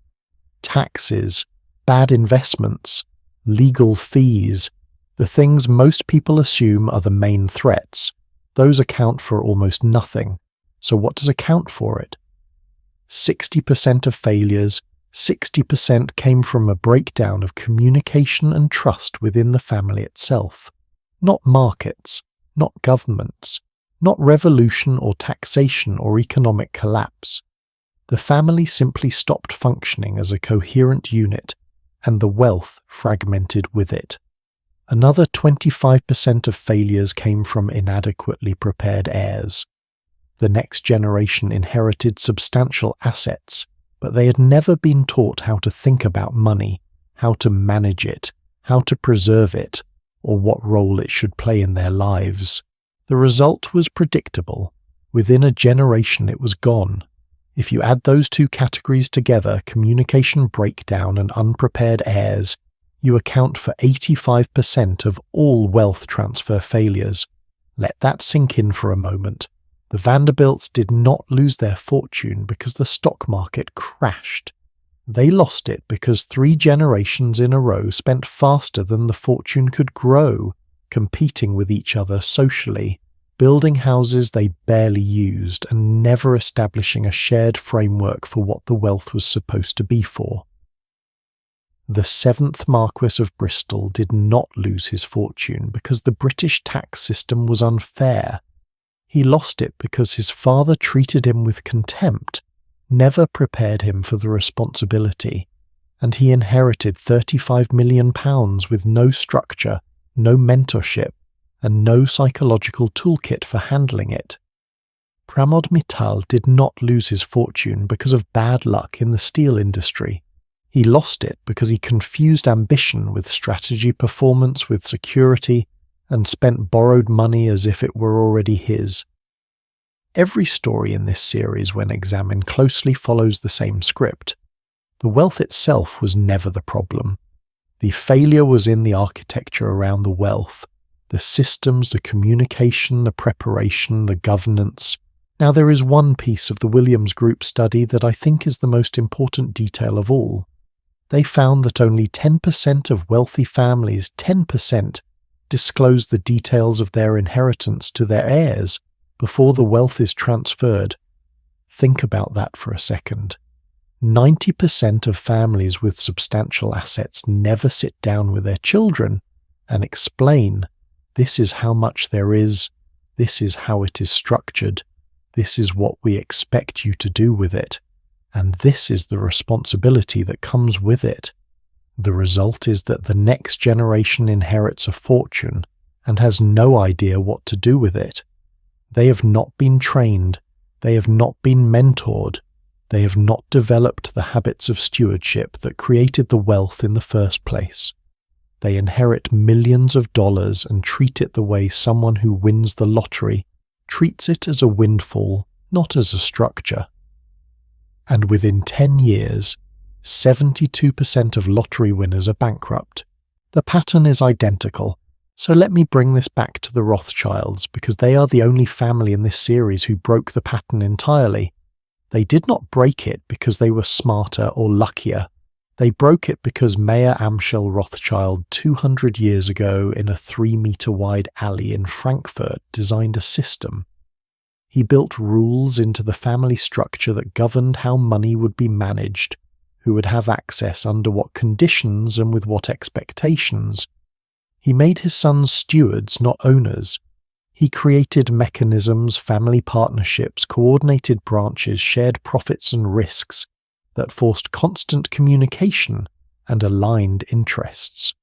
taxes, bad investments, legal fees. The things most people assume are the main threats. Those account for almost nothing. So what does account for it? 60% of failures, 60% came from a breakdown of communication and trust within the family itself. Not markets, not governments, not revolution or taxation or economic collapse. The family simply stopped functioning as a coherent unit, and the wealth fragmented with it. Another 25% of failures came from inadequately prepared heirs. The next generation inherited substantial assets, but they had never been taught how to think about money, how to manage it, how to preserve it, or what role it should play in their lives. The result was predictable. Within a generation it was gone. If you add those two categories together, communication breakdown and unprepared heirs, you account for 85% of all wealth transfer failures. Let that sink in for a moment. The Vanderbilts did not lose their fortune because the stock market crashed. They lost it because 3 generations in a row spent faster than the fortune could grow, competing with each other socially, building houses they barely used, and never establishing a shared framework for what the wealth was supposed to be for. The 7th Marquis of Bristol did not lose his fortune because the British tax system was unfair. He lost it because his father treated him with contempt, never prepared him for the responsibility, and he inherited £35 million with no structure, no mentorship, and no psychological toolkit for handling it. Pramod Mittal did not lose his fortune because of bad luck in the steel industry. He lost it because he confused ambition with strategy, performance with security, and spent borrowed money as if it were already his. Every story in this series, when examined closely, follows the same script. The wealth itself was never the problem. The failure was in the architecture around the wealth, the systems, the communication, the preparation, the governance. Now there is one piece of the Williams Group study that I think is the most important detail of all. They found that only 10% of wealthy families, 10%, disclose the details of their inheritance to their heirs before the wealth is transferred. Think about that for a second. 90% of families with substantial assets never sit down with their children and explain, this is how much there is, this is how it is structured, this is what we expect you to do with it, and this is the responsibility that comes with it. The result is that the next generation inherits a fortune and has no idea what to do with it. They have not been trained, they have not been mentored, They have not developed the habits of stewardship that created the wealth in the first place. They inherit millions of dollars and treat it the way someone who wins the lottery treats it, as a windfall, not as a structure. And within 10 years, 72% of lottery winners are bankrupt. The pattern is identical, so let me bring this back to the Rothschilds, because they are the only family in this series who broke the pattern entirely. They did not break it because they were smarter or luckier. They broke it because Mayor Amschel Rothschild 200 years ago in a 3-meter-wide alley in Frankfurt designed a system. He built rules into the family structure that governed how money would be managed, who would have access under what conditions and with what expectations. He made his sons stewards, not owners. He created mechanisms, family partnerships, coordinated branches, shared profits and risks that forced constant communication and aligned interests.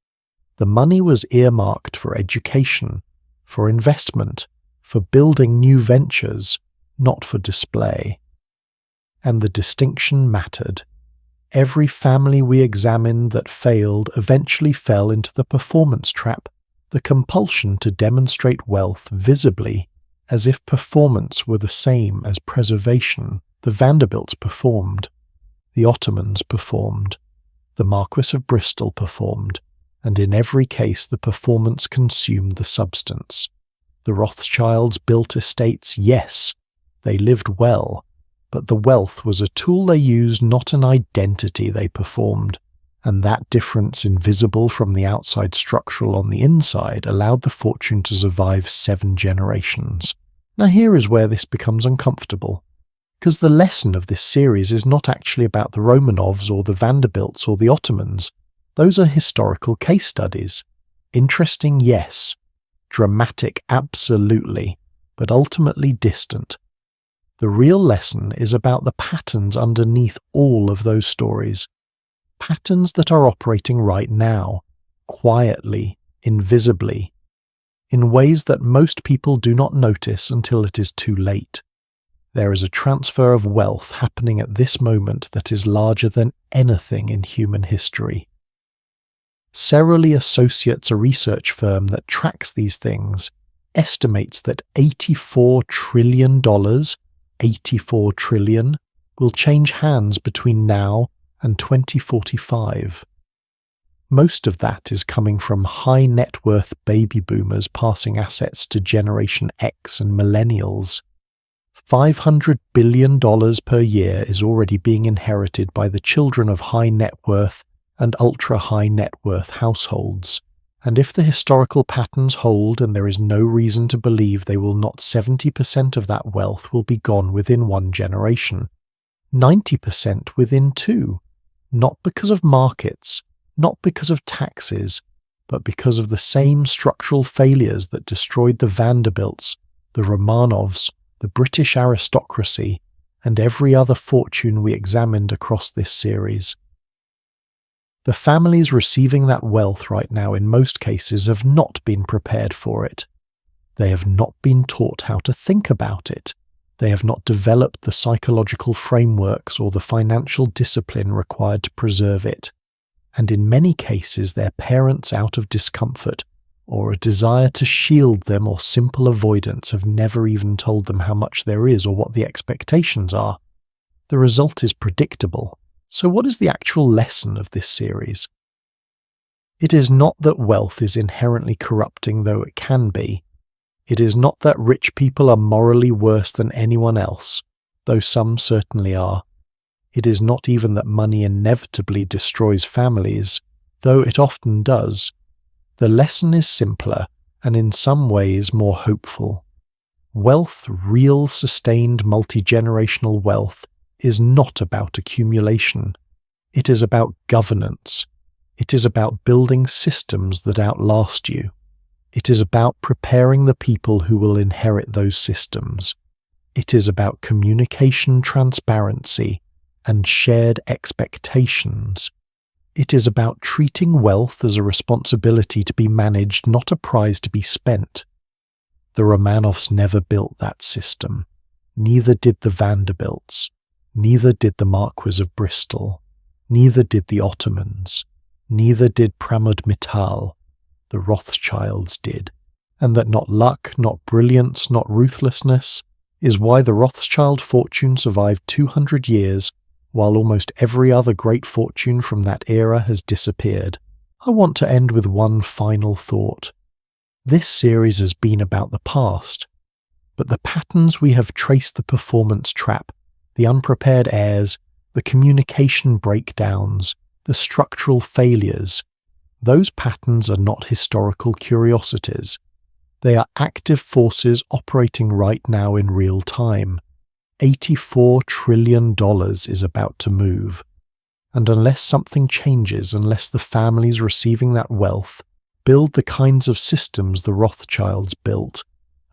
The money was earmarked for education, for investment, for building new ventures, not for display. And the distinction mattered. Every family we examined that failed eventually fell into the performance trap, the compulsion to demonstrate wealth visibly, as if performance were the same as preservation. The Vanderbilts performed. The Ottomans performed. The Marquis of Bristol performed, and in every case the performance consumed the substance. The Rothschilds built estates, yes, they lived well, but the wealth was a tool they used, not an identity they performed, and that difference, invisible from the outside, structural on the inside, allowed the fortune to survive 7 generations. Now here is where this becomes uncomfortable, because the lesson of this series is not actually about the Romanovs or the Vanderbilts or the Ottomans. Those are historical case studies. Interesting, yes. Dramatic, absolutely, but ultimately distant. The real lesson is about the patterns underneath all of those stories. Patterns that are operating right now, quietly, invisibly, in ways that most people do not notice until it is too late. There is a transfer of wealth happening at this moment that is larger than anything in human history. Cerulli Associates, a research firm that tracks these things, estimates that $84 trillion, 84 trillion, will change hands between now and 2045. Most of that is coming from high net worth baby boomers passing assets to Generation X and millennials. $500 billion per year is already being inherited by the children of high net worth and ultra-high net worth households, and if the historical patterns hold, and there is no reason to believe they will not, 70% of that wealth will be gone within 1 generation, 90% within 2, not because of markets, not because of taxes, but because of the same structural failures that destroyed the Vanderbilts, the Romanovs, the British aristocracy, and every other fortune we examined across this series. The families receiving that wealth right now in most cases have not been prepared for it. They have not been taught how to think about it. They have not developed the psychological frameworks or the financial discipline required to preserve it. And in many cases, their parents, out of discomfort or a desire to shield them or simple avoidance, have never even told them how much there is or what the expectations are. The result is predictable. So what is the actual lesson of this series? It is not that wealth is inherently corrupting, though it can be. It is not that rich people are morally worse than anyone else, though some certainly are. It is not even that money inevitably destroys families, though it often does. The lesson is simpler, and in some ways more hopeful. Wealth, real, sustained, multi-generational wealth, is not about accumulation. It is about governance. It is about building systems that outlast you. It is about preparing the people who will inherit those systems. It is about communication, transparency, and shared expectations. It is about treating wealth as a responsibility to be managed, not a prize to be spent. The Romanovs never built that system. Neither did the Vanderbilts. Neither did the Marquis of Bristol, neither did the Ottomans, neither did Pramod Mittal. The Rothschilds did, and that not luck, not brilliance, not ruthlessness is why the Rothschild fortune survived 200 years, while almost every other great fortune from that era has disappeared. I want to end with one final thought. This series has been about the past, but the patterns we have traced, the performance trap, the unprepared heirs, the communication breakdowns, the structural failures, those patterns are not historical curiosities. They are active forces operating right now in real time. $84 trillion is about to move. And unless something changes, unless the families receiving that wealth build the kinds of systems the Rothschilds built,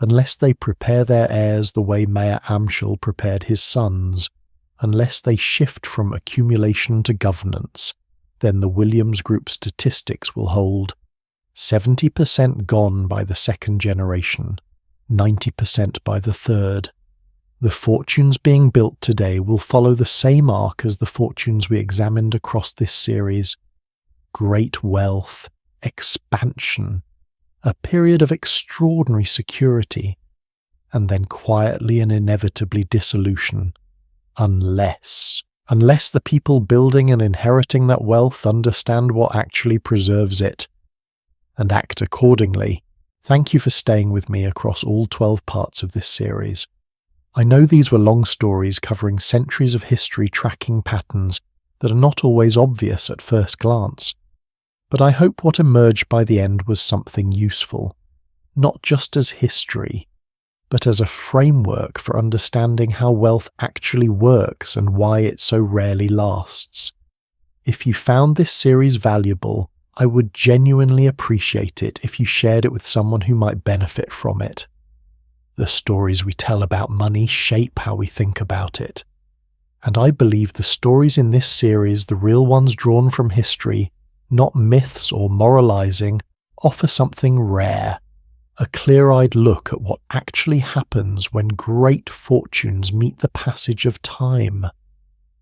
unless they prepare their heirs the way Mayer Amschel prepared his sons, unless they shift from accumulation to governance, then the Williams Group statistics will hold 70% gone by the second generation, 90% by the third. The fortunes being built today will follow the same arc as the fortunes we examined across this series. Great wealth, expansion, a period of extraordinary security, and then quietly and inevitably dissolution, unless the people building and inheriting that wealth understand what actually preserves it, and act accordingly. Thank you for staying with me across all 12 parts of this series. I know these were long stories covering centuries of history tracking patterns that are not always obvious at first glance, but I hope what emerged by the end was something useful, not just as history, but as a framework for understanding how wealth actually works and why it so rarely lasts. If you found this series valuable, I would genuinely appreciate it if you shared it with someone who might benefit from it. The stories we tell about money shape how we think about it. And I believe the stories in this series, the real ones drawn from history, not myths or moralizing, offer something rare, a clear-eyed look at what actually happens when great fortunes meet the passage of time.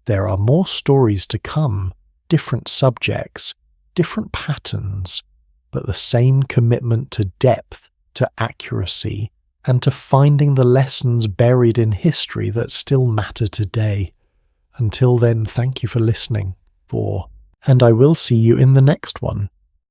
There are more stories to come, different subjects, different patterns, but the same commitment to depth, to accuracy, and to finding the lessons buried in history that still matter today. Until then, thank you for listening, and I will see you in the next one.